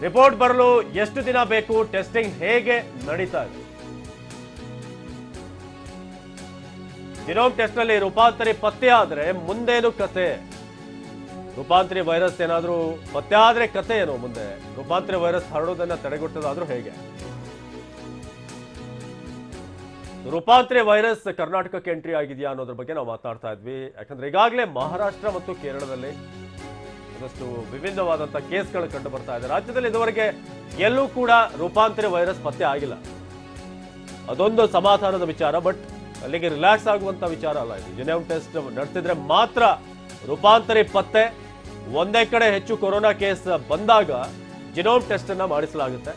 ರಿಪೋರ್ಟ್ ಬರಲು ಎಷ್ಟು ದಿನ ಬೇಕು, ಟೆಸ್ಟಿಂಗ್ ಹೇಗೆ ನಡೀತಾ ಇದೆ, ಜಿನೋಮ್ ಟೆಸ್ಟ್ ನಲ್ಲಿ ರೂಪಾಂತರಿ ಪತ್ತೆ ಆದ್ರೆ ಮುಂದೇನು ಕತೆ, ರೂಪಾಂತರಿ ವೈರಸ್ ಏನಾದ್ರೂ ಪತ್ತೆ ಆದ್ರೆ ಕತೆ ಏನು ಮುಂದೆ, ರೂಪಾಂತರಿ ವೈರಸ್ ಹರಡೋದನ್ನ ತಡೆಗಟ್ಟೋದಾದ್ರೂ ಹೇಗೆ. ರೂಪಾಂತರಿ ವೈರಸ್ ಕರ್ನಾಟಕಕ್ಕೆ ಎಂಟ್ರಿ ಆಗಿದೆಯಾ ಅನ್ನೋದ್ರ ಬಗ್ಗೆ ನಾವು ಮಾತಾಡ್ತಾ ಇದ್ವಿ. ಯಾಕಂದ್ರೆ ಈಗಾಗಲೇ ಮಹಾರಾಷ್ಟ್ರ ಮತ್ತು ಕೇರಳದಲ್ಲಿ ಒಂದಷ್ಟು ವಿಭಿನ್ನವಾದಂತ ಕೇಸ್ಗಳು ಕಂಡು ಬರ್ತಾ ಇದೆ. ರಾಜ್ಯದಲ್ಲಿ ಇದುವರೆಗೆ ಎಲ್ಲೂ ಕೂಡ ರೂಪಾಂತರಿ ವೈರಸ್ ಪತ್ತೆ ಆಗಿಲ್ಲ, ಅದೊಂದು ಸಮಾಧಾನದ ವಿಚಾರ. ಬಟ್ ಅಲ್ಲಿಗೆ ರಿಲ್ಯಾಕ್ಸ್ ಆಗುವಂತ ವಿಚಾರ ಅಲ್ಲ ಇದು. ಜಿನೋಮ್ ಟೆಸ್ಟ್ ನಡೆಸಿದ್ರೆ ಮಾತ್ರ ರೂಪಾಂತರಿ ಪತ್ತೆ. ಒಂದೇ ಕಡೆ ಹೆಚ್ಚು ಕೊರೋನಾ ಕೇಸ್ ಬಂದಾಗ ಜಿನೋಮ್ ಟೆಸ್ಟ್ ಅನ್ನ ಮಾಡಿಸಲಾಗುತ್ತೆ.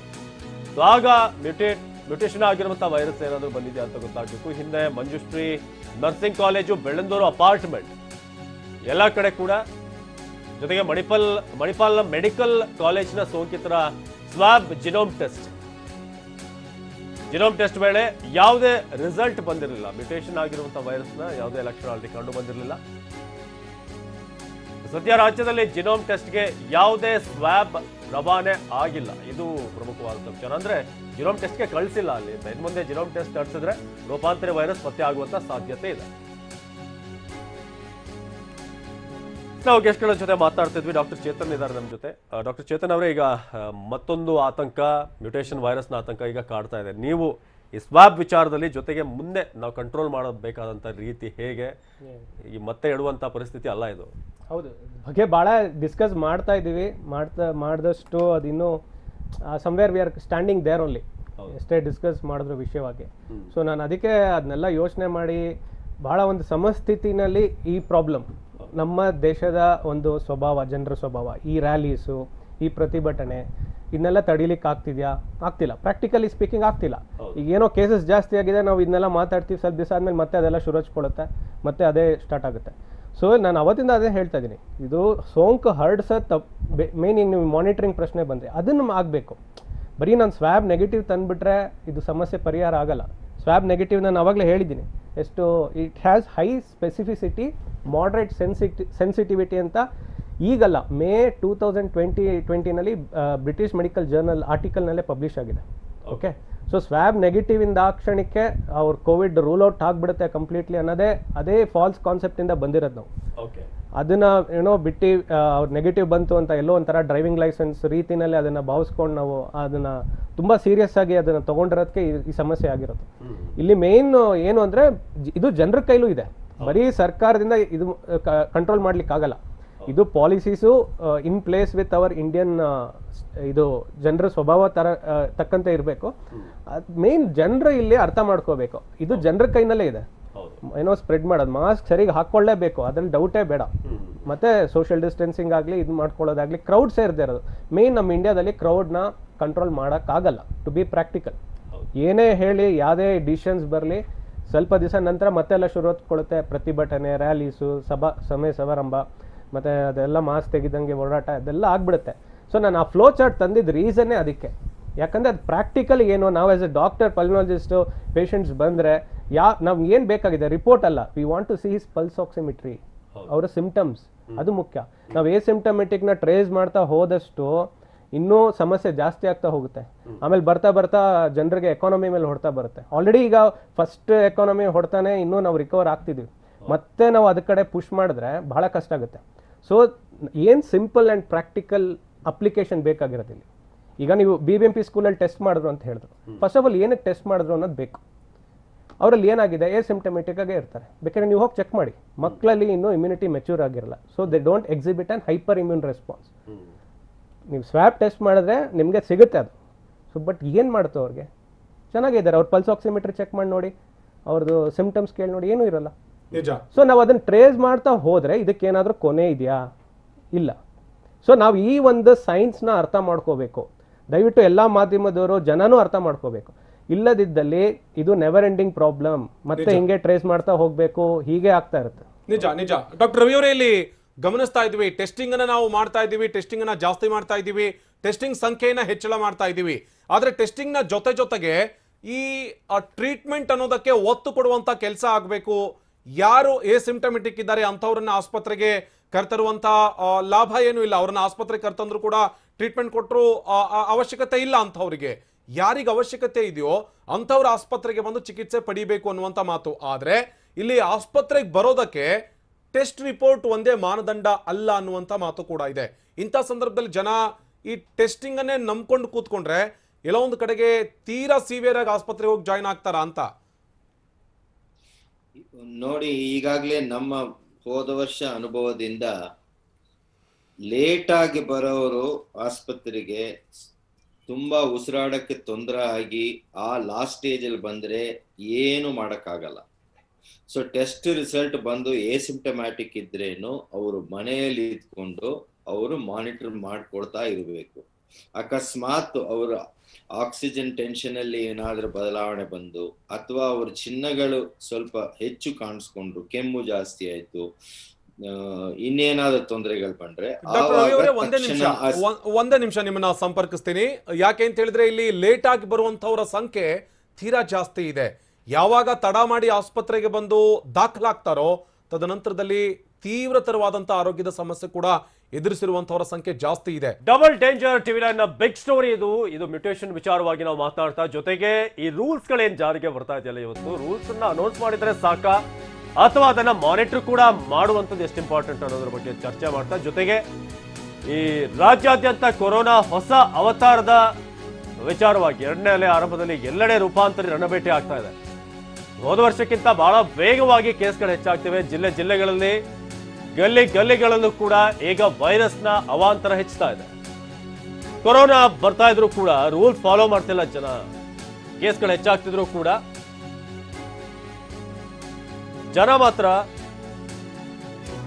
ಆಗ ಮ್ಯೂಟೇಷನ್ ಆಗಿರುವಂತಹ ವೈರಸ್ ಏನಾದರೂ ಬಂದಿದೆ ಅಂತ ಗೊತ್ತಾಗಬೇಕು. ಹಿಂದೆ Manjushree nursing college, Bellandur apartment ಎಲ್ಲ ಕಡೆ ಕೂಡ, ಜೊತೆಗೆ ಮಣಿಪಾಲ್ ಮೆಡಿಕಲ್ ಕಾಲೇಜಿನ ಸೋಂಕಿತರ ಸ್ವಾಬ್ ಜಿನೋಮ್ ಟೆಸ್ಟ್ ವೇಳೆ ಯಾವುದೇ ರಿಸಲ್ಟ್ ಬಂದಿರಲಿಲ್ಲ. ಮ್ಯೂಟೇಷನ್ ಆಗಿರುವಂತಹ ವೈರಸ್ನ ಯಾವುದೇ ಲಕ್ಷಣ ಅಲ್ಲಿ ಕಂಡು ಬಂದಿರಲಿಲ್ಲ. ಸದ್ಯ ರಾಜ್ಯದಲ್ಲಿ ಜಿನೋಮ್ ಟೆಸ್ಟ್ಗೆ ಯಾವುದೇ ಸ್ವಾಬ್ ರವಾನೆ ಆಗಿಲ್ಲ. ಇದು ಪ್ರಮುಖವಾದ ವಿಚಾರ. ಅಂದ್ರೆ ಜಿನೋಮ್ ಟೆಸ್ಟ್ಗೆ ಕಳಿಸಿಲ್ಲ ಅಲ್ಲಿ. ಮುಂದೆ ಜಿನೋಮ್ ಟೆಸ್ಟ್ ನಡೆಸಿದ್ರೆ ರೂಪಾಂತರಿ ವೈರಸ್ ಪತ್ತೆ ಆಗುವಂತ ಸಾಧ್ಯತೆ ಇದೆ. ನಾವು ಗೆಸ್ಟ್ಗಳ ಜೊತೆ ಮಾತಾಡ್ತಿದ್ವಿ. ಡಾಕ್ಟರ್ ಚೇತನ್ ಇದ್ದಾರೆ ನಮ್ಮ ಜೊತೆ. ಡಾಕ್ಟರ್ ಚೇತನ್ ಅವರೇ, ಈಗ ಮತ್ತೊಂದು ಆತಂಕ, ಮ್ಯೂಟೇಷನ್ ವೈರಸ್ನ ಆತಂಕ ಈಗ ಕಾಡ್ತಾ ಇದೆ. ನೀವು ಈ ಸ್ವಾಬ್ ವಿಚಾರದಲ್ಲಿ ಜೊತೆಗೆ ಮುಂದೆ ನಾವು ಕಂಟ್ರೋಲ್ ಮಾಡಬೇಕಾದಂಥ ರೀತಿ ಹೇಗೆ, ಈ ಮತ್ತೆ ಇಡುವಂಥ ಪರಿಸ್ಥಿತಿ ಅಲ್ಲ ಇದು. ಹೌದು, ಬಗ್ಗೆ ಭಾಳ ಡಿಸ್ಕಸ್ ಮಾಡ್ತಾ ಇದ್ದೀವಿ. ಮಾಡಿದಷ್ಟು ಅದಿನ್ನೂ somewhere we are standing there only, ಎಷ್ಟೇ ಡಿಸ್ಕಸ್ ಮಾಡಿದ್ರು ವಿಷಯವಾಗಿ. ಸೊ ನಾನು ಅದಕ್ಕೆ ಅದನ್ನೆಲ್ಲ ಯೋಚನೆ ಮಾಡಿ ಭಾಳ ಒಂದು ಸಮಸ್ಥಿತಿನಲ್ಲಿ ಈ ಪ್ರಾಬ್ಲಮ್, ನಮ್ಮ ದೇಶದ ಒಂದು ಸ್ವಭಾವ, ಜನರ ಸ್ವಭಾವ, ಈ ರ್ಯಾಲೀಸು, ಈ ಪ್ರತಿಭಟನೆ ಇದನ್ನೆಲ್ಲ ತಡೀಲಿಕ್ಕೆ ಆಗ್ತಿಲ್ಲ. ಪ್ರಾಕ್ಟಿಕಲಿ ಸ್ಪೀಕಿಂಗ್ ಆಗ್ತಿಲ್ಲ. ಈಗ ಏನೋ ಕೇಸಸ್ ಜಾಸ್ತಿ ಆಗಿದೆ, ನಾವು ಇದನ್ನೆಲ್ಲ ಮಾತಾಡ್ತೀವಿ, ಸ್ವಲ್ಪ ದಿವಸ ಆದಮೇಲೆ ಮತ್ತೆ ಅದೆಲ್ಲ ಶುರುಚ್ಕೊಳ್ಳುತ್ತೆ, ಮತ್ತೆ ಅದೇ ಸ್ಟಾರ್ಟ್ ಆಗುತ್ತೆ. ಸೊ ನಾನು ಅವತ್ತಿಂದ ಅದೇ ಹೇಳ್ತಾ ಇದ್ದೀನಿ, ಇದು ಸೋಂಕು ಹರಡ್ಸ ಮೇನ್ ಈಗ ನೀವು ಮಾನಿಟರಿಂಗ್ ಪ್ರಶ್ನೆ ಬಂದರೆ ಅದನ್ನು ಆಗಬೇಕು. ಬರೀ ನಾನು ಸ್ವ್ಯಾಬ್ ನೆಗೆಟಿವ್ ತಂದುಬಿಟ್ರೆ ಇದು ಸಮಸ್ಯೆ ಪರಿಹಾರ ಆಗಲ್ಲ. ಸ್ವ್ಯಾಬ್ ನೆಗೆಟಿವ್ ನಾನು ಅವಾಗಲೇ ಹೇಳಿದ್ದೀನಿ, ಎಷ್ಟು it has high specificity, moderate sensitivity ಅಂತ. ಈಗಲ್ಲ, ಮೇ 2020ನಲ್ಲಿ ಬ್ರಿಟಿಷ್ ಮೆಡಿಕಲ್ ಜರ್ನಲ್ ಆರ್ಟಿಕಲ್ನಲ್ಲೇ ಪಬ್ಲಿಷ್ ಆಗಿದೆ. ಓಕೆ, ಸೊ ಸ್ವ್ಯಾಬ್ ನೆಗೆಟಿವ್ ಇಂದ ಆ ಕ್ಷಣಕ್ಕೆ ಅವ್ರು ಕೋವಿಡ್ ರೂಲ್ ಔಟ್ ಆಗಿಬಿಡುತ್ತೆ ಕಂಪ್ಲೀಟ್ಲಿ ಅನ್ನೋದೇ ಅದೇ ಫಾಲ್ಸ್ ಕಾನ್ಸೆಪ್ಟಿಂದ ಬಂದಿರೋದು ನಾವು. ಅದನ್ನ ಏನೋ ಬಿಟ್ಟು ಅವ್ರು ನೆಗೆಟಿವ್ ಬಂತು ಅಂತ ಎಲ್ಲೋ ಒಂಥರ ಡ್ರೈವಿಂಗ್ ಲೈಸೆನ್ಸ್ ರೀತಿನಲ್ಲಿ ಅದನ್ನ ಭಾವಿಸ್ಕೊಂಡು ನಾವು ಅದನ್ನ ತುಂಬಾ ಸೀರಿಯಸ್ ಆಗಿ ಅದನ್ನ ತಗೊಂಡಿರೋದಕ್ಕೆ ಈ ಸಮಸ್ಯೆ ಆಗಿರೋದು. ಇಲ್ಲಿ ಮೇನ್ ಏನು ಅಂದ್ರೆ ಇದು ಜನರ ಕೈಲೂ ಇದೆ, ಬರೀ ಸರ್ಕಾರದಿಂದ ಇದು ಕಂಟ್ರೋಲ್ ಮಾಡ್ಲಿಕ್ಕೆ ಆಗಲ್ಲ. ಇದು policies in place with our Indian ಇದು ಜನರ ಸ್ವಭಾವ ತಕ್ಕಂತೆ ಇರಬೇಕು. ಮೇನ್ ಜನರು ಇಲ್ಲಿ ಅರ್ಥ ಮಾಡ್ಕೋಬೇಕು, ಇದು ಜನರ ಕೈನಲ್ಲೇ ಇದೆ. ಏನೋ ಸ್ಪ್ರೆಡ್ ಮಾಡೋದು, ಮಾಸ್ಕ್ ಸರಿಗೆ ಹಾಕೊಳ್ಳೇಬೇಕು, ಅದ್ರಲ್ಲಿ ಡೌಟೇ ಬೇಡ. ಮತ್ತೆ ಸೋಷಿಯಲ್ ಡಿಸ್ಟೆನ್ಸಿಂಗ್ ಆಗಲಿ, ಇದು ಮಾಡ್ಕೊಳ್ಳೋದಾಗ್ಲಿ, ಕ್ರೌಡ್ ಸೇರ್ದೇ ಇರೋದು ಮೇನ್. ನಮ್ಮ ಇಂಡಿಯಾದಲ್ಲಿ ಕ್ರೌಡ್ನ ಕಂಟ್ರೋಲ್ ಮಾಡೋಕ್ಕಾಗಲ್ಲ. ಟು ಬಿ ಪ್ರಾಕ್ಟಿಕಲ್, ಏನೇ ಹೇಳಿ ಯಾವುದೇ ಡಿಸಿಷನ್ಸ್ ಬರಲಿ, ಸ್ವಲ್ಪ ದಿವಸ ನಂತರ ಮತ್ತೆಲ್ಲ ಶುರು ಹೊತ್ಕೊಳ್ಳುತ್ತೆ. ಪ್ರತಿಭಟನೆ, ರ್ಯಾಲೀಸು, ಸಮಾರಂಭ, ಮತ್ತು ಅದೆಲ್ಲ ಮಾಸ್ಕ್ ತೆಗೆದಂಗೆ ಓಡಾಟ ಅದೆಲ್ಲ ಆಗ್ಬಿಡುತ್ತೆ. ಸೊ ನಾನು ಆ ಫ್ಲೋ ಚಾರ್ಟ್ ತಂದಿದ್ದ ರೀಸನ್ನೇ ಅದಕ್ಕೆ. ಯಾಕಂದರೆ ಅದು ಪ್ರಾಕ್ಟಿಕಲ್ ಏನು, ನಾವು as a doctor, pulmonologist, patients ಬಂದರೆ ನಮ್ಗೆ ಏನು ಬೇಕಾಗಿದೆ ರಿಪೋರ್ಟ್ ಅಲ್ಲ, we want to see his pulse oximetry, ಅವರ ಸಿಂಪ್ಟಮ್ಸ್, ಅದು ಮುಖ್ಯ. ನಾವು ಸಿಂಪ್ಟಮೆಟಿಕ್ನ ಟ್ರೇಸ್ ಮಾಡ್ತಾ ಹೋದಷ್ಟು ಇನ್ನೂ ಸಮಸ್ಯೆ ಜಾಸ್ತಿ ಆಗ್ತಾ ಹೋಗುತ್ತೆ. ಆಮೇಲೆ ಬರ್ತಾ ಬರ್ತಾ ಜನರಿಗೆ ಎಕಾನಮಿ ಮೇಲೆ ಹೊಡ್ತಾ ಬರುತ್ತೆ. ಆಲ್ರೆಡಿ ಈಗ ಫಸ್ಟ್ ಎಕಾನಮಿ ಹೊಡ್ತಾನೆ, ಇನ್ನೂ ನಾವು ರಿಕವರ್ ಆಗ್ತಿದ್ವಿ. ಮತ್ತೆ ನಾವು ಅದ ಕಡೆ ಪುಷ್ ಮಾಡಿದ್ರೆ ಬಹಳ ಕಷ್ಟ ಆಗುತ್ತೆ. ಸೊ ಏನು ಸಿಂಪಲ್ ಆ್ಯಂಡ್ ಪ್ರಾಕ್ಟಿಕಲ್ ಅಪ್ಲಿಕೇಶನ್ ಬೇಕಾಗಿರೋದಿಲ್ಲ. ಈಗ ನೀವು BBMP ಸ್ಕೂಲಲ್ಲಿ ಟೆಸ್ಟ್ ಮಾಡಿದ್ರು ಅಂತ ಹೇಳಿದ್ರು. ಫಸ್ಟ್ ಆಫ್ ಆಲ್ ಏನಕ್ಕೆ ಟೆಸ್ಟ್ ಮಾಡಿದ್ರು ಅನ್ನೋದು ಬೇಕು. ಅವರಲ್ಲಿ ಏನಾಗಿದೆ, ಸಿಂಪ್ಟಮೆಟಿಕ್ ಆಗೇ ಇರ್ತಾರೆ. ಬೇಕಾದ್ರೆ ನೀವು ಹೋಗಿ ಚೆಕ್ ಮಾಡಿ. ಮಕ್ಕಳಲ್ಲಿ ಇನ್ನೂ ಇಮ್ಯುನಿಟಿ ಮೆಚ್ಯೂರ್ ಆಗಿರಲ್ಲ, so they don't exhibit and hyper immune response. ನೀವು ಸ್ವ್ಯಾಬ್ ಟೆಸ್ಟ್ ಮಾಡಿದ್ರೆ ನಿಮಗೆ ಸಿಗುತ್ತೆ ಅದು. ಸೊ ಬಟ್ ಏನು ಮಾಡ್ತು ಅವ್ರಿಗೆ, ಚೆನ್ನಾಗಿದ್ದಾರೆ, ಅವ್ರ ಪಲ್ಸ್ ಆಕ್ಸಿಮೀಟರ್ ಚೆಕ್ ಮಾಡಿ ನೋಡಿ, ಅವ್ರದ್ದು ಸಿಂಪ್ಟಮ್ಸ್ ಕೇಳಿ ನೋಡಿ, ಏನೂ ಇರಲ್ಲ. ಸೊ ನಾವು ಅದನ್ನು ಟ್ರೇಸ್ ಮಾಡ್ತಾ ಹೋದರೆ ಇದಕ್ಕೇನಾದರೂ ಕೊನೆ ಇದೆಯಾ, ಇಲ್ಲ. ಸೊ ನಾವು ಈ ಒಂದು ಸೈನ್ಸ್ನ ಅರ್ಥ ಮಾಡ್ಕೋಬೇಕು. ದಯವಿಟ್ಟು ಎಲ್ಲ ಮಾಧ್ಯಮದವರು ಜನನೂ ಅರ್ಥ ಮಾಡ್ಕೋಬೇಕು. ಇಲ್ಲದಿದ್ದಲ್ಲಿ ಇದು ನೆವರ್ ಎಂಡಿಂಗ್ ಪ್ರಾಬ್ಲಮ್, ಮತ್ತೆ ಹಿಂಗೆ ಟ್ರೇಸ್ ಮಾಡ್ತಾ ಹೋಗ್ಬೇಕು, ಹೀಗೆ ಆಗ್ತಾ ಇರುತ್ತೆ. ನಿಜ ನಿಜ. ಡಾಕ್ಟರ್ ರವಿ ಅವರೇ, ಇಲ್ಲಿ ಗಮನಿಸ್ತಾ ಇದ್ವಿ, ಟೆಸ್ಟಿಂಗ್ ಅನ್ನ ನಾವು ಮಾಡ್ತಾ ಇದ್ದೀವಿ, ಟೆಸ್ಟಿಂಗ್ ಅನ್ನ ಜಾಸ್ತಿ ಮಾಡ್ತಾ ಇದ್ದೀವಿ, ಟೆಸ್ಟಿಂಗ್ ಸಂಖ್ಯೆಯನ್ನ ಹೆಚ್ಚಳ ಮಾಡ್ತಾ ಇದ್ದೀವಿ. ಆದ್ರೆ ಟೆಸ್ಟಿಂಗ್ ನ ಜೊತೆಗೆ ಈ ಟ್ರೀಟ್ಮೆಂಟ್ ಅನ್ನೋದಕ್ಕೆ ಒತ್ತು ಕೊಡುವಂತ ಕೆಲಸ ಆಗಬೇಕು. ಯಾರು ಎಸಿಂಪ್ಟಮೆಟಿಕ್ ಇದ್ದಾರೆ ಅಂಥವ್ರನ್ನ ಆಸ್ಪತ್ರೆಗೆ ಕರ್ತರುವಂತ ಲಾಭ ಏನು ಇಲ್ಲ. ಅವ್ರನ್ನ ಆಸ್ಪತ್ರೆಗೆ ಕರ್ತಂದ್ರು ಕೂಡ ಟ್ರೀಟ್ಮೆಂಟ್ ಕೊಟ್ಟರು ಅವಶ್ಯಕತೆ ಇಲ್ಲ. ಅಂಥವ್ರಿಗೆ ಯಾರಿಗೆ ಅವಶ್ಯಕತೆ ಇದೆಯೋ ಅಂಥವ್ರ ಆಸ್ಪತ್ರೆಗೆ ಬಂದು ಚಿಕಿತ್ಸೆ ಪಡಿಬೇಕು ಅನ್ನುವಂಥ ಮಾತು. ಆದರೆ ಇಲ್ಲಿ ಆಸ್ಪತ್ರೆಗೆ ಬರೋದಕ್ಕೆ ಟೆಸ್ಟ್ ರಿಪೋರ್ಟ್ ಒಂದೇ ಮಾನದಂಡ ಅಲ್ಲ ಅನ್ನುವಂಥ ಮಾತು ಕೂಡ ಇದೆ. ಇಂಥ ಸಂದರ್ಭದಲ್ಲಿ ಜನ ಈ ಟೆಸ್ಟಿಂಗ್ ಅನ್ನೇ ನಂಬ್ಕೊಂಡು ಕೂತ್ಕೊಂಡ್ರೆ ಎಲ್ಲೋ ಒಂದು ಕಡೆಗೆ ತೀರಾ ಸಿವಿಯರ್ ಆಗಿ ಆಸ್ಪತ್ರೆಗೆ ಹೋಗಿ ಜಾಯ್ನ್ ಆಗ್ತಾರ ಅಂತ. ನೋಡಿ, ಈಗಾಗಲೇ ನಮ್ಮ ಹೋದ ವರ್ಷ ಅನುಭವದಿಂದ ಲೇಟ್ ಆಗಿ ಬರೋರು ಆಸ್ಪತ್ರೆಗೆ ತುಂಬಾ ಉಸಿರಾಡಕ್ಕೆ ತೊಂದರೆ ಆಗಿ ಆ ಲಾಸ್ಟ್ ಸ್ಟೇಜ್ ಅಲ್ಲಿ ಬಂದ್ರೆ ಏನು ಮಾಡಕ್ಕಾಗಲ್ಲ. ಸೊ ಟೆಸ್ಟ್ ರಿಸಲ್ಟ್ ಬಂದು ಎಸಿಂಪ್ಟಮ್ಯಾಟಿಕ್ ಇದ್ರೇನು ಅವರು ಮನೆಯಲ್ಲಿ ಇದ್ಕೊಂಡು ಅವರು ಮಾನಿಟರ್ ಮಾಡ್ಕೊಳ್ತಾ ಇರಬೇಕು. ಅಕಸ್ಮಾತ್ ಅವರು ಆಕ್ಸಿಜನ್ ಟೆನ್ಷನ್ ಅಲ್ಲಿ ಏನಾದ್ರೂ ಬದಲಾವಣೆ ಬಂದು ಅಥವಾ ಅವ್ರ ಚಿಹ್ನೆಗಳು ಸ್ವಲ್ಪ ಹೆಚ್ಚು ಕಾಣಿಸ್ಕೊಂಡ್ರು, ಕೆಮ್ಮು ಜಾಸ್ತಿ ಆಯ್ತು, ಇನ್ನೇನಾದ್ರೂ ತೊಂದರೆಗಳು ಬಂದ್ರೆ ಒಂದೇ ನಿಮಿಷ ನಿಮ್ಮನ್ನ ಸಂಪರ್ಕಿಸ್ತೀನಿ. ಯಾಕೆ ಅಂತ ಹೇಳಿದ್ರೆ ಇಲ್ಲಿ ಲೇಟ್ ಆಗಿ ಬರುವಂತವರ ಸಂಖ್ಯೆ ತೀರಾ ಜಾಸ್ತಿ ಇದೆ. ಯಾವಾಗ ತಡ ಮಾಡಿ ಆಸ್ಪತ್ರೆಗೆ ಬಂದು ದಾಖಲಾಗ್ತಾರೋ ತದನಂತರದಲ್ಲಿ ತೀವ್ರತರವಾದಂತ ಆರೋಗ್ಯದ ಸಮಸ್ಯೆ ಕೂಡ ಎದುರಿಸಿರುವಂತವರ ಸಂಖ್ಯೆ ಜಾಸ್ತಿ ಇದೆ. ಡಬಲ್ ಡೇಂಜರ್ ಟಿವಿ ಲೈನ್ನ ಬಿಗ್ ಸ್ಟೋರಿ ಇದು ಮ್ಯೂಟೇಷನ್ ವಿಚಾರವಾಗಿ ನಾವು ಮಾತನಾಡ್ತಾ, ಜೊತೆಗೆ ಈ ರೂಲ್ಸ್ ಗಳೇನ್ ಜಾರಿಗೆ ಬರ್ತಾ ಇದೆಯಲ್ಲ, ಇವತ್ತು ರೂಲ್ಸ್ ಅನ್ನ ಅನೌನ್ಸ್ ಮಾಡಿದ್ರೆ ಸಾಕ ಅಥವಾ ಅದನ್ನ ಮಾನಿಟರ್ ಕೂಡ ಮಾಡುವಂಥದ್ದು ಎಷ್ಟು ಇಂಪಾರ್ಟೆಂಟ್ ಅನ್ನೋದ್ರ ಬಗ್ಗೆ ಚರ್ಚೆ ಮಾಡ್ತಾ, ಜೊತೆಗೆ ಈ ರಾಜ್ಯಾದ್ಯಂತ ಕೊರೋನಾ ಹೊಸ ಅವತಾರದ ವಿಚಾರವಾಗಿ ಎರಡನೇ ಅಲೆ ಆರಂಭದಲ್ಲಿ ಎಲ್ಲೆಡೆ ರೂಪಾಂತರಿ ರಣಬೇಟೆ ಆಗ್ತಾ ಇದೆ. ಹೋದ ವರ್ಷಕ್ಕಿಂತ ಬಹಳ ವೇಗವಾಗಿ ಕೇಸ್ಗಳು ಹೆಚ್ಚಾಗ್ತಿವೆ. ಜಿಲ್ಲೆಗಳಲ್ಲಿ ಗಲ್ಲಿಗಳಲ್ಲೂ ಕೂಡ ಈಗ ವೈರಸ್ನ ಅವಾಂತರ ಹೆಚ್ಚುತ್ತಾ ಇದೆ. ಕೊರೋನಾ ಬರ್ತಾ ಇದ್ರು ಕೂಡ ರೂಲ್ಸ್ ಫಾಲೋ ಮಾಡ್ತಿಲ್ಲ ಜನ. ಕೇಸ್ಗಳು ಹೆಚ್ಚಾಗ್ತಿದ್ರು ಕೂಡ ಜನ ಮಾತ್ರ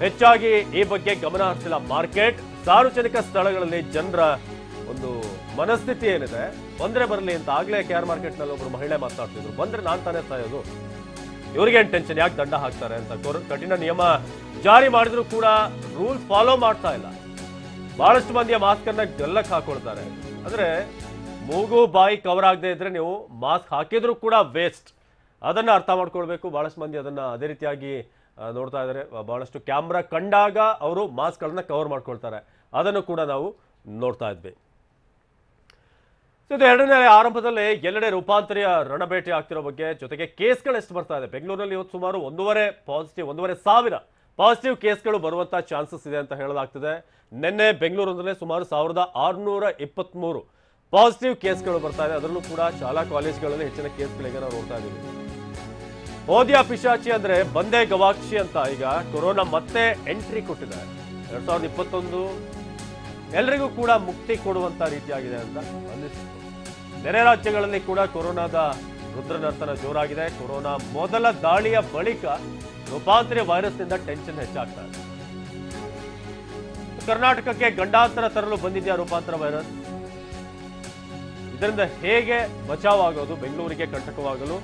ಹೆಚ್ಚಾಗಿ ಈ ಬಗ್ಗೆ ಗಮನ ಹರಿಸಿಲ್ಲ. ಮಾರ್ಕೆಟ್, ಸಾರ್ವಜನಿಕ ಸ್ಥಳಗಳಲ್ಲಿ ಜನರ ಒಂದು ಮನಸ್ಥಿತಿ ಏನಿದೆ, ಬಂದ್ರೆ ಬರಲಿ ಅಂತ. ಆಗ್ಲೇ KR ಮಾರ್ಕೆಟ್ ನಲ್ಲಿ ಒಬ್ರು ಮಹಿಳೆ ಮಾತಾಡ್ತಿದ್ರು, ಬಂದ್ರೆ ನಾನ್ ತಾನೇ ಸಾಯೋದು, ಇವ್ರಿಗೇನ್ ಟೆನ್ಷನ್, ಯಾಕೆ ದಂಡ ಹಾಕ್ತಾರೆ ಅಂತ. ಕಠಿಣ ನಿಯಮ ಜಾರಿ ಮಾಡಿದ್ರು ಕೂಡ ರೂಲ್ಸ್ ಫಾಲೋ ಮಾಡ್ತಾ ಇಲ್ಲ. ಬಹಳಷ್ಟು ಮಂದಿಯ ಮಾಸ್ಕ್ ಅನ್ನ ಗಲ್ಲಕ್ಕೆ ಹಾಕೊಳ್ತಾರೆ. ಅಂದ್ರೆ ಮೂಗು ಬಾಯಿ ಕವರ್ ಆಗದೆ ಇದ್ರೆ ನೀವು ಮಾಸ್ಕ್ ಹಾಕಿದ್ರು ಕೂಡ ವೇಸ್ಟ್. ಅದನ್ನ ಅರ್ಥ ಮಾಡ್ಕೊಳ್ಬೇಕು. ಬಹಳಷ್ಟು ಮಂದಿ ಅದನ್ನ ಅದೇ ರೀತಿಯಾಗಿ ನೋಡ್ತಾ ಇದ್ದಾರೆ. ಬಹಳಷ್ಟು ಕ್ಯಾಮ್ರಾ ಕಂಡಾಗ ಅವರು ಮಾಸ್ಕ್ ಗಳನ್ನ ಕವರ್ ಮಾಡ್ಕೊಳ್ತಾರೆ. ಅದನ್ನು ಕೂಡ ನಾವು ನೋಡ್ತಾ ಇದ್ವಿ. ಇದು ಎರಡನೇ ಆರಂಭದಲ್ಲಿ ಎಲ್ಲೆಡೆ ರೂಪಾಂತರಿಯ ರಣಬೇಟೆ ಆಗ್ತಿರೋ ಬಗ್ಗೆ, ಜೊತೆಗೆ ಕೇಸ್ಗಳು ಎಷ್ಟು ಬರ್ತಾ ಇದೆ. ಬೆಂಗಳೂರಲ್ಲಿ ಇವತ್ತು ಸುಮಾರು 1,500 ಪಾಸಿಟಿವ್ ಕೇಸ್ಗಳು ಬರುವಂತ ಚಾನ್ಸಸ್ ಇದೆ ಅಂತ ಹೇಳಲಾಗ್ತಿದೆ. ನಿನ್ನೆ ಬೆಂಗಳೂರಿನಲ್ಲೇ ಸುಮಾರು 1,623 ಪಾಸಿಟಿವ್ ಕೇಸ್ಗಳು ಬರ್ತಾ ಇದೆ. ಅದರಲ್ಲೂ ಕೂಡ ಶಾಲಾ ಕಾಲೇಜುಗಳಲ್ಲಿ ಹೆಚ್ಚಿನ ಕೇಸ್ಗಳಿಗೆ ನಾವು ನೋಡ್ತಾ ಇದ್ದೀವಿ. ಓದಿಯ ಪಿಶಾಚಿ ಅಂದ್ರೆ ಬಂದೇ ಗವಾಕ್ಷಿ ಅಂತ ಈಗ ಕೊರೋನಾ ಮತ್ತೆ ಎಂಟ್ರಿ ಕೊಟ್ಟಿದೆ. 2021 ಎಲ್ಲರಿಗೂ ಕೂಡ ಮುಕ್ತಿ ಕೊಡುವಂತ ರೀತಿಯಾಗಿದೆ ಅಂತ ಅನ್ನಿಸ್ತು. ಬೇರೆ ರಾಜ್ಯಗಳಲ್ಲಿ ಕೂಡ ಕೊರೋನಾದ ರುದ್ರನರ್ತನ ಜೋರಾಗಿದೆ. ಕೊರೋನಾ ಮೊದಲ ದಾಳಿಯ ಬಳಿಕ ರೂಪಾಂತರಿ ವೈರಸ್ನಿಂದ ಟೆನ್ಷನ್ ಹೆಚ್ಚಾಗ್ತಾ ಇದೆ. ಕರ್ನಾಟಕಕ್ಕೆ ಗಂಡಾಂತರ ತರಲು ಬಂದಿದೆಯಾ ರೂಪಾಂತರ ವೈರಸ್? ಇದರಿಂದ ಹೇಗೆ ಬಚಾವ್ ಆಗೋದು? ಬೆಂಗಳೂರಿಗೆ ಕಂಟಕವಾಗಲು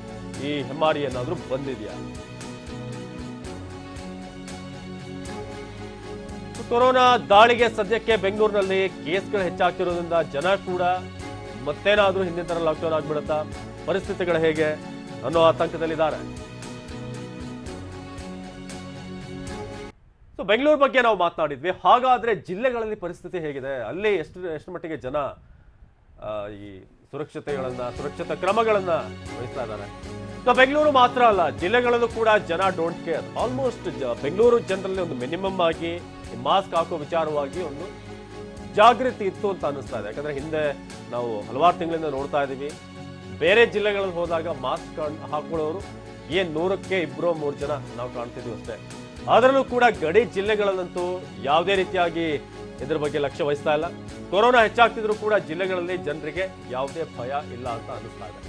ಈ ಹೆಮ್ಮಾರಿ ಏನಾದ್ರೂ ಬಂದಿದೆಯಾ? ಕೊರೋನಾ ದಾಳಿಗೆ ಸದ್ಯಕ್ಕೆ ಬೆಂಗಳೂರಿನಲ್ಲಿ ಕೇಸ್ಗಳು ಹೆಚ್ಚಾಗ್ತಿರೋದ್ರಿಂದ ಜನ ಕೂಡ ಮತ್ತೇನಾದ್ರೂ ಹಿಂದಿನ ತರ ಲಾಕ್ಡೌನ್ ಆಗ್ಬಿಡುತ್ತಾ, ಪರಿಸ್ಥಿತಿಗಳು ಹೇಗೆ ಅನ್ನೋ ಆತಂಕದಲ್ಲಿದ್ದಾರೆ. ಸೊ ಬೆಂಗಳೂರು ಬಗ್ಗೆ ನಾವು ಮಾತನಾಡಿದ್ವಿ. ಹಾಗಾದ್ರೆ ಜಿಲ್ಲೆಗಳಲ್ಲಿ ಪರಿಸ್ಥಿತಿ ಹೇಗಿದೆ? ಅಲ್ಲಿ ಎಷ್ಟು ಮಟ್ಟಿಗೆ ಜನ ಈ ಸುರಕ್ಷತಾ ಕ್ರಮಗಳನ್ನ ವಹಿಸ್ತಾ ಇದ್ದಾರೆ? ಸೊ ಬೆಂಗಳೂರು ಮಾತ್ರ ಅಲ್ಲ, ಜಿಲ್ಲೆಗಳಲ್ಲೂ ಕೂಡ ಜನ ಡೋಂಟ್ ಕೇರ್. ಆಲ್ಮೋಸ್ಟ್ ಬೆಂಗಳೂರು ಜನರಲ್ಲಿ ಒಂದು ಮಿನಿಮಮ್ ಆಗಿ ಮಾಸ್ಕ್ ಹಾಕೋ ವಿಚಾರವಾಗಿ ಒಂದು ಜಾಗೃತಿ ಇತ್ತು ಅಂತ ಅನಿಸ್ತಾ ಇದೆ. ಯಾಕಂದ್ರೆ ಹಿಂದೆ ನಾವು ಹಲವಾರು ತಿಂಗಳಿಂದ ನೋಡ್ತಾ ಇದ್ದೀವಿ, ಬೇರೆ ಜಿಲ್ಲೆಗಳಲ್ಲಿ ಹೋದಾಗ ಮಾಸ್ಕ್ ಹಾಕೊಳ್ಳೋರು 100ಕ್ಕೆ 2-3 ಜನ ನಾವು ಕಾಣ್ತಿದ್ವಿ ಅಷ್ಟೇ. ಅದರಲ್ಲೂ ಕೂಡ ಗಡಿ ಜಿಲ್ಲೆಗಳಲ್ಲಂತೂ ಯಾವುದೇ ರೀತಿಯಾಗಿ ಇದ್ರ ಬಗ್ಗೆ ಲಕ್ಷ್ಯ ವಹಿಸ್ತಾ ಇಲ್ಲ. ಕೊರೋನಾ ಹೆಚ್ಚಾಗ್ತಿದ್ರು ಕೂಡ ಜಿಲ್ಲೆಗಳಲ್ಲಿ ಜನರಿಗೆ ಯಾವುದೇ ಭಯ ಇಲ್ಲ ಅಂತ ಅನಿಸ್ತಾ ಇದೆ.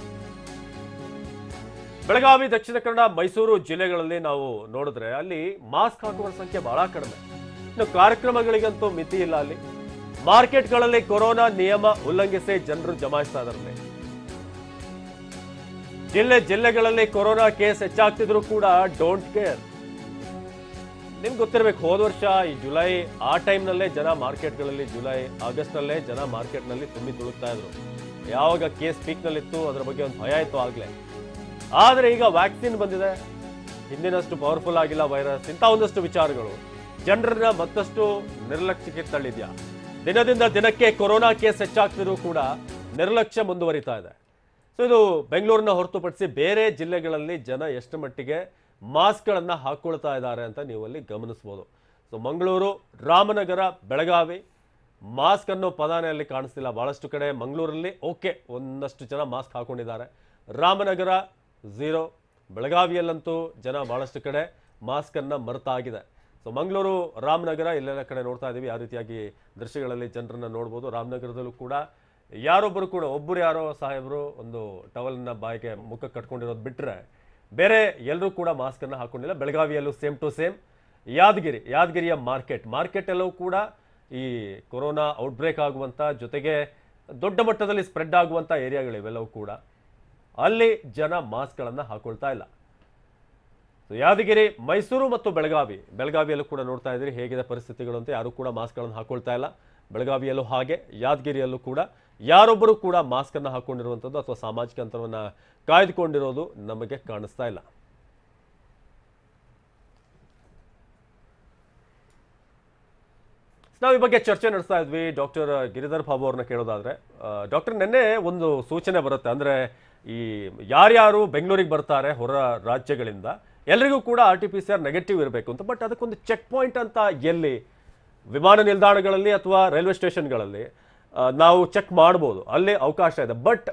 ಬೆಳಗಾವಿ, ದಕ್ಷಿಣ ಕನ್ನಡ, ಮೈಸೂರು ಜಿಲ್ಲೆಗಳಲ್ಲಿ ನಾವು ನೋಡಿದ್ರೆ ಅಲ್ಲಿ ಮಾಸ್ಕ್ ಹಾಕುವ ಸಂಖ್ಯೆ ಬಹಳ ಕಡಿಮೆ. ಇನ್ನು ಕಾರ್ಯಕ್ರಮಗಳಿಗಂತೂ ಮಿತಿ ಇಲ್ಲ ಅಲ್ಲಿ. ಮಾರ್ಕೆಟ್ಗಳಲ್ಲಿ ಕೊರೋನಾ ನಿಯಮ ಉಲ್ಲಂಘಿಸಿ ಜನರು ಜಮಾಯಿಸ್ತಾ ಇದ್ದಾರೆ. ಜಿಲ್ಲೆಗಳಲ್ಲಿ ಕೊರೋನಾ ಕೇಸ್ ಹೆಚ್ಚಾಗ್ತಿದ್ರು ಕೂಡ ಡೋಂಟ್ ಕೇರ್. ನಿಮ್ಗೆ ಗೊತ್ತಿರಬೇಕು, ಹೋದ ವರ್ಷ ಈ ಜುಲೈ ಆ ಟೈಮ್ನಲ್ಲೇ ಜನ ಮಾರ್ಕೆಟ್ಗಳಲ್ಲಿ, ಜುಲೈ ಆಗಸ್ಟ್ ನಲ್ಲೇ ಜನ ಮಾರ್ಕೆಟ್ನಲ್ಲಿ ತುಂಬಿ ತುಳುಕ್ತಾ ಇದ್ರು. ಯಾವಾಗ ಕೇಸ್ ಪೀಕ್ನಲ್ಲಿತ್ತು ಅದರ ಬಗ್ಗೆ ಒಂದು ಭಯ ಇತ್ತು ಆಗ್ಲೇ. ಆದ್ರೆ ಈಗ ವ್ಯಾಕ್ಸಿನ್ ಬಂದಿದೆ, ಹಿಂದಿನಷ್ಟು ಪವರ್ಫುಲ್ ಆಗಿಲ್ಲ ವೈರಸ್, ಇಂಥ ಒಂದಷ್ಟು ವಿಚಾರಗಳು ಜನರನ್ನ ಮತ್ತಷ್ಟು ನಿರ್ಲಕ್ಷ್ಯಕ್ಕೆ ತಳ್ಳಿದ್ಯಾ. ದಿನದಿಂದ ದಿನಕ್ಕೆ ಕೊರೋನಾ ಕೇಸ್ ಹೆಚ್ಚಾಗ್ತಿದ್ರು ಕೂಡ ನಿರ್ಲಕ್ಷ್ಯ ಮುಂದುವರಿತಾ ಇದೆ. ಸೊ ಇದು ಬೆಂಗಳೂರನ್ನ ಹೊರತುಪಡಿಸಿ ಬೇರೆ ಜಿಲ್ಲೆಗಳಲ್ಲಿ ಜನ ಎಷ್ಟು ಮಟ್ಟಿಗೆ ಮಾಸ್ಕ್ಗಳನ್ನು ಹಾಕೊಳ್ತಾ ಇದ್ದಾರೆ ಅಂತ ನೀವು ಅಲ್ಲಿ ಗಮನಿಸ್ಬೋದು. ಸೊ ಮಂಗಳೂರು, ರಾಮನಗರ, ಬೆಳಗಾವಿ ಮಾಸ್ಕ್ ಅನ್ನೋ ಪದಾನೇ ಅಲ್ಲಿ ಕಾಣಿಸ್ತಿಲ್ಲ. ಬಹಳಷ್ಟು ಕಡೆ ಮಂಗಳೂರಲ್ಲಿ ಓಕೆ ಒಂದಷ್ಟು ಜನ ಮಾಸ್ಕ್ ಹಾಕೊಂಡಿದ್ದಾರೆ, ರಾಮನಗರ ಝೀರೋ, ಬೆಳಗಾವಿಯಲ್ಲಂತೂ ಜನ ಬಹಳಷ್ಟು ಕಡೆ ಮಾಸ್ಕನ್ನು ಮರೆತಾಗಿದೆ. ಸೊ ಮಂಗಳೂರು, ರಾಮನಗರ ಇಲ್ಲೆಲ್ಲ ಕಡೆ ನೋಡ್ತಾ ಇದ್ದೀವಿ. ಯಾವ ರೀತಿಯಾಗಿ ದೃಶ್ಯಗಳಲ್ಲಿ ಜನರನ್ನ ನೋಡ್ಬೋದು. ರಾಮನಗರದಲ್ಲೂ ಕೂಡ ಯಾರೊಬ್ಬರು ಕೂಡ, ಒಬ್ಬರು ಯಾರೋ ಸಾಹೇಬರು ಒಂದು ಟವಲ್ನ ಬಾಯಿಗೆ ಮುಖಕ್ಕೆ ಕಟ್ಕೊಂಡಿರೋದು ಬಿಟ್ಟರೆ ಬೇರೆ ಎಲ್ಲರೂ ಕೂಡ ಮಾಸ್ಕನ್ನು ಹಾಕೊಂಡಿಲ್ಲ. ಬೆಳಗಾವಿಯಲ್ಲೂ ಸೇಮ್ ಟು ಸೇಮ್. ಯಾದಗಿರಿಯ ಮಾರ್ಕೆಟ್ ಎಲ್ಲವೂ ಕೂಡ ಈ ಕೊರೋನಾ ಔಟ್ಬ್ರೇಕ್ ಆಗುವಂಥ ಜೊತೆಗೆ ದೊಡ್ಡ ಮಟ್ಟದಲ್ಲಿ ಸ್ಪ್ರೆಡ್ ಆಗುವಂಥ ಏರಿಯಾಗಳಿವೆಲ್ಲವೂ ಕೂಡ, ಅಲ್ಲಿ ಜನ ಮಾಸ್ಕ್ಗಳನ್ನು ಹಾಕೊಳ್ತಾ ಇಲ್ಲ. ಯಾದಗಿರಿ, ಮೈಸೂರು ಮತ್ತು ಬೆಳಗಾವಿಯಲ್ಲೂ ಕೂಡ ನೋಡ್ತಾ ಇದ್ದೀರಿ ಹೇಗಿದೆ ಪರಿಸ್ಥಿತಿಗಳು ಅಂತ. ಯಾರು ಕೂಡ ಮಾಸ್ಕ್ಗಳನ್ನು ಹಾಕೊಳ್ತಾ ಇಲ್ಲ. ಬೆಳಗಾವಿಯಲ್ಲೂ ಹಾಗೆ, ಯಾದಗಿರಿಯಲ್ಲೂ ಕೂಡ ಯಾರೊಬ್ಬರು ಕೂಡ ಮಾಸ್ಕ್ ಅನ್ನು ಹಾಕೊಂಡಿರುವಂಥದ್ದು ಅಥವಾ ಸಾಮಾಜಿಕ ಅಂತರವನ್ನು ಕಾಯ್ದುಕೊಂಡಿರೋದು ನಮಗೆ ಕಾಣಿಸ್ತಾ ಇಲ್ಲ. ನಾವು ಈ ಬಗ್ಗೆ ಚರ್ಚೆ ನಡೆಸ್ತಾ ಇದ್ವಿ. ಡಾಕ್ಟರ್ ಗಿರಿಧರ್ ಬಾಬು ಅವ್ರನ್ನ ಕೇಳೋದಾದ್ರೆ, ಡಾಕ್ಟರ್ ನಿನ್ನೆ ಒಂದು ಸೂಚನೆ ಬರುತ್ತೆ, ಅಂದ್ರೆ ಈ ಯಾರ್ಯಾರು ಬೆಂಗಳೂರಿಗೆ ಬರ್ತಾರೆ ಹೊರ ರಾಜ್ಯಗಳಿಂದ ಎಲ್ರಿಗೂ ಕೂಡ RT-PCR ನೆಗೆಟಿವ್ ಇರಬೇಕು ಅಂತ. ಬಟ್ ಅದಕ್ಕೊಂದು ಚೆಕ್ ಪಾಯಿಂಟ್ ಅಂತ ಎಲ್ಲಿ ವಿಮಾನ ನಿಲ್ದಾಣಗಳಲ್ಲಿ ಅಥವಾ ರೈಲ್ವೆ ಸ್ಟೇಷನ್ಗಳಲ್ಲಿ ನಾವು ಚೆಕ್ ಮಾಡ್ಬೋದು, ಅಲ್ಲೇ ಅವಕಾಶ ಇದೆ. ಬಟ್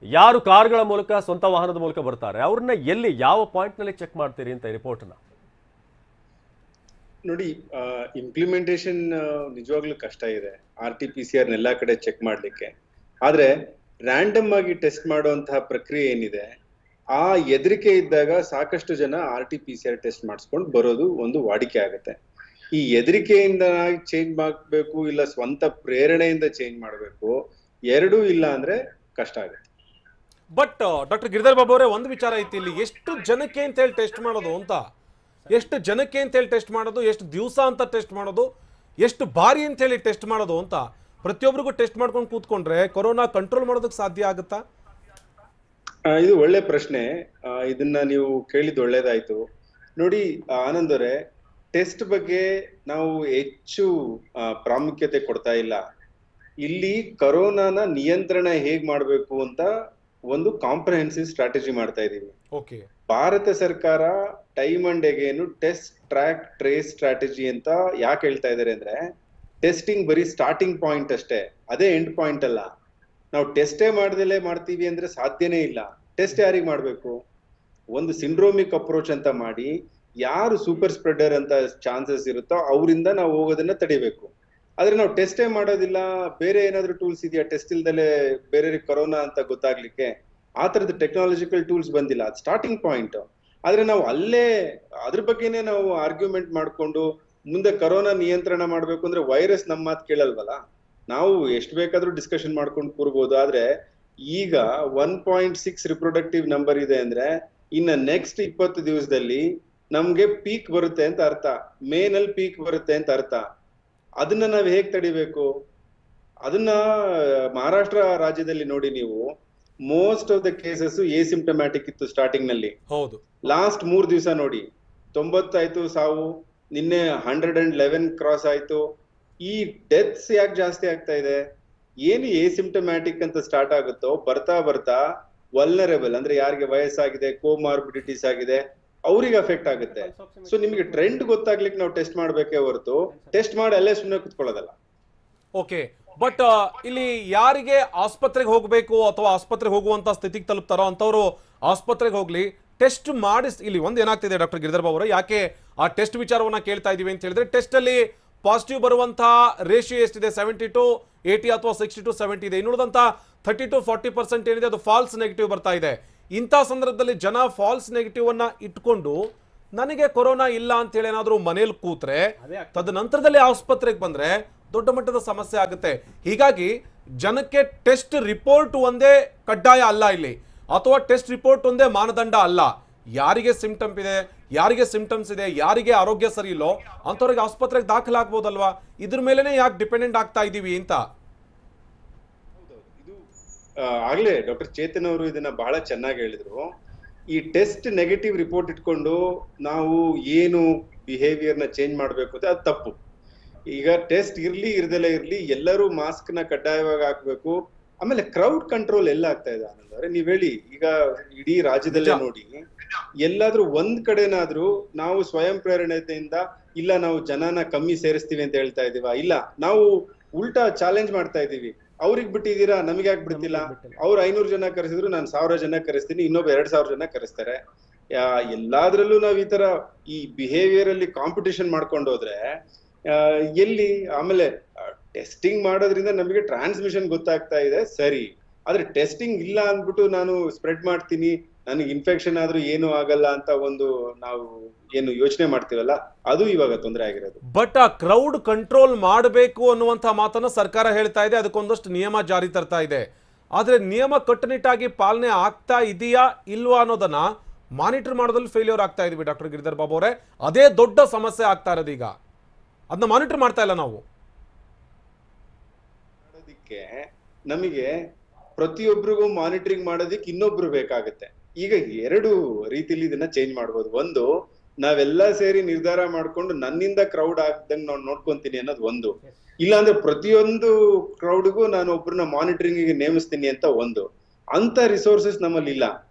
ಯಾರು ಕಾರ್ಗಳ ಮೂಲಕ, ಸ್ವಂತ ವಾಹನದ ಮೂಲಕ ಬರ್ತಾರೆ ಅವ್ರನ್ನ ಎಲ್ಲಿ, ಯಾವ ಪಾಯಿಂಟ್ನಲ್ಲಿ ಚೆಕ್ ಮಾಡ್ತೀರಿ ಅಂತ ರಿಪೋರ್ಟ್ನ ನೋಡಿ. ಇಂಪ್ಲಿಮೆಂಟೇಷನ್ ನಿಜವಾಗ್ಲೂ ಕಷ್ಟ ಇದೆ RT-PCR ಎಲ್ಲಾ ಕಡೆ ಚೆಕ್ ಮಾಡ್ಲಿಕ್ಕೆ. ಆದ್ರೆ ರ್ಯಾಂಡಮ್ ಆಗಿ ಟೆಸ್ಟ್ ಮಾಡುವಂತಹ ಪ್ರಕ್ರಿಯೆ ಏನಿದೆ, ಆ ಹೆದರಿಕೆ ಇದ್ದಾಗ ಸಾಕಷ್ಟು ಜನ RT-PCR ಟೆಸ್ಟ್ ಮಾಡಿಸ್ಕೊಂಡು ಬರೋದು ಒಂದು ವಾಡಿಕೆ ಆಗುತ್ತೆ. ಈ ಹೆದರಿಕೆಯಿಂದ ಚೇಂಜ್ ಮಾಡಬೇಕು, ಇಲ್ಲ ಸ್ವಂತ ಪ್ರೇರಣೆಯಿಂದ ಚೇಂಜ್ ಮಾಡಬೇಕು, ಎರಡೂ ಇಲ್ಲ ಅಂದ್ರೆ ಕಷ್ಟ ಆಗುತ್ತೆ. ಬಟ್ ಡಾಕ್ಟರ್ ಗಿರಿಧರ್ ಬಾಬು ಅವರೇ, ಒಂದು ವಿಚಾರ ಐತಿ ಇಲ್ಲಿ, ಎಷ್ಟು ಜನಕ್ಕೆ ಅಂತ ಹೇಳಿ ಟೆಸ್ಟ್ ಮಾಡೋದು ಅಂತ, ಎಷ್ಟು ಜನಕ್ಕೆ ಅಂತ ಹೇಳಿ ಟೆಸ್ಟ್ ಮಾಡೋದು, ಎಷ್ಟು ದಿವಸ ಅಂತ ಟೆಸ್ಟ್ ಮಾಡೋದು, ಎಷ್ಟು ಬಾರಿ ಅಂತ ಹೇಳಿ ಟೆಸ್ಟ್ ಮಾಡೋದು ಅಂತ ಪ್ರತಿಯೊಬ್ಬರಿಗೂ ಟೆಸ್ಟ್ ಮಾಡ್ಕೊಂಡು ಕೂತ್ಕೊಂಡ್ರೆ ಕೊರೋನಾ ಕಂಟ್ರೋಲ್ ಮಾಡೋದಕ್ಕೆ ಸಾಧ್ಯ ಆಗುತ್ತಾ? ಇದು ಒಳ್ಳೆ ಪ್ರಶ್ನೆ. ಇದನ್ನ ನೀವು ಕೇಳಿದ್ದು ಒಳ್ಳೇದಾಯ್ತು. ನೋಡಿ ಆನಂದ್ ಅವರೇ, ಟೆಸ್ಟ್ ಬಗ್ಗೆ ನಾವು ಹೆಚ್ಚು ಪ್ರಾಮುಖ್ಯತೆ ಕೊಡ್ತಾ ಇಲ್ಲ. ಇಲ್ಲಿ ಕೊರೋನಾನ ನಿಯಂತ್ರಣ ಹೇಗ್ ಮಾಡ್ಬೇಕು ಅಂತ ಒಂದು ಕಾಂಪ್ರಹೆನ್ಸಿವ್ ಸ್ಟ್ರಾಟಜಿ ಮಾಡ್ತಾ ಇದೀವಿ. ಭಾರತ ಸರ್ಕಾರ time and again test, track, trace strategy ಅಂತ ಯಾಕೆ ಹೇಳ್ತಾ ಇದಾರೆ ಅಂದ್ರೆ, ಟೆಸ್ಟಿಂಗ್ ಬರೀ ಸ್ಟಾರ್ಟಿಂಗ್ ಪಾಯಿಂಟ್ ಅಷ್ಟೇ, ಅದೇ ಎಂಡ್ ಪಾಯಿಂಟ್ ಅಲ್ಲ. ನಾವು ಟೆಸ್ಟೇ ಮಾಡ್ದಲೇ ಮಾಡ್ತೀವಿ ಅಂದ್ರೆ ಸಾಧ್ಯನೇ ಇಲ್ಲ. ಟೆಸ್ಟ್ ಯಾರಿಗೆ ಮಾಡ್ಬೇಕು? ಒಂದು ಸಿಂಡ್ರೋಮಿಕ್ ಅಪ್ರೋಚ್ ಅಂತ ಮಾಡಿ, ಯಾರು ಸೂಪರ್ ಸ್ಪ್ರೆಡರ್ ಅಂತ ಚಾನ್ಸಸ್ ಇರುತ್ತೋ ಅವರಿಂದ ನಾವು ಹೋಗೋದನ್ನ ತಡಿಬೇಕು. ಆದ್ರೆ ನಾವು ಟೆಸ್ಟೇ ಮಾಡೋದಿಲ್ಲ. ಬೇರೆ ಏನಾದ್ರು ಟೂಲ್ಸ್ ಇದೆಯಾ ಟೆಸ್ಟ್ ಇಲ್ದಲೆ ಬೇರೆಯವ್ರಿಗೆ ಕೊರೋನಾ ಅಂತ ಗೊತ್ತಾಗ್ಲಿಕ್ಕೆ? ಆ ತರದ ಟೆಕ್ನಾಲಜಿಕಲ್ ಟೂಲ್ಸ್ ಬಂದಿಲ್ಲ. ಅದು ಸ್ಟಾರ್ಟಿಂಗ್ ಪಾಯಿಂಟ್. ಆದ್ರೆ ನಾವು ಅಲ್ಲೇ ಅದ್ರ ಬಗ್ಗೆನೆ ನಾವು ಆರ್ಗ್ಯುಮೆಂಟ್ ಮಾಡ್ಕೊಂಡು ಮುಂದೆ ಕೊರೋನಾ ನಿಯಂತ್ರಣ ಮಾಡ್ಬೇಕು ಅಂದ್ರೆ ವೈರಸ್ ನಮ್ಮ ಮಾತು ಕೇಳಲ್ವಲ್ಲ. ನಾವು ಎಷ್ಟು ಬೇಕಾದ್ರೂ ಡಿಸ್ಕಷನ್ ಮಾಡ್ಕೊಂಡು ಕೂರ್ಬೋದು. ಆದ್ರೆ ಈಗ 1.6 ರಿಪ್ರೊಡಕ್ಟಿವ್ ನಂಬರ್ ಇದೆ ಅಂದ್ರೆ ಇನ್ನ ನೆಕ್ಸ್ಟ್ 20 ದಿವಸದಲ್ಲಿ ನಮ್ಗೆ ಪೀಕ್ ಬರುತ್ತೆ ಅಂತ ಅರ್ಥ. ಮೇನಲ್ಲಿ ಪೀಕ್ ಬರುತ್ತೆ ಅಂತ ಅರ್ಥ. ಅದನ್ನ ನಾವ್ ಹೇಗ್ ತಡಿಬೇಕು? ಅದನ್ನ ಮಹಾರಾಷ್ಟ್ರ ರಾಜ್ಯದಲ್ಲಿ ನೋಡಿ ನೀವು, most of the cases asymptomatic ಇತ್ತು ಸ್ಟಾರ್ಟಿಂಗ್ ನಲ್ಲಿ. ಹೌದು. ಲಾಸ್ಟ್ 3 ದಿವಸ ನೋಡಿ 90 ಆಯ್ತು ಸಾವು, ನಿನ್ನೆ 111 ಕ್ರಾಸ್ ಆಯ್ತು. ಈ ಡೆತ್ಸ್ ಯಾಕೆ ಜಾಸ್ತಿ ಆಗ್ತಾ ಇದೆ? ಏನು ಎಸಿಂಪ್ಟಮ್ಯಾಟಿಕ್ ಅಂತ ಸ್ಟಾರ್ಟ್ ಆಗುತ್ತೋ ಬರ್ತಾ ಬರ್ತಾ ವಲ್ನರೇಬಲ್ ಅಂದ್ರೆ ಯಾರಿಗೆ ವಯಸ್ಸಾಗಿದೆ, ಕೋಮಾರ್ಬಿಡಿಟೀಸ್ ಆಗಿದೆ, ಅವ್ರಿಗೆ ಅಫೆಕ್ಟ್ ಆಗುತ್ತೆ. ಸೊ ನಿಮಗೆ ಟ್ರೆಂಡ್ ಗೊತ್ತಾಗ್ಲಿಕ್ಕೆ ನಾವು ಟೆಸ್ಟ್ ಮಾಡ್ಬೇಕೇ ಹೊರತು ಟೆಸ್ಟ್ ಮಾಡಿ ಅಲ್ಲೇ ಸುಮ್ಮನೆ ಕುತ್ಕೊಳ್ಳೋದಲ್ಲ. ಓಕೆ, ಬಟ್ ಇಲ್ಲಿ ಯಾರಿಗೆ ಆಸ್ಪತ್ರೆಗೆ ಹೋಗ್ಬೇಕು ಅಥವಾ ಆಸ್ಪತ್ರೆಗೆ ಹೋಗುವಂತ ಸ್ಥಿತಿಗೆ ತಲುಪ್ತಾರೋ ಅಂತವ್ರು ಆಸ್ಪತ್ರೆಗೆ ಹೋಗ್ಲಿ, ಟೆಸ್ಟ್ ಮಾಡಿಸ್. ಇಲ್ಲಿ ಒಂದು ಏನಾಗ್ತಿದೆ ಡಾಕ್ಟರ್ ಗಿರಿಧರ್ ಬಾಬು ಅವರು, ಯಾಕೆ ಆ ಟೆಸ್ಟ್ ವಿಚಾರವನ್ನ ಕೇಳ್ತಾ ಇದೀವಿ ಅಂತ ಹೇಳಿದ್ರೆ, ಟೆಸ್ಟ್ ಅಲ್ಲಿ ಪಾಸಿಟಿವ್ ಬರುವಂತಹ ರೇಷಿಯೋ ಎಷ್ಟಿದೆ? 70 to 80 ಅಥವಾ 60 to 70 ಇದೆ. ಇನ್ನುಳಿದಂತ 30 to 40% ಏನಿದೆ ಅದು ಫಾಲ್ಸ್ ನೆಗೆಟಿವ್ ಬರ್ತಾ ಇದೆ. ಇಂಥ ಸಂದರ್ಭದಲ್ಲಿ ಜನ ಫಾಲ್ಸ್ ನೆಗೆಟಿವ್ ಅನ್ನ ಇಟ್ಕೊಂಡು ನನಗೆ ಕೊರೋನಾ ಇಲ್ಲ ಅಂತ ಹೇಳಿ ಏನಾದ್ರೂ ಮನೇಲಿ ಕೂತ್ರೆ, ತದನಂತರದಲ್ಲಿ ಆಸ್ಪತ್ರೆಗೆ ಬಂದ್ರೆ ದೊಡ್ಡ ಮಟ್ಟದ ಸಮಸ್ಯೆ ಆಗುತ್ತೆ. ಹೀಗಾಗಿ ಜನಕ್ಕೆ ಟೆಸ್ಟ್ ರಿಪೋರ್ಟ್ ಒಂದೇ ಕಡ್ಡಾಯ ಅಲ್ಲ ಇಲ್ಲಿ, ಅಥವಾ ಟೆಸ್ಟ್ ರಿಪೋರ್ಟ್ ಒಂದೇ ಮಾನದಂಡ ಅಲ್ಲ. ಯಾರಿಗೆ ಸಿಂಪ್ಟಮ್ ಇದೆ, ಯಾರಿಗೆ ಸಿಂಪ್ಟಮ್ಸ್ ಇದೆ, ಯಾರಿಗೆ ಆರೋಗ್ಯ ಸರಿ ಇಲ್ಲೋ ಅಂಥವ್ರಿಗೆ ಆಸ್ಪತ್ರೆಗೆ ದಾಖಲಾಗಬಹುದಲ್ವಾ? ಇದ್ರ ಮೇಲೆನೆ ಯಾಕೆ ಡಿಪೆಂಡೆಂಟ್ ಆಗ್ತಾ ಇದೀವಿ ಅಂತ. ಆಗ್ಲೇ ಡಾಕ್ಟರ್ ಚೇತನ್ ಅವರು ಇದನ್ನ ಬಹಳ ಚೆನ್ನಾಗಿ ಹೇಳಿದ್ರು. ಈ ಟೆಸ್ಟ್ ನೆಗೆಟಿವ್ ರಿಪೋರ್ಟ್ ಇಟ್ಕೊಂಡು ನಾವು ಏನು ಬಿಹೇವಿಯರ್ ನ ಚೇಂಜ್ ಮಾಡ್ಬೇಕು ಅಂತ ಅದು ತಪ್ಪು. ಈಗ ಟೆಸ್ಟ್ ಇರ್ಲಿ ಇರ್ದೆಲ್ಲ ಇರ್ಲಿ, ಎಲ್ಲರೂ ಮಾಸ್ಕ್ ನ ಕಡ್ಡಾಯವಾಗಿ ಹಾಕ್ಬೇಕು. ಆಮೇಲೆ ಕ್ರೌಡ್ ಕಂಟ್ರೋಲ್ ಎಲ್ಲ ಆಗ್ತಾ ಇದೆ ಆನಂದ್ ಅವರೇ, ನೀವ್ ಹೇಳಿ. ಈಗ ಇಡೀ ರಾಜ್ಯದಲ್ಲೇ ನೋಡಿ, ಎಲ್ಲಾದ್ರೂ ಒಂದ್ ಕಡೆನಾದ್ರೂ ನಾವು ಸ್ವಯಂ ಪ್ರೇರಣೆಯಿಂದ ಇಲ್ಲ ನಾವು ಜನನ ಕಮ್ಮಿ ಸೇರಿಸ್ತೀವಿ ಅಂತ ಹೇಳ್ತಾ ಇದೀವ? ಇಲ್ಲ, ನಾವು ಉಲ್ಟಾ ಚಾಲೆಂಜ್ ಮಾಡ್ತಾ ಇದೀವಿ. ಅವ್ರಿಗೆ ಬಿಟ್ಟಿದ್ದೀರಾ, ನಮ್ಗೆ ಯಾಕೆ ಬಿಡ್ತಿಲ್ಲ? ಅವ್ರು 500 ಜನ ಕರೆಸಿದ್ರು, ನಾನು 1000 ಜನ ಕರೆಸ್ತೀನಿ, ಇನ್ನೊಬ್ಬ 2000 ಜನ ಕರೆಸ್ತಾರೆ. ಎಲ್ಲಾದ್ರಲ್ಲೂ ನಾವ್ ಈ ತರ ಈ ಬಿಹೇವಿಯರ್ ಅಲ್ಲಿ ಕಾಂಪಿಟೇಷನ್ ಮಾಡ್ಕೊಂಡು ಹೋದ್ರೆ ಎಲ್ಲಿ? ಆಮೇಲೆ ಟೆಸ್ಟಿಂಗ್ ಮಾಡೋದ್ರಿಂದ ನಮಗೆ ಟ್ರಾನ್ಸ್ಮಿಷನ್ ಗೊತ್ತಾಗ್ತಾ ಇದೆ ಸರಿ, ಆದ್ರೆ ಟೆಸ್ಟಿಂಗ್ ಇಲ್ಲ ಅಂದ್ಬಿಟ್ಟು ನಾನು ಸ್ಪ್ರೆಡ್ ಮಾಡ್ತೀನಿ, ನನಗೆ ಇನ್ಫೆಕ್ಷನ್ ಆದ್ರೂ ಏನು ಆಗಲ್ಲ ಅಂತ ಒಂದು ನಾವು ಏನು ಯೋಚನೆ ಮಾಡ್ತೀವಲ್ಲ, ಅದು ಇವಾಗ ತೊಂದರೆ ಆಗಿರೋದು. ಬಟ್ ಆ ಕ್ರೌಡ್ ಕಂಟ್ರೋಲ್ ಮಾಡಬೇಕು ಅನ್ನುವಂತ ಮಾತನ್ನ ಸರ್ಕಾರ ಹೇಳ್ತಾ ಇದೆ, ಅದಕ್ಕೊಂದಷ್ಟು ನಿಯಮ ಜಾರಿ ತರ್ತಾ ಇದೆ. ಆದ್ರೆ ನಿಯಮ ಕಟ್ಟುನಿಟ್ಟಾಗಿ ಪಾಲನೆ ಆಗ್ತಾ ಇದೆಯಾ ಇಲ್ವಾ ಅನ್ನೋದನ್ನ ಮಾನಿಟರ್ ಮಾಡೋದ್ರಲ್ಲಿ ಫೇಲ್ಯೂರ್ ಆಗ್ತಾ ಇದೀವಿ ಡಾಕ್ಟರ್ ಗಿರಿಧರ್ ಬಾಬು ಅವರೇ. ಅದೇ ದೊಡ್ಡ ಸಮಸ್ಯೆ ಆಗ್ತಾ ಇರೋದು. ಈಗ ಅದನ್ನ ಮಾನಿಟರ್ ಮಾಡ್ತಾ ಇಲ್ಲ ನಾವು. ಮಾಡೋದಿಕ್ಕೆ ನಮಗೆ ಪ್ರತಿಯೊಬ್ಬರಿಗೂ ಮಾನಿಟರಿಂಗ್ ಮಾಡೋದಿಕ್ಕೆ ಇನ್ನೊಬ್ರು ಬೇಕಾಗುತ್ತೆ. ಈಗ 2 ರೀತಿಲಿ ಇದನ್ನ ಚೇಂಜ್ ಮಾಡ್ಬೋದು. ಒಂದು, ನಾವೆಲ್ಲ ಸೇರಿ ನಿರ್ಧಾರ ಮಾಡ್ಕೊಂಡು ನನ್ನಿಂದ ಕ್ರೌಡ್ ಆಗ್ದಂಗ್ ನಾನು ನೋಡ್ಕೊಂತೀನಿ ಅನ್ನೋದು ಒಂದು. ಇಲ್ಲ ಅಂದ್ರೆ ಪ್ರತಿಯೊಂದು ಕ್ರೌಡ್ಗೂ ನಾನು ಒಬ್ರನ್ನ ಮಾನಿಟರಿಂಗ್ ನೇಮಿಸ್ತೀನಿ ಅಂತ ಒಂದು. ಅಂತ ರಿಸೋರ್ಸಸ್ ನಮ್ಮಲ್ಲಿ ಇಲ್ಲ.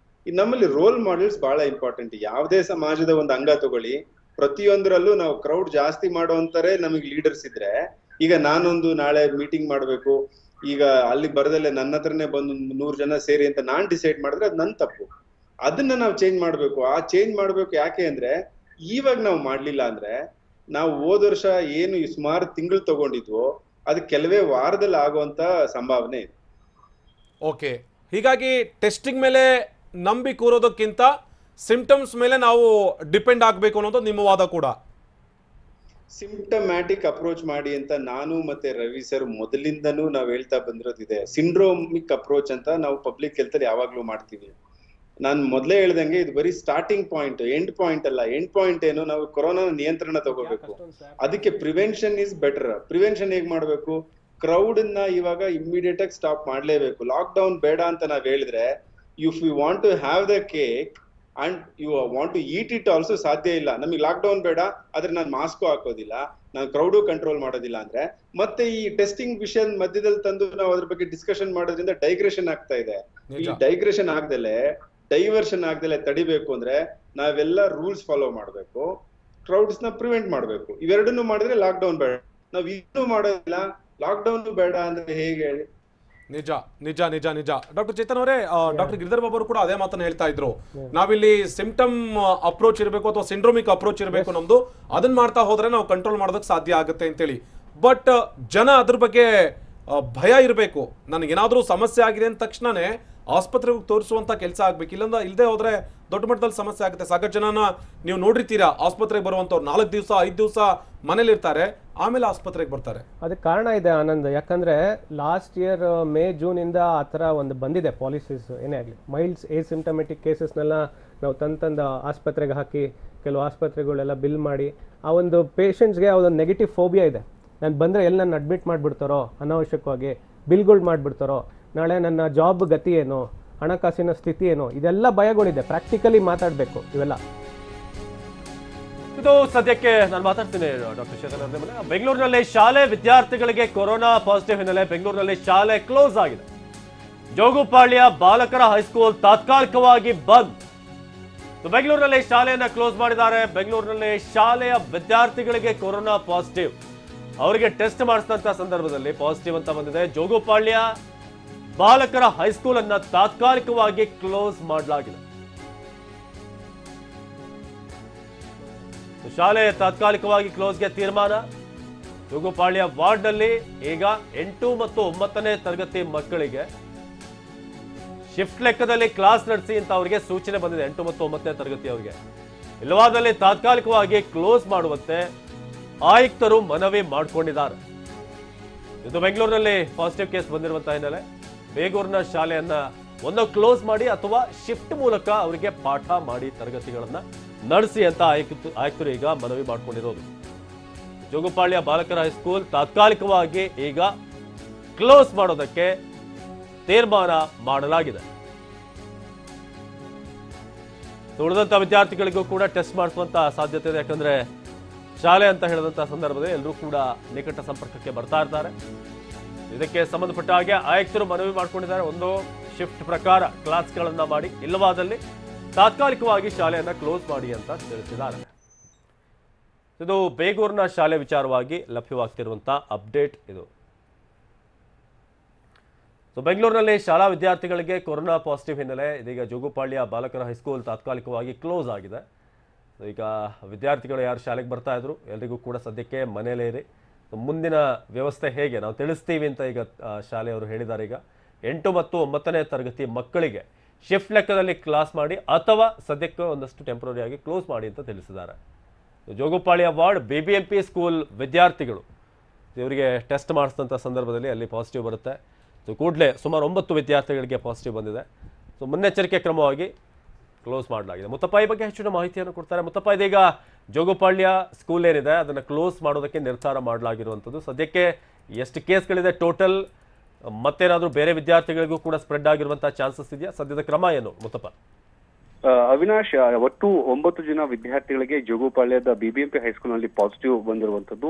ನಮ್ಮಲ್ಲಿ ರೋಲ್ ಮಾಡೆಲ್ಸ್ ಬಹಳ ಇಂಪಾರ್ಟೆಂಟ್. ಯಾವುದೇ ಸಮಾಜದ ಒಂದು ಅಂಗ ತಗೊಳ್ಳಿ, ಪ್ರತಿಯೊಂದರಲ್ಲೂ ನಾವು ಕ್ರೌಡ್ ಜಾಸ್ತಿ ಮಾಡೋಂತಾರೆ ನಮಗೆ ಲೀಡರ್ಸ್ ಇದ್ರೆ, ಈಗ ನಾನೊಂದು ನಾಳೆ ಮೀಟಿಂಗ್ ಮಾಡ್ಬೇಕು, ಈಗ ಅಲ್ಲಿ ಬರದಲ್ಲೇ ನನ್ನ ಹತ್ರನೇ ಬಂದು 100 ಜನ ಸೇರಿ ಅಂತ ನಾನ್ ಡಿಸೈಡ್ ಮಾಡಿದ್ರೆ ಅದು ನನ್ ತಪ್ಪು. ಅದನ್ನ ನಾವು ಚೇಂಜ್ ಮಾಡ್ಬೇಕು. ಆ ಚೇಂಜ್ ಮಾಡ್ಬೇಕು ಯಾಕೆ ಅಂದ್ರೆ, ಇವಾಗ ನಾವು ಮಾಡ್ಲಿಲ್ಲ ಅಂದ್ರೆ ನಾವು ಹೋದ ವರ್ಷ ಏನು ಸುಮಾರು ತಿಂಗಳು ತಗೊಂಡಿದ್ವೋ ಅದು ಕೆಲವೇ ವಾರದಲ್ಲಿ ಆಗುವಂತ ಸಂಭಾವನೆ ಇದೆ. ಓಕೆ, ಹೀಗಾಗಿ ಟೆಸ್ಟಿಂಗ್ ಮೇಲೆ ನಂಬಿ ಕೂರೋದಕ್ಕಿಂತ ಸಿಂಪ್ಟಮ್ಸ್ ಮೇಲೆ ನಾವು ಡಿಪೆಂಡ್ ಆಗಬೇಕು ಅನ್ನೋದು ನಿಮ್ಮ ವಾದ ಕೂಡ. ಸಿಂಪ್ಟಮ್ಯಾಟಿಕ್ ಅಪ್ರೋಚ್ ಮಾಡಿ ಅಂತ ನಾನು ಮತ್ತೆ ರವಿ ಸರ್ ಮೊದಲಿಂದನೂ ನಾವು ಹೇಳ್ತಾ ಬಂದಿರೋದಿದೆ. ಸಿಂಡ್ರೋಮಿಕ್ ಅಪ್ರೋಚ್ ಅಂತ ನಾವು ಪಬ್ಲಿಕ್ ಹೆಲ್ತ್ ಅಲ್ಲಿ ಯಾವಾಗ್ಲೂ ಮಾಡ್ತೀವಿ. ನಾನು ಮೊದಲೇ ಹೇಳ್ದಂಗೆ ಇದು ಬರೀ ಸ್ಟಾರ್ಟಿಂಗ್ ಪಾಯಿಂಟ್, ಎಂಡ್ ಪಾಯಿಂಟ್ ಅಲ್ಲ. ಎಂಡ್ ಪಾಯಿಂಟ್ ಏನು, ನಾವು ಕೊರೋನಾ ನಿಯಂತ್ರಣ ತಗೋಬೇಕು. ಅದಕ್ಕೆ ಪ್ರಿವೆನ್ಷನ್ ಇಸ್ ಬೆಟರ್. ಪ್ರಿವೆನ್ಷನ್ ಹೇಗ್ ಮಾಡ್ಬೇಕು? ಕ್ರೌಡ್ ನ ಇವಾಗ ಇಮಿಡಿಯೇಟ್ ಆಗಿ ಸ್ಟಾಪ್ ಮಾಡ್ಲೇಬೇಕು. ಲಾಕ್ ಡೌನ್ ಬೇಡ ಅಂತ ನಾವ್ ಹೇಳಿದ್ರೆ, if you want to have the cake and you want to eat it also ಸಾಧ್ಯ ಇಲ್ಲ. ನಮಗೆ ಲಾಕ್ ಡೌನ್ ಬೇಡ, ಆದ್ರೆ ನಾನು ಮಾಸ್ಕು ಹಾಕೋದಿಲ್ಲ, ನಾನು ಕ್ರೌಡು ಕಂಟ್ರೋಲ್ ಮಾಡೋದಿಲ್ಲ ಅಂದ್ರೆ ಮತ್ತೆ ಈ ಟೆಸ್ಟಿಂಗ್ ವಿಷಯದ ಮಧ್ಯದಲ್ಲಿ ತಂದು ನಾವು ಅದ್ರ ಬಗ್ಗೆ ಡಿಸ್ಕಷನ್ ಮಾಡೋದ್ರಿಂದ ಡೈಗ್ರೆಷನ್ ಆಗ್ತಾ ಇದೆ. ಈ ಡೈಗ್ರೆಷನ್ ಆಗ್ದಲೆ, ಡೈವರ್ಷನ್ ಆಗ್ದಲೆ ತಡಿಬೇಕು ಅಂದ್ರೆ ನಾವೆಲ್ಲ ರೂಲ್ಸ್ ಫಾಲೋ ಮಾಡ್ಬೇಕು, ಕ್ರೌಡ್ಸ್ ನ ಪ್ರಿವೆಂಟ್ ಮಾಡ್ಬೇಕು. ಇವೆರಡನ್ನು ಮಾಡಿದ್ರೆ ಲಾಕ್ ಡೌನ್ ಬೇಡ. ನಾವ್ ಇನ್ನೂ ಮಾಡೋದಿಲ್ಲ, ಲಾಕ್ ಡೌನ್ ಬೇಡ ಅಂದ್ರೆ ಹೇಗೆ ಹೇಳಿ? ನಿಜ ನಿಜ ನಿಜ ನಿಜ. ಡಾಕ್ಟರ್ ಚೇತನ್ ಅವರೇ, ಡಾಕ್ಟರ್ ಗಿರಿಧರ್ ಬಾಬು ಅವರು ಕೂಡ ಅದೇ ಮಾತನ್ನ ಹೇಳ್ತಾ ಇದ್ರು. ನಾವಿಲ್ಲಿ ಸಿಂಪ್ಟಮ್ ಅಪ್ರೋಚ್ ಇರಬೇಕು ಅಥವಾ ಸಿಂಡ್ರೋಮಿಕ್ ಅಪ್ರೋಚ್ ಇರಬೇಕು ನಮ್ದು, ಅದನ್ನ ಮಾಡ್ತಾ ಹೋದ್ರೆ ನಾವು ಕಂಟ್ರೋಲ್ ಮಾಡೋದಕ್ಕೆ ಸಾಧ್ಯ ಆಗುತ್ತೆ ಅಂತೇಳಿ. ಬಟ್ ಜನ ಅದ್ರ ಬಗ್ಗೆ ಭಯ ಇರಬೇಕು. ನನಗೇನಾದ್ರೂ ಸಮಸ್ಯೆ ಆಗಿದೆ ಅಂದ ತಕ್ಷಣನೇ ಆಸ್ಪತ್ರೆಗೆ ತೋರಿಸುವಂತ ಕೆಲಸ ಆಗ್ಬೇಕು. ಇಲ್ಲದೆ ಹೋದ್ರೆ ದೊಡ್ಡ ಮಟ್ಟದಲ್ಲಿ ಸಮಸ್ಯೆ ಆಗುತ್ತೆ. ಸಾಕಷ್ಟು ಜನನ ನೀವು ನೋಡಿರ್ತೀರಾ, ಆಸ್ಪತ್ರೆಗೆ ಬರುವಂತವ್ರು 4 ದಿವಸ 5 ದಿವಸ ಮನೇಲಿ ಇರ್ತಾರೆ, ಆಮೇಲೆ ಆಸ್ಪತ್ರೆಗೆ ಬರ್ತಾರೆ. ಅದಕ್ಕೆ ಕಾರಣ ಇದೆ ಆನಂದ್. ಯಾಕಂದ್ರೆ ಲಾಸ್ಟ್ ಇಯರ್ ಮೇ ಜೂನ್ ಇಂದ ಆ ಥರ ಒಂದು ಬಂದಿದೆ ಪಾಲಿಸೀಸ್. ಏನೇ ಆಗಲಿ, ಮೈಲ್ಡ್ಸ್ ಎಸಿಂಪ್ಟಮೆಟಿಕ್ ಕೇಸಸ್ನೆಲ್ಲ ನಾವು ತಂದು ಆಸ್ಪತ್ರೆಗೆ ಹಾಕಿ, ಕೆಲವು ಆಸ್ಪತ್ರೆಗಳೆಲ್ಲ ಬಿಲ್ ಮಾಡಿ, ಆ ಒಂದು ಪೇಷಂಟ್ಸ್ಗೆ ಒಂದು ನೆಗೆಟಿವ್ ಫೋಬಿಯಾ ಇದೆ. ನಾನು ಬಂದರೆ ಎಲ್ಲಿ ನನ್ನ ಅಡ್ಮಿಟ್ ಮಾಡಿಬಿಡ್ತಾರೋ, ಅನಾವಶ್ಯಕವಾಗಿ ಬಿಲ್ಗಳು ಮಾಡಿಬಿಡ್ತಾರೋ, ನಾಳೆ ನನ್ನ ಜಾಬ್ ಗತಿ ಏನು, ಹಣಕಾಸಿನ ಸ್ಥಿತಿ ಏನು, ಇದೆಲ್ಲ ಭಯಗಳಿದೆ. ಪ್ರಾಕ್ಟಿಕಲಿ ಮಾತಾಡಬೇಕು ಇವೆಲ್ಲ. ಇದು ಸದ್ಯಕ್ಕೆ ನಾನು ಮಾತಾಡ್ತೀನಿ ಡಾಕ್ಟರ್ ಚೇತನ್ ಅವರ ಮೇಲೆ. ಬೆಂಗಳೂರಿನಲ್ಲಿ ಶಾಲೆ ವಿದ್ಯಾರ್ಥಿಗಳಿಗೆ ಕೊರೋನಾ ಪಾಸಿಟಿವ್ ಹಿನ್ನೆಲೆ ಬೆಂಗಳೂರಿನಲ್ಲಿ ಶಾಲೆ ಕ್ಲೋಸ್ ಆಗಿದೆ. ಜೋಗುಪಾಳ್ಯ ಬಾಲಕರ ಹೈಸ್ಕೂಲ್ ತಾತ್ಕಾಲಿಕವಾಗಿ ಬಂದ್. ಬೆಂಗಳೂರಿನಲ್ಲಿ ಶಾಲೆಯನ್ನ ಕ್ಲೋಸ್ ಮಾಡಿದ್ದಾರೆ. ಬೆಂಗಳೂರಿನಲ್ಲಿ ಶಾಲೆಯ ವಿದ್ಯಾರ್ಥಿಗಳಿಗೆ ಕೊರೋನಾ ಪಾಸಿಟಿವ್, ಅವರಿಗೆ ಟೆಸ್ಟ್ ಮಾಡಿಸಿದಂತ ಸಂದರ್ಭದಲ್ಲಿ ಪಾಸಿಟಿವ್ ಅಂತ ಬಂದಿದೆ. ಜೋಗುಪಾಳ್ಯ ಬಾಲಕರ ಹೈಸ್ಕೂಲ್ ಅನ್ನ ತಾತ್ಕಾಲಿಕವಾಗಿ ಕ್ಲೋಸ್ ಮಾಡಲಾಗಿದೆ. ಶಾಲೆ ತಾತ್ಕಾಲಿಕವಾಗಿ ಕ್ಲೋಸ್ಗೆ ತೀರ್ಮಾನ. ಜೋಗುಪಾಳ್ಯ ವಾರ್ಡ್ ನಲ್ಲಿ ಈಗ 8 ಮತ್ತು 9ನೇ ತರಗತಿ ಮಕ್ಕಳಿಗೆ ಶಿಫ್ಟ್ ಲೆಕ್ಕದಲ್ಲಿ ಕ್ಲಾಸ್ ನಡೆಸಿ ಅಂತ ಅವರಿಗೆ ಸೂಚನೆ ಬಂದಿದೆ. 8 ಮತ್ತು 9ನೇ ತರಗತಿ ಅವರಿಗೆ ಇಲ್ಲವಾದಲ್ಲಿ ತಾತ್ಕಾಲಿಕವಾಗಿ ಕ್ಲೋಸ್ ಮಾಡುವಂತೆ ಆಯುಕ್ತರು ಮನವಿ ಮಾಡಿಕೊಂಡಿದ್ದಾರೆ. ಇದು ಬೆಂಗಳೂರಿನಲ್ಲಿ ಪಾಸಿಟಿವ್ ಕೇಸ್ ಬಂದಿರುವಂತಹ ಹಿನ್ನೆಲೆ ಬೇಗೂರಿನ ಶಾಲೆಯನ್ನ ಒಂದು ಕ್ಲೋಸ್ ಮಾಡಿ ಅಥವಾ ಶಿಫ್ಟ್ ಮೂಲಕ ಅವರಿಗೆ ಪಾಠ ಮಾಡಿ ತರಗತಿಗಳನ್ನ ನಡೆಸಿ ಅಂತ ಆಯುಕ್ತರು ಈಗ ಮನವಿ ಮಾಡಿಕೊಂಡಿರೋದು. ಜೋಗುಪಾಳ್ಯ ಬಾಲಕರ ಹೈಸ್ಕೂಲ್ ತಾತ್ಕಾಲಿಕವಾಗಿ ಈಗ ಕ್ಲೋಸ್ ಮಾಡೋದಕ್ಕೆ ತೀರ್ಮಾನ ಮಾಡಲಾಗಿದೆ. ಉಳಿದಂತ ವಿದ್ಯಾರ್ಥಿಗಳಿಗೂ ಕೂಡ ಟೆಸ್ಟ್ ಮಾಡಿಸುವಂತ ಸಾಧ್ಯತೆ ಇದೆ. ಯಾಕಂದ್ರೆ ಶಾಲೆ ಅಂತ ಹೇಳಿದಂತ ಸಂದರ್ಭದಲ್ಲಿ ಎಲ್ಲರೂ ಕೂಡ ನಿಕಟ ಸಂಪರ್ಕಕ್ಕೆ ಬರ್ತಾ ಇರ್ತಾರೆ. ಇದಕ್ಕೆ ಸಂಬಂಧಪಟ್ಟ ಹಾಗೆ ಆಯುಕ್ತರು ಮನವಿ ಮಾಡಿಕೊಂಡಿದ್ದಾರೆ. ಒಂದು ಶಿಫ್ಟ್ ಪ್ರಕಾರ ಕ್ಲಾಸ್ಗಳನ್ನ ಮಾಡಿ, ಇಲ್ಲವಾದಲ್ಲಿ ತಾತ್ಕಾಲಿಕವಾಗಿ ಶಾಲೆಯನ್ನ ಕ್ಲೋಸ್ ಮಾಡಿ ಅಂತ ತಿಳಿಸಿದ್ದಾರೆ. ಇದು ಬೇಗೂರಿನ ಶಾಲೆ ವಿಚಾರವಾಗಿ ಲಭ್ಯವಾಗ್ತಿರುವಂತಹ ಅಪ್ಡೇಟ್ ಇದು. ಬೆಂಗಳೂರಿನಲ್ಲಿ ಶಾಲಾ ವಿದ್ಯಾರ್ಥಿಗಳಿಗೆ ಕೊರೋನಾ ಪಾಸಿಟಿವ್ ಹಿನ್ನೆಲೆ ಇದೀಗ ಜೋಗುಪಾಳ್ಯ ಬಾಲಕರ ಹೈಸ್ಕೂಲ್ ತಾತ್ಕಾಲಿಕವಾಗಿ ಕ್ಲೋಸ್ ಆಗಿದೆ. ಈಗ ವಿದ್ಯಾರ್ಥಿಗಳು ಯಾರು ಶಾಲೆಗೆ ಬರ್ತಾ ಇದ್ರು ಎಲ್ರಿಗೂ ಕೂಡ ಸದ್ಯಕ್ಕೆ ಮನೆಯಲ್ಲೇ ಇರಿ, ಮುಂದಿನ ವ್ಯವಸ್ಥೆ ಹೇಗೆ ನಾವು ತಿಳಿಸ್ತೀವಿ ಅಂತ ಈಗ ಶಾಲೆಯವರು ಹೇಳಿದ್ದಾರೆ. ಈಗ 8 ಮತ್ತು 9ನೇ ತರಗತಿ ಮಕ್ಕಳಿಗೆ ಶಿಫ್ಟ್ ಲೆಕ್ಕದಲ್ಲಿ ಕ್ಲಾಸ್ ಮಾಡಿ ಅಥವಾ ಸದ್ಯಕ್ಕೆ ಒಂದಷ್ಟು ಟೆಂಪ್ರರಿ ಆಗಿ ಕ್ಲೋಸ್ ಮಾಡಿ ಅಂತ ತಿಳಿಸಿದ್ದಾರೆ. ಜೋಗುಪಾಳ್ಯ ವಾರ್ಡ್ BBMP ಸ್ಕೂಲ್ ವಿದ್ಯಾರ್ಥಿಗಳು ಇವರಿಗೆ ಟೆಸ್ಟ್ ಮಾಡಿಸಿದಂಥ ಸಂದರ್ಭದಲ್ಲಿ ಅಲ್ಲಿ ಪಾಸಿಟಿವ್ ಬರುತ್ತೆ. ಕೂಡಲೇ ಸುಮಾರು 9 ವಿದ್ಯಾರ್ಥಿಗಳಿಗೆ ಪಾಸಿಟಿವ್ ಬಂದಿದೆ. ಮುನ್ನೆಚ್ಚರಿಕೆ ಕ್ರಮವಾಗಿ ಕ್ಲೋಸ್ ಮಾಡಲಾಗಿದೆ. ಮುತ್ತಪ್ಪ ಈ ಬಗ್ಗೆ ಹೆಚ್ಚಿನ ಮಾಹಿತಿಯನ್ನು ಕೊಡ್ತಾರೆ. ಮುತ್ತಪ್ಪ, ಇದೀಗ ಜೋಗುಪಾಳ್ಯ ಸ್ಕೂಲ್ ಏನಿದೆ ಅದನ್ನು ಕ್ಲೋಸ್ ಮಾಡೋದಕ್ಕೆ ನಿರ್ಧಾರ ಮಾಡಲಾಗಿರುವಂಥದ್ದು. ಸದ್ಯಕ್ಕೆ ಎಷ್ಟು ಕೇಸ್ಗಳಿದೆ ಟೋಟಲ್? ಮತ್ತೇನಾದರೂ ಬೇರೆ ವಿದ್ಯಾರ್ಥಿಗಳಿಗೂ ಕೂಡ ಸ್ಪ್ರೆಡ್ ಆಗಿರುವಂತಹ ಚಾನ್ಸಸ್ ಇದೆಯಾ? ಸದ್ಯದ ಕ್ರಮ ಏನು ಮುತ್ತಪ್ಪ? ಅವಿನಾಶ್, ಒಟ್ಟು 9 ಜನ ವಿದ್ಯಾರ್ಥಿಗಳಿಗೆ ಜೋಗುಪಾಳ್ಯದ BBMP ಹೈಸ್ಕೂಲ್ನಲ್ಲಿ ಪಾಸಿಟಿವ್ ಬಂದಿರುವಂತದ್ದು.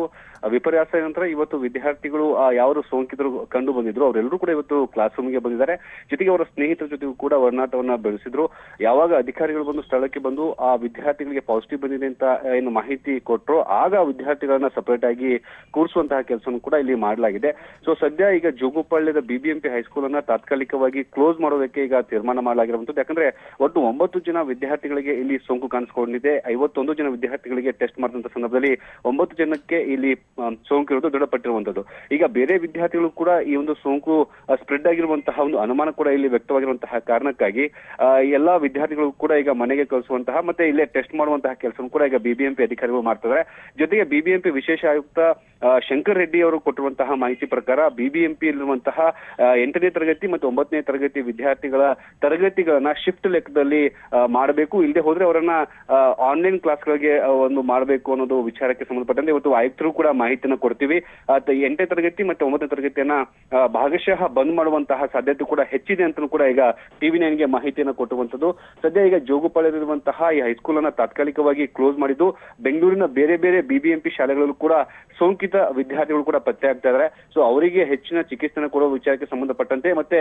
ವಿಪರ್ಯಾಸ ನಂತರ ಇವತ್ತು ವಿದ್ಯಾರ್ಥಿಗಳು ಯಾರು ಸೋಂಕಿತರು ಕಂಡು ಬಂದಿದ್ರು ಅವರೆಲ್ಲರೂ ಕೂಡ ಇವತ್ತು ಕ್ಲಾಸ್ ರೂಮ್ಗೆ ಬಂದಿದ್ದಾರೆ. ಜೊತೆಗೆ ಅವರ ಸ್ನೇಹಿತರ ಜೊತೆಗೂ ಕೂಡ ಒಡನಾಟವನ್ನ ಬೆಳೆಸಿದ್ರು. ಯಾವಾಗ ಅಧಿಕಾರಿಗಳು ಬಂದು ಸ್ಥಳಕ್ಕೆ ಬಂದು ಆ ವಿದ್ಯಾರ್ಥಿಗಳಿಗೆ ಪಾಸಿಟಿವ್ ಬಂದಿದೆ ಅಂತ ಏನು ಮಾಹಿತಿ ಕೊಟ್ಟರು, ಆಗ ವಿದ್ಯಾರ್ಥಿಗಳನ್ನ ಸಪರೇಟ್ ಆಗಿ ಕೂರಿಸುವಂತಹ ಕೆಲಸವನ್ನು ಕೂಡ ಇಲ್ಲಿ ಮಾಡಲಾಗಿದೆ. ಸೊ ಸದ್ಯ ಈಗ ಜೋಗುಪಾಳ್ಯದ BBMP ಹೈಸ್ಕೂಲ್ ಅನ್ನ ತಾತ್ಕಾಲಿಕವಾಗಿ ಕ್ಲೋಸ್ ಮಾಡೋದಕ್ಕೆ ಈಗ ತೀರ್ಮಾನ ಮಾಡಲಾಗಿರುವಂತದ್ದು. ಯಾಕಂದ್ರೆ ಒಟ್ಟು 9 ಜನ ವಿದ್ಯಾರ್ಥಿಗಳಿಗೆ ಇಲ್ಲಿ ಸೋಂಕು ಕಾಣಿಸಿಕೊಂಡಿದೆ. 51 ಜನ ವಿದ್ಯಾರ್ಥಿಗಳಿಗೆ ಟೆಸ್ಟ್ ಮಾಡಿದಂತ ಸಂದರ್ಭದಲ್ಲಿ 9 ಜನಕ್ಕೆ ಇಲ್ಲಿ ಸೋಂಕು ಇರೋದು ದೃಢಪಟ್ಟಿರುವಂತದ್ದು. ಈಗ ಬೇರೆ ವಿದ್ಯಾರ್ಥಿಗಳು ಕೂಡ ಈ ಒಂದು ಸೋಂಕು ಸ್ಪ್ರೆಡ್ ಆಗಿರುವಂತಹ ಒಂದು ಅನುಮಾನ ಕೂಡ ಇಲ್ಲಿ ವ್ಯಕ್ತವಾಗಿರುವಂತಹ ಕಾರಣಕ್ಕಾಗಿ ಎಲ್ಲಾ ವಿದ್ಯಾರ್ಥಿಗಳು ಕೂಡ ಈಗ ಮನೆಗೆ ಕಳಿಸುವಂತಹ ಮತ್ತೆ ಇಲ್ಲೇ ಟೆಸ್ಟ್ ಮಾಡುವಂತಹ ಕೆಲಸ ಕೂಡ ಈಗ BBMP ಅಧಿಕಾರಿಗಳು ಮಾಡ್ತಿದ್ದಾರೆ. ಜೊತೆಗೆ BBMP ವಿಶೇಷ ಆಯುಕ್ತ ಶಂಕರ್ ರೆಡ್ಡಿ ಅವರು ಕೊಟ್ಟಿರುವಂತಹ ಮಾಹಿತಿ ಪ್ರಕಾರ BBMP ಇರುವಂತಹ 8ನೇ ತರಗತಿ ಮತ್ತು 9ನೇ ತರಗತಿ ವಿದ್ಯಾರ್ಥಿಗಳ ತರಗತಿಗಳನ್ನ ಶಿಫ್ಟ್ ಲೆಕ್ಕದಲ್ಲಿ ಮಾಡಬೇಕು, ಇಲ್ಲದೆ ಹೋದ್ರೆ ಅವರನ್ನ ಆನ್ಲೈನ್ ಕ್ಲಾಸ್ಗಳಿಗೆ ಒಂದು ಮಾಡಬೇಕು ಅನ್ನೋದು ವಿಚಾರಕ್ಕೆ ಸಂಬಂಧಪಟ್ಟಂತೆ ಇವತ್ತು ಆಯುಕ್ತರು ಕೂಡ ಮಾಹಿತಿಯನ್ನು ಕೊಡ್ತೀವಿ. 8ನೇ ತರಗತಿ ಮತ್ತು 9ನೇ ತರಗತಿಯನ್ನ ಭಾಗಶಃ ಬಂದ್ ಮಾಡುವಂತಹ ಸಾಧ್ಯತೆ ಕೂಡ ಹೆಚ್ಚಿದೆ ಅಂತ ಕೂಡ ಈಗ TV9ಗೆ ಮಾಹಿತಿಯನ್ನು ಕೊಟ್ಟುವಂತದ್ದು. ಸದ್ಯ ಈಗ ಜೋಗುಪಾಳ್ಯದಲ್ಲಿರುವಂತಹ ಈ ಹೈಸ್ಕೂಲ್ ಅನ್ನ ತಾತ್ಕಾಲಿಕವಾಗಿ ಕ್ಲೋಸ್ ಮಾಡಿದ್ದು ಬೆಂಗಳೂರಿನ ಬೇರೆ ಬೇರೆ BBMP ಶಾಲೆಗಳಲ್ಲೂ ಕೂಡ ಸೋಂಕಿತ ವಿದ್ಯಾರ್ಥಿಗಳು ಕೂಡ ಪತ್ತೆ ಆಗ್ತಾ ಇದ್ದಾರೆ. ಸೊ ಅವರಿಗೆ ಹೆಚ್ಚಿನ ಚಿಕಿತ್ಸೆಯನ್ನು ಕೊಡುವ ವಿಚಾರಕ್ಕೆ ಸಂಬಂಧಪಟ್ಟಂತೆ ಮತ್ತೆ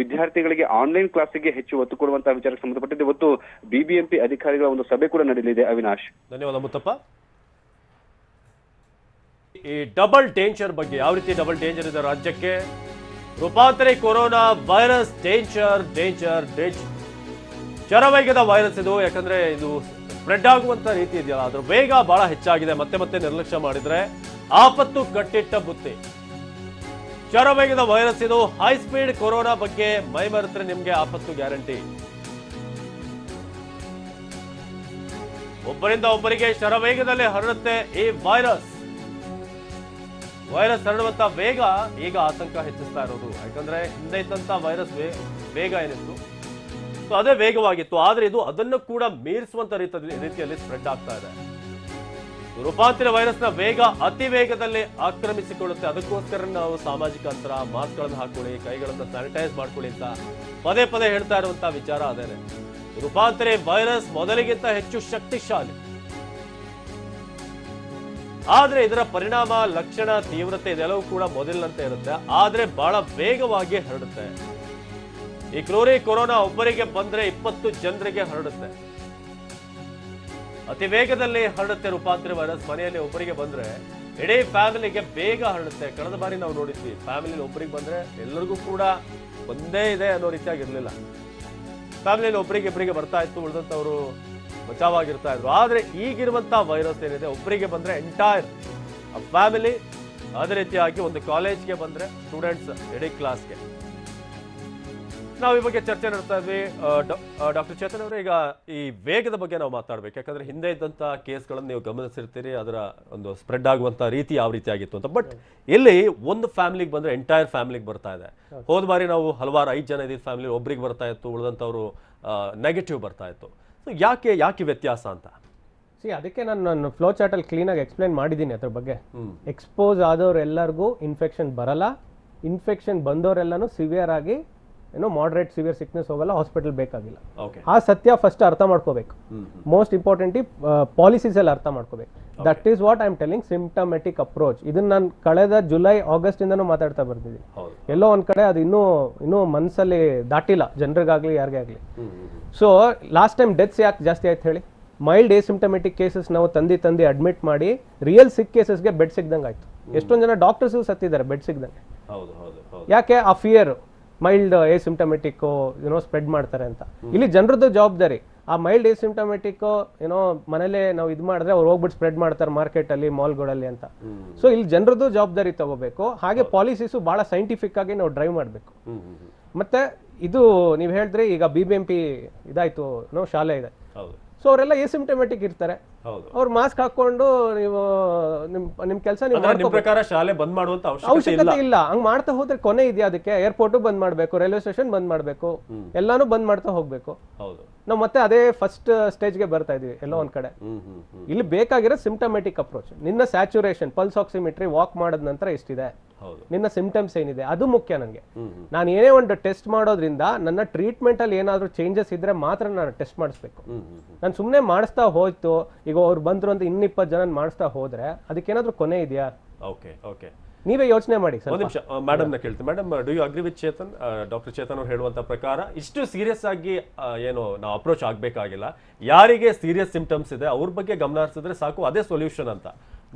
ವಿದ್ಯಾರ್ಥಿಗಳಿಗೆ ಆನ್ಲೈನ್ ಕ್ಲಾಸಿಗೆ ಹೆಚ್ಚು ಒತ್ತು ಕೊಡುವಂತಹ ವಿಚಾರಕ್ಕೆ ಸಂಬಂಧಪಟ್ಟಂತೆ ಇವತ್ತು BBMP ಅಧಿಕಾರಿಗಳ ಒಂದು ಸಭೆ ಕೂಡ ನಡೆಯಲಿದೆ. ಅವಿನಾಶ್, ಧನ್ಯವಾದ ಮುತ್ತಪ್ಪ. ಈ ಡಬಲ್ ಡೇಂಜರ್ ಬಗ್ಗೆ, ಯಾವ ರೀತಿ ಡಬಲ್ ಡೇಂಜರ್ ಇದೆ ರಾಜ್ಯಕ್ಕೆ, ರೂಪಾಂತರಿ corona virus danger danger danger, ಶರವೇಗದ ವೈರಸ್ ಇದು. ಯಾಕಂದ್ರೆ ಇದು ಸ್ಪ್ರೆಡ್ ಆಗುವಂತ ರೀತಿ ಇದೆಯಲ್ಲ, ಅದ್ರ ವೇಗ ಬಹಳ ಹೆಚ್ಚಾಗಿದೆ. ಮತ್ತೆ ಮತ್ತೆ ನಿರ್ಲಕ್ಷ್ಯ ಮಾಡಿದ್ರೆ ಆಪತ್ತು ಕಟ್ಟಿಟ್ಟ ಬುತ್ತಿ. ಶರವೇಗದ ವೈರಸ್ ಇದು. ಹೈ ಸ್ಪೀಡ್ ಕೊರೋನಾ ಬಗ್ಗೆ ಮೈಮರೆತ್ರೆ ನಿಮ್ಗೆ ಆಪತ್ತು ಗ್ಯಾರಂಟಿ. ಒಬ್ಬರಿಂದ ಒಬ್ಬರಿಗೆ ಶರವೇಗದಲ್ಲಿ ಹರಡುತ್ತೆ ಈ ವೈರಸ್. ಹರಡುವಂತ ವೇಗ ಈಗ ಆತಂಕ ಹೆಚ್ಚಿಸ್ತಾ ಇರೋದು. ಯಾಕಂದ್ರೆ ಹಿಂದೆ ಇದ್ದಂತ ವೈರಸ್ ವೇಗ ಏನಿತ್ತು ಅದೇ ವೇಗವಾಗಿತ್ತು, ಆದ್ರೆ ಇದು ಅದನ್ನು ಕೂಡ ಮೀರಿಸುವಂತ ರೀತಿಯಲ್ಲಿ ಸ್ಪ್ರೆಡ್ ಆಗ್ತಾ ಇದೆ. ರೂಪಾಂತರ ವೈರಸ್ನ ವೇಗ ಅತಿ ವೇಗದಲ್ಲಿ ಆಕ್ರಮಿಸಿಕೊಳ್ಳುತ್ತೆ. ಅದಕ್ಕೋಸ್ಕರ ನಾವು ಸಾಮಾಜಿಕ ಅಂತರ, ಮಾಸ್ಕ್ಗಳನ್ನು ಹಾಕೊಳ್ಳಿ, ಕೈಗಳನ್ನು ಸ್ಯಾನಿಟೈಸ್ ಮಾಡ್ಕೊಳ್ಳಿ ಅಂತ ಪದೇ ಪದೇ ಹೇಳ್ತಾ ಇರುವಂತಹ ವಿಚಾರ ಅದೇನೆ. ರೂಪಾಂತರಿ ವೈರಸ್ ಮೊದಲಿಗಿಂತ ಹೆಚ್ಚು ಶಕ್ತಿಶಾಲಿ, ಆದ್ರೆ ಇದರ ಪರಿಣಾಮ, ಲಕ್ಷಣ, ತೀವ್ರತೆ ಇದೆಲ್ಲವೂ ಕೂಡ ಮೊದಲಿನಂತೆ ಇರುತ್ತೆ, ಆದ್ರೆ ಬಹಳ ವೇಗವಾಗಿ ಹರಡುತ್ತೆ. ಈ ಕ್ರೋರಿ ಕೊರೋನಾ ಒಬ್ಬರಿಗೆ ಬಂದ್ರೆ 20 ಜನರಿಗೆ ಹರಡುತ್ತೆ. ಅತಿ ವೇಗದಲ್ಲಿ ಹರಡುತ್ತೆ ರೂಪಾಂತರಿ ವೈರಸ್. ಮನೆಯಲ್ಲಿ ಒಬ್ಬರಿಗೆ ಬಂದ್ರೆ ಇಡೀ ಫ್ಯಾಮಿಲಿಗೆ ಬೇಗ ಹರಡುತ್ತೆ. ಕಳೆದ ಬಾರಿ ನಾವು ನೋಡಿದ್ವಿ, ಫ್ಯಾಮಿಲಿ ಒಬ್ಬರಿಗೆ ಬಂದ್ರೆ ಎಲ್ಲರಿಗೂ ಕೂಡ ಒಂದೇ ಇದೆ ಅನ್ನೋ ರೀತಿಯಾಗಿರ್ಲಿಲ್ಲ. ಫ್ಯಾಮಿಲಿಯಲ್ಲಿ ಒಬ್ಬರಿಗೆ ಬರ್ತಾ ಇತ್ತು, ಉಳಿದಂತವರು ಬಚಾವಾಗಿರ್ತಾ ಇದ್ರು. ಆದ್ರೆ ಈಗಿರುವಂತ ವೈರಸ್ ಏನಿದೆ, ಒಬ್ಬರಿಗೆ ಬಂದ್ರೆ ಎಂಟೈರ್ ಫ್ಯಾಮಿಲಿ, ಅದೇ ರೀತಿಯಾಗಿ ಒಂದು ಕಾಲೇಜ್ಗೆ ಬಂದ್ರೆ ಸ್ಟೂಡೆಂಟ್ಸ್, ಇಡೀ ಕ್ಲಾಸ್ಗೆ ನಾವು ಈ ಬಗ್ಗೆ ಚರ್ಚೆ ನಡೆಸ್ತಾ ಇದ್ವಿ. ಡಾಕ್ಟರ್ ಚೇತನ್ ಅವರೇ, ಈಗ ಈ ವೇಗದ ಬಗ್ಗೆ ನಾವು ಮಾತಾಡ್ಬೇಕು. ಯಾಕಂದ್ರೆ ಹಿಂದೆ ಇದ್ದಂತ ಕೇಸ್ಗಳನ್ನು ನೀವು ಗಮನಿಸಿರ್ತೀರಿ, ಅದರ ಒಂದು ಸ್ಪ್ರೆಡ್ ಆಗುವಂತ ರೀತಿ ಯಾವ ರೀತಿ ಆಗಿತ್ತು ಅಂತ. ಬಟ್ ಇಲ್ಲಿ ಒಂದು ಫ್ಯಾಮಿಲಿಗೆ ಬಂದ್ರೆ ಎಂಟೈರ್ ಫ್ಯಾಮಿಲಿಗೆ ಬರ್ತಾ ಇದೆ. ಹೋದ ಬಾರಿ ನಾವು ಹಲವಾರು 5 ಜನ ಇದ್ದಿದ್ದ ಫ್ಯಾಮಿಲಿ ಒಬ್ರಿಗೆ ಬರ್ತಾ ಇತ್ತು, ಉಳಿದಂಥವ್ರು ನೆಗೆಟಿವ್ ಬರ್ತಾ ಇತ್ತು. ಸೊ ಯಾಕೆ ವ್ಯತ್ಯಾಸ ಅಂತ? ಅದಕ್ಕೆ ನಾನು ಫ್ಲೋ ಚಾರ್ಟ್ ಅಲ್ಲಿ ಕ್ಲೀನ್ ಆಗಿ ಎಕ್ಸ್ಪ್ಲೈನ್ ಮಾಡಿದ್ದೀನಿ ಅದ್ರ ಬಗ್ಗೆ. ಎಕ್ಸ್ಪೋಸ್ ಆದವ್ರೆಲ್ಲರಿಗೂ ಇನ್ಫೆಕ್ಷನ್ ಬರಲ್ಲ, ಇನ್ಫೆಕ್ಷನ್ ಬಂದವರೆಲ್ಲಾನು ಸಿವಿಯರ್ ಆಗಿ ಮಾಡರೇಟ್ ಸಿವಿಯರ್ ಸಿಕ್ನೆಸ್ ಹೋಗಲ್ಲ, ಹಾಸ್ಪಿಟಲ್ ಬೇಕಾಗಿಲ್ಲ. ಆ ಸತ್ಯ ಫಸ್ಟ್ ಅರ್ಥ ಮಾಡ್ಕೋಬೇಕು. ಮೋಸ್ಟ್ ಇಂಪಾರ್ಟೆಂಟ್ಲಿ ಪಾಲಿಸೀಸ್ ಎಲ್ಲ ಅರ್ಥ ಮಾಡ್ಕೋಬೇಕು. That is what I am telling, symptomatic approach. ಇದನ್ನ ನಾನು ಕಳೆದ ಜುಲೈ ಆಗಸ್ಟ್ ಇಂದನೂ ಮಾತಾಡ್ತಾ ಬರ್ತಿದ್ದೀನಿ. ಎಲ್ಲೋ ಒಂದ್ ಕಡೆ ಅದು ಇನ್ನೂ ಮನಸ್ಸಲ್ಲಿ ದಾಟಿಲ್ಲ ಜನರಿಗಾಗ್ಲಿ ಯಾರಿಗೇ ಆಗ್ಲಿ. ಸೊ ಲಾಸ್ಟ್ ಟೈಮ್ ಡೆತ್ಸ್ ಯಾಕೆ ಜಾಸ್ತಿ ಆಯ್ತು ಹೇಳಿ? ಮೈಲ್ಡ್ ಎಸಿಂಪ್ಟಮೆಟಿಕ್ ಕೇಸಸ್ ನಾವು ತಂದಿ ಅಡ್ಮಿಟ್ ಮಾಡಿ ರಿಯಲ್ ಸಿಕ್ ಕೇಸಸ್ಗೆ ಬೆಡ್ ಸಿಗ್ದಂಗೆ ಆಯ್ತು. ಎಷ್ಟೊಂದು ಜನ ಡಾಕ್ಟರ್ಸ್ ಸತ್ತಿದ್ದಾರೆ ಬೆಡ್ ಸಿಗ್ದಂಗೆ. ಯಾಕೆ? ಆ ಫಿಯರ್, ಮೈಲ್ಡ್ ಎಸಿಂಪ್ಟಮೆಟಿಕ್ ಸ್ಪ್ರೆಡ್ ಮಾಡ್ತಾರೆ ಅಂತ. ಇಲ್ಲಿ ಜನರದ್ದು ಜವಾಬ್ದಾರಿ. ಆ ಮೈಲ್ಡ್ ಎಸಿಂಪ್ಟಮೆಟಿಕ್ ಮನೇಲೆ ನಾವು ಇದು ಮಾಡಿದ್ರೆ ಅವ್ರು ಹೋಗ್ಬಿಟ್ಟು ಸ್ಪ್ರೆಡ್ ಮಾಡ್ತಾರೆ ಮಾರ್ಕೆಟ್ ಅಲ್ಲಿ, ಮಾಲ್ಗಳಲ್ಲಿ ಅಂತ. ಸೊ ಇಲ್ಲಿ ಜನರದ್ದು ಜವಾಬ್ದಾರಿ ತಗೋಬೇಕು. ಹಾಗೆ ಪಾಲಿಸೀಸು ಬಹಳ ಸೈಂಟಿಫಿಕ್ ಆಗಿ ನಾವು ಡ್ರೈವ್ ಮಾಡಬೇಕು. ಮತ್ತೆ ಇದು ನೀವು ಹೇಳಿದ್ರೆ ಈಗ BBMP ಇದಾಯ್ತು, ಶಾಲೆ ಇದೆ. ಸೊ ಅವರೆಲ್ಲ ಎಸಿಂಪ್ಟಮೆಟಿಕ್ ಇರ್ತಾರೆ, ಅವ್ರು ಮಾಸ್ಕ್ ಹಾಕೊಂಡು ನೀವು ನಿಮ್ ಕೆಲಸ ಪ್ರಕಾರ ಶಾಲೆ ಬಂದ್ ಮಾಡುವಂತ ಅವಶ್ಯಕತೆ ಇಲ್ಲ. ಹಂಗ್ ಮಾಡ್ತಾ ಹೋದ್ರೆ ಕೊನೆ ಇದೆಯಾ ಅದಕ್ಕೆ? ಏರ್ಪೋರ್ಟ್ ಬಂದ್ ಮಾಡ್ಬೇಕು, ರೈಲ್ವೆ ಸ್ಟೇಷನ್ ಬಂದ್ ಮಾಡ್ಬೇಕು, ಎಲ್ಲಾನು ಬಂದ್ ಮಾಡ್ತಾ ಹೋಗ್ಬೇಕು. ನಾವು ಮತ್ತೆ ಅದೇ ಫಸ್ಟ್ ಸ್ಟೇಜ್ಗೆ ಬರ್ತಾ ಇದೀವಿ ಎಲ್ಲೋ ಒಂದ್ ಕಡೆ. ಇಲ್ಲಿ ಬೇಕಾಗಿರೋ ಸಿಂಪ್ಟಮೆಟಿಕ್ ಅಪ್ರೋಚ್. ನಿನ್ನ ಸ್ಯಾಚುರೇಷನ್, ಪಲ್ಸ್ ಆಕ್ಸಿಮೆಟ್ರಿ ವಾಕ್ ಮಾಡಿದ ನಂತರ ಎಷ್ಟಿದೆ, ನಿನ್ನ ಸಿಂಪ್ಟಮ್ಸ್ ಏನಿದೆ, ಅದು ಮುಖ್ಯ ನನಗೆ. ನಾನು ಏನೇ ಒಂದು ಟೆಸ್ಟ್ ಮಾಡೋದ್ರಿಂದ ನನ್ನ ಟ್ರೀಟ್ಮೆಂಟ್ ಅಲ್ಲಿ ಏನಾದ್ರೂ ಚೇಂಜಸ್ ಇದ್ರೆ ಮಾತ್ರ ನಾನು ಟೆಸ್ಟ್ ಮಾಡಿಸ್ಬೇಕು. ನಾನು ಸುಮ್ಮನೆ ಮಾಡಿಸ್ತಾ ಹೋಯ್ತು, ಈಗ ಅವ್ರು ಬಂದ್ರು ಅಂತ 20 ಜನ ಮಾಡಿಸ್ತಾ ಹೋದ್ರೆ ಅದಕ್ಕೇನಾದ್ರೂ ಕೊನೆ ಇದೆಯಾ? ನೀವೇ ಯೋಚನೆ ಮಾಡಿ. ಒಂದು ನಿಮಿಷ ಮೇಡಮ್ ನ ಕೇಳ್ತೀನಿ. Madam, do you agree with Chetan? Doctor Chetan ಅವ್ರು ಹೇಳುವಂತ ಪ್ರಕಾರ ಇಷ್ಟು ಸೀರಿಯಸ್ ಆಗಿ ಏನು ನಾವು ಅಪ್ರೋಚ್ ಆಗ್ಬೇಕಾಗಿಲ್ಲ. ಯಾರಿಗೆ ಸೀರಿಯಸ್ ಸಿಂಪ್ಟಮ್ಸ್ ಇದೆ ಅವ್ರ ಬಗ್ಗೆ ಗಮನ ಹರಿಸಿದ್ರೆ ಸಾಕು, ಅದೇ ಸೊಲ್ಯೂಷನ್ ಅಂತ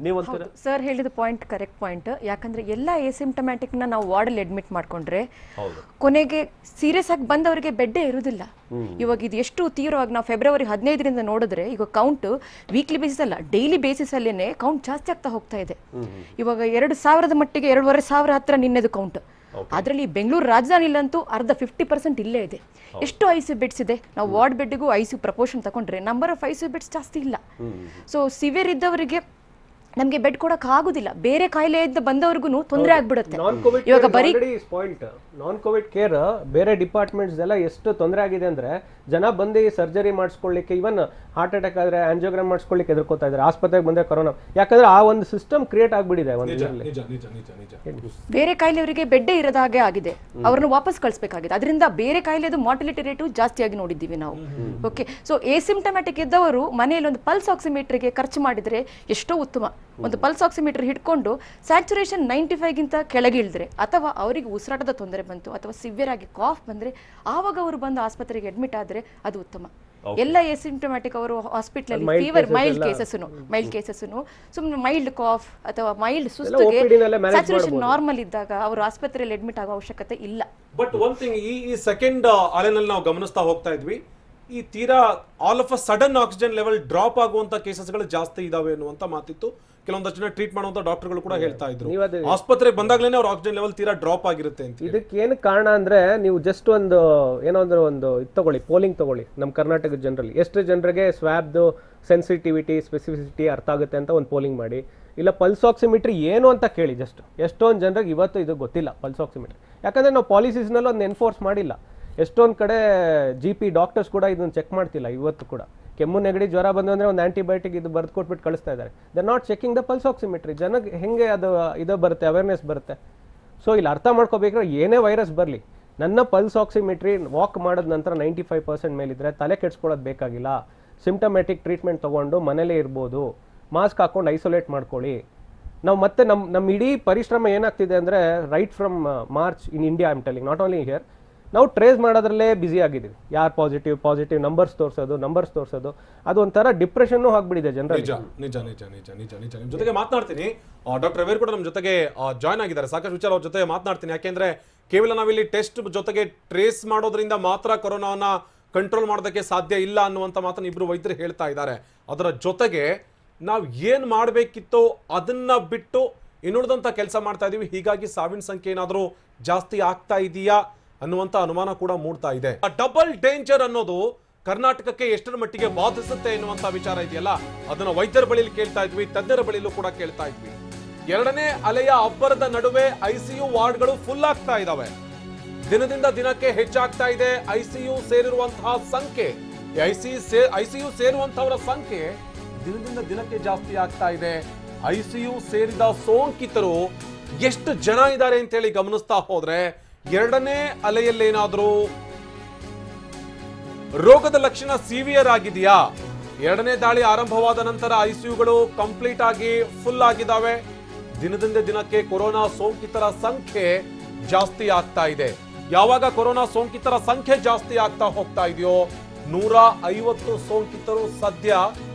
ನೀವಂತೀರಾ? ಸರ್ ಹೇಳಿದ ಪಾಯಿಂಟ್ ಕರೆಕ್ಟ್ ಪಾಯಿಂಟ್. ಯಾಕಂದ್ರೆ ಎಲ್ಲ ಎಸಿಂಪ್ಟಮ್ಯಾಟಿಕ್ ನ ನಾವು ವಾರ್ಡಲ್ಲಿ ಅಡ್ಮಿಟ್ ಮಾಡ್ಕೊಂಡ್ರೆ ಕೊನೆಗೆ ಸೀರಿಯಸ್ ಆಗಿ ಬಂದವರಿಗೆ ಬೆಡ್ಡೇ ಇರುವುದಿಲ್ಲ. ಇವಾಗ ಇದು ಎಷ್ಟು ತೀವ್ರವಾಗಿ ನಾವು ಫೆಬ್ರವರಿ 15ರಿಂದ ನೋಡಿದ್ರೆ ಈಗ ಕೌಂಟ್ ವೀಕ್ಲಿ ಬೇಸಿಸ್ ಅಲ್ಲ, ಡೈಲಿ ಬೇಸಿಸ್ ಅಲ್ಲೇನೆ ಕೌಂಟ್ ಜಾಸ್ತಿ ಆಗ್ತಾ ಹೋಗ್ತಾ ಇದೆ. ಇವಾಗ 2000 ಮಟ್ಟಿಗೆ 2500 ಹತ್ರ ನಿನ್ನೆದು ಕೌಂಟ್. ಅದರಲ್ಲಿ ಬೆಂಗಳೂರು ರಾಜಧಾನಿಲಂತೂ ಅರ್ಧ 50% ಇಲ್ಲೇ ಇದೆ. ಎಷ್ಟು ICU ಬೆಡ್ಸ್ ಇದೆ? ನಾವು ವಾರ್ಡ್ ಬೆಡ್ಗೂ ICU ಪ್ರಪೋರ್ಷನ್ ತಗೊಂಡ್ರೆ ನಂಬರ್ ಆಫ್ ICU ಬೆಡ್ಸ್ ಜಾಸ್ತಿ ಇಲ್ಲ. ಸೊ ಸಿವಿಯರ್ ಇದ್ದವರಿಗೆ ನಮಗೆ ಬೆಡ್ ಕೊಡಕ್ ಆಗುದಿಲ್ಲ. ಬೇರೆ ಕಾಯಿಲೆ ಇದ್ದ ಬಂದವ್ರಿಗೂ ತೊಂದರೆ ಆಗ್ಬಿಡುತ್ತೆ. ಇವಾಗ ಬರೀ ನಾನ್ ಕೋವಿಡ್ ಕೇರ್ ಬೇರೆ ಡಿಪಾರ್ಟ್ಮೆಂಟ್ಸ್ ಎಲ್ಲ ಎಷ್ಟು ತೊಂದರೆ ಆಗಿದೆ ಅಂದ್ರೆ, ಜನ ಬಂದು ಸರ್ಜರಿ ಮಾಡಿಸ್ಕೊಳ್ಳಿಕ್ಕೆ, ಇವನ್ ಹಾರ್ಟ್ ಅಟ್ಯಾಕ್ ಆದ್ರೆ ಆಂಜಿಯೋಗ್ರಾಮ್ ಮಾಡಿಸ್ಕೊಳ್ಳಿಕ್ಕೆ ಎದುರ್ಕೋತಾ ಇದ್ದಾರೆ. ಆಸ್ಪತ್ರೆಗೆ ಬಂದ್ರೆ ಕೊರೋನಾ, ಯಾಕಂದ್ರೆ ಆ ಒಂದು ಸಿಸ್ಟಮ್ ಕ್ರಿಯೇಟ್ ಆಗ್ಬಿಟ್ಟಿದೆ. ಬೇರೆ ಕಾಯಿಲೆಯವರಿಗೆ ಬೆಡ್ಡೇ ಇರದ ಹಾಗೆ ಆಗಿದೆ, ಅವ್ರನ್ನ ವಾಪಸ್ ಕಳಿಸಬೇಕಾಗಿದೆ. ಅದರಿಂದ ಬೇರೆ ಕಾಯಿಲೆದು ಮಾರ್ಟಿಲಿಟಿ ರೇಟು ಜಾಸ್ತಿಯಾಗಿ ನೋಡಿದ್ದೀವಿ ನಾವು. ಓಕೆ, ಸೊ ಎಸಿಂಪ್ಟಮ್ಯಾಟಿಕ್ ಇದ್ದವರು ಮನೆಯಲ್ಲಿ ಒಂದು ಪಲ್ಸ್ ಆಕ್ಸಿಮೀಟರ್ಗೆ ಖರ್ಚು ಮಾಡಿದ್ರೆ ಎಷ್ಟೋ ಉತ್ತಮ. ಒಂದು ಪಲ್ಸ್ ಆಕ್ಸಿಮೀಟರ್ ಹಿಡ್ಕೊಂಡು ಸ್ಯಾಚುರೇಷನ್ 95ಗಿಂತ ಕೆಳಗೆ ಇಳಿದ್ರೆ, ಅಥವಾ ಅವರಿಗೆ ಉಸಿರಾಟದ ತೊಂದರೆ ಬಂತು ಅಥವಾ ಸಿವಿಯರ್ ಆಗಿ ಕಾಫ್ ಬಂದ್ರೆ ಆವಾಗ ಅವರು ಬಂದು ಆಸ್ಪತ್ರೆಗೆ ಅಡ್ಮಿಟ್ ಆದ್ರೆ ಅದು ಉತ್ತಮ. ಎಲ್ಲ ಎಸಿಂಪ್ಟಮ್ಯಾಟಿಕ್ ಅವರು ಹಾಸ್ಪಿಟಲ್ ಫೀವರ್ ಮೈಲ್ಡ್ ಕೇಸಸ್ ಸುಮ್ಮನೆ ಮೈಲ್ಡ್ ಕಾಫ್ ಅಥವಾ ಮೈಲ್ಡ್ ಸುಸ್ತಿಗೆ ಸ್ಯಾಚುರೇಷನ್ ನಾರ್ಮಲ್ ಇದ್ದಾಗ ಅವರು ಆಸ್ಪತ್ರೆಯಲ್ಲಿ ಅಡ್ಮಿಟ್ ಆಗೋ ಅವಶ್ಯಕತೆ ಇಲ್ಲ. ಬಟ್ ಒನ್ ಥಿಂಗ್, ಈ ಸೆಕೆಂಡ್ ಅಲೆನಲ್ಲಿ ನಾವು ಗಮನಿಸ್ತಾ ಹೋಗ್ತಾ ಇದ್ವಿ, ಈ ತೀರಾ all of a sudden oxygen level drop ಆಗುವಂತ ಕೇಸಸ್ಗಳು ಜಾಸ್ತಿ ಇದಾವೆ ಅನ್ನುವಂತ ಮಾತಿತ್ತು. ಕೆಲವೊಂದಷ್ಟು ಜನ ಟ್ರೀಟ್ ಮಾಡುವಂತ ಡಾಕ್ಟರ್ಗಳು ಕೂಡ ಹೇಳ್ತಾ ಇದ್ರು, ಆಸ್ಪತ್ರೆಗೆ ಬಂದಾಗ್ಲೇನೆ ಅವ್ರ ಆಕ್ಸಿಜನ್ ಲೆವೆಲ್ ತೀರಾ ಡ್ರಾಪ್ ಆಗಿರುತ್ತೆ ಅಂತ. ಇದಕ್ಕೆ ಏನು ಕಾರಣ ಅಂದ್ರೆ, ನೀವು ಜಸ್ಟ್ ಒಂದು ಒಂದು ಇದು ತಗೊಳ್ಳಿ, ಪೋಲಿಂಗ್ ತಗೊಳ್ಳಿ. ನಮ್ಮ ಕರ್ನಾಟಕದ ಜನರಲ್ಲಿ ಎಷ್ಟು ಜನರಿಗೆ ಸ್ವ್ಯಾಬ್ದು ಸೆನ್ಸಿಟಿವಿಟಿ ಸ್ಪೆಸಿಫಿಸಿಟಿ ಅರ್ಥ ಆಗುತ್ತೆ ಅಂತ ಒಂದು ಪೋಲಿಂಗ್ ಮಾಡಿ. ಇಲ್ಲ ಪಲ್ಸ್ ಆಕ್ಸಿಮೀಟ್ರಿ ಏನು ಅಂತ ಕೇಳಿ. ಜಸ್ಟ್ ಎಷ್ಟೊಂದು ಜನರಿಗೆ ಇವತ್ತು ಇದು ಗೊತ್ತಿಲ್ಲ ಪಲ್ಸ್ ಆಕ್ಸಿಮೀಟ್ರಿ. ಯಾಕಂದ್ರೆ ನಾವು ಪಾಲಿಸೀಸ್ನಲ್ಲಿ ಒಂದು ಎನ್ಫೋರ್ಸ್ ಮಾಡಿಲ್ಲ. ಎಷ್ಟೊಂದು ಕಡೆ GP ಡಾಕ್ಟರ್ಸ್ ಕೂಡ ಇದನ್ನು ಚೆಕ್ ಮಾಡ್ತಿಲ್ಲ ಇವತ್ತು ಕೂಡ. ಕೆಮ್ಮು ನೆಗಡಿ ಜ್ವರ ಬಂದಂದ್ರೆ ಒಂದು ಆಂಟಿಬಯೋಟಿಕ್ ಇದು ಬರ್ದು ಕೊಟ್ಬಿಟ್ಟು ಕಳಿಸ್ತಾ ಇದ್ದಾರೆ. They not checking the pulse oximetry. ಜನಕ್ಕೆ ಹೆಂಗೆ ಇದು ಬರುತ್ತೆ, ಅವೇರ್ನೆಸ್ ಬರುತ್ತೆ. ಸೊ ಇಲ್ಲಿ ಅರ್ಥ ಮಾಡ್ಕೋಬೇಕಾದ್ರೆ ಏನೇ ವೈರಸ್ ಬರಲಿ, ನನ್ನ ಪಲ್ಸ್ ಆಕ್ಸಿಮೀಟ್ರಿ ವಾಕ್ ಮಾಡಿದ ನಂತರ 95% ಮೇಲಿದ್ರೆ ತಲೆ ಕೆಡ್ಸ್ಕೊಳ್ಳೋದು ಬೇಕಾಗಿಲ್ಲ. ಸಿಂಪ್ಟಮ್ಯಾಟಿಕ್ ಟ್ರೀಟ್ಮೆಂಟ್ ತೊಗೊಂಡು ಮನೇಲೇ ಇರ್ಬೋದು, ಮಾಸ್ಕ್ ಹಾಕೊಂಡು ಐಸೋಲೇಟ್ ಮಾಡ್ಕೊಳ್ಳಿ. ನಾವು ಮತ್ತೆ ನಮ್ಮ ಇಡೀ ಪರಿಶ್ರಮ ಏನಾಗ್ತಿದೆ ಅಂದರೆ, right from March in India I am telling, not only here, ನಾವು ಟ್ರೇಸ್ ಮಾಡೋದ್ರಲ್ಲೇ ಬ್ಯುಸಿ ಆಗಿದ್ದೀವಿ. ಯಾರು ಪಾಸಿಟಿವ್ ನಂಬರ್ಸ್ ತೋರಿಸೋದು ಅದು ಒಂಥರ ಡಿಪ್ರೆಷನ್ ಆಗ್ಬಿಟ್ಟಿದೆ ಜನರಲ್ಲಿ. ನಿಜ. ಜೊತೆಗೆ ಮಾತನಾಡ್ತೀನಿ, ಡಾಕ್ಟರ್ ರವೇರ್ ಕೂಡ ನಮ್ಮ ಜೊತೆಗೆ ಜಾಯ್ನ್ ಆಗಿದ್ದಾರೆ. ಸಾಕಷ್ಟು ವಿಚಾರ ಅವ್ರ ಜೊತೆ ಮಾತನಾಡ್ತೀನಿ. ಯಾಕೆಂದ್ರೆ ಕೇವಲ ನಾವಿಲ್ಲಿ ಟೆಸ್ಟ್ ಜೊತೆಗೆ ಟ್ರೇಸ್ ಮಾಡೋದ್ರಿಂದ ಮಾತ್ರ ಕೊರೋನಾವನ್ನ ಕಂಟ್ರೋಲ್ ಮಾಡೋದಕ್ಕೆ ಸಾಧ್ಯ ಇಲ್ಲ ಅನ್ನುವಂಥ ಮಾತನ್ನು ಇಬ್ರು ವೈದ್ಯರು ಹೇಳ್ತಾ ಇದ್ದಾರೆ. ಅದರ ಜೊತೆಗೆ ನಾವು ಏನು ಮಾಡಬೇಕಿತ್ತೋ ಅದನ್ನ ಬಿಟ್ಟು ಇನ್ನುಳಿದಂಥ ಕೆಲಸ ಮಾಡ್ತಾ ಇದೀವಿ. ಹೀಗಾಗಿ ಸಾವಿನ ಸಂಖ್ಯೆ ಏನಾದರೂ ಜಾಸ್ತಿ ಆಗ್ತಾ ಇದೆಯಾ ಅನ್ನುವಂತ ಅನುಮಾನ ಕೂಡ ಮೂಡ್ತಾ ಇದೆ. ಡಬಲ್ ಡೇಂಜರ್ ಅನ್ನೋದು ಕರ್ನಾಟಕಕ್ಕೆ ಎಷ್ಟರ ಮಟ್ಟಿಗೆ ಬಾಧಿಸುತ್ತೆ ಎನ್ನುವಂತ ವಿಚಾರ ಇದೆಯಲ್ಲ, ಅದನ್ನ ವೈದ್ಯರ ಬಳಿಯಲ್ಲಿ ಕೇಳ್ತಾ ಇದ್ವಿ, ತಜ್ಞರ ಬಳಿಯಲ್ಲೂ ಕೂಡ ಕೇಳ್ತಾ ಇದ್ವಿ. ಎರಡನೇ ಅಲೆಯ ಅಬ್ಬರದ ನಡುವೆ ಐಸಿಯು ವಾರ್ಡ್ಗಳು ಫುಲ್ ಆಗ್ತಾ ಇದಾವೆ. ದಿನದಿಂದ ದಿನಕ್ಕೆ ಹೆಚ್ಚಾಗ್ತಾ ಇದೆ ಐಸಿಯು ಸೇರಿರುವಂತಹ ಸಂಖ್ಯೆ. ಐಸಿಯು ಸೇರುವಂತವರ ಸಂಖ್ಯೆ ದಿನದಿಂದ ದಿನಕ್ಕೆ ಜಾಸ್ತಿ ಆಗ್ತಾ ಇದೆ. ಐಸಿಯು ಸೇರಿದ ಸೋಂಕಿತರು ಎಷ್ಟು ಜನ ಇದ್ದಾರೆ ಅಂತೇಳಿ ಗಮನಿಸ್ತಾ ಹೋದ್ರೆ, ಎರಡನೇ ಅಲೆಯಲ್ಲೇನಾದ್ರೂ ರೋಗದ ಲಕ್ಷಣ ಸಿವಿಯರ್ ಆಗಿದೆಯಾ? ಎರಡನೇ ದಾಳಿ ಆರಂಭವಾದ ನಂತರ ಐಸಿಯುಗಳು ಕಂಪ್ಲೀಟ್ ಆಗಿ ಫುಲ್ ಆಗಿದ್ದಾವೆ. ದಿನದಿಂದ ದಿನಕ್ಕೆ ಕೊರೋನಾ ಸೋಂಕಿತರ ಸಂಖ್ಯೆ ಜಾಸ್ತಿ ಆಗ್ತಾ ಇದೆ. ಯಾವಾಗ ಕೊರೋನಾ ಸೋಂಕಿತರ ಸಂಖ್ಯೆ ಜಾಸ್ತಿ ಆಗ್ತಾ ಹೋಗ್ತಾ ಇದೆಯೋ, 150 ಸೋಂಕಿತರು ಸದ್ಯ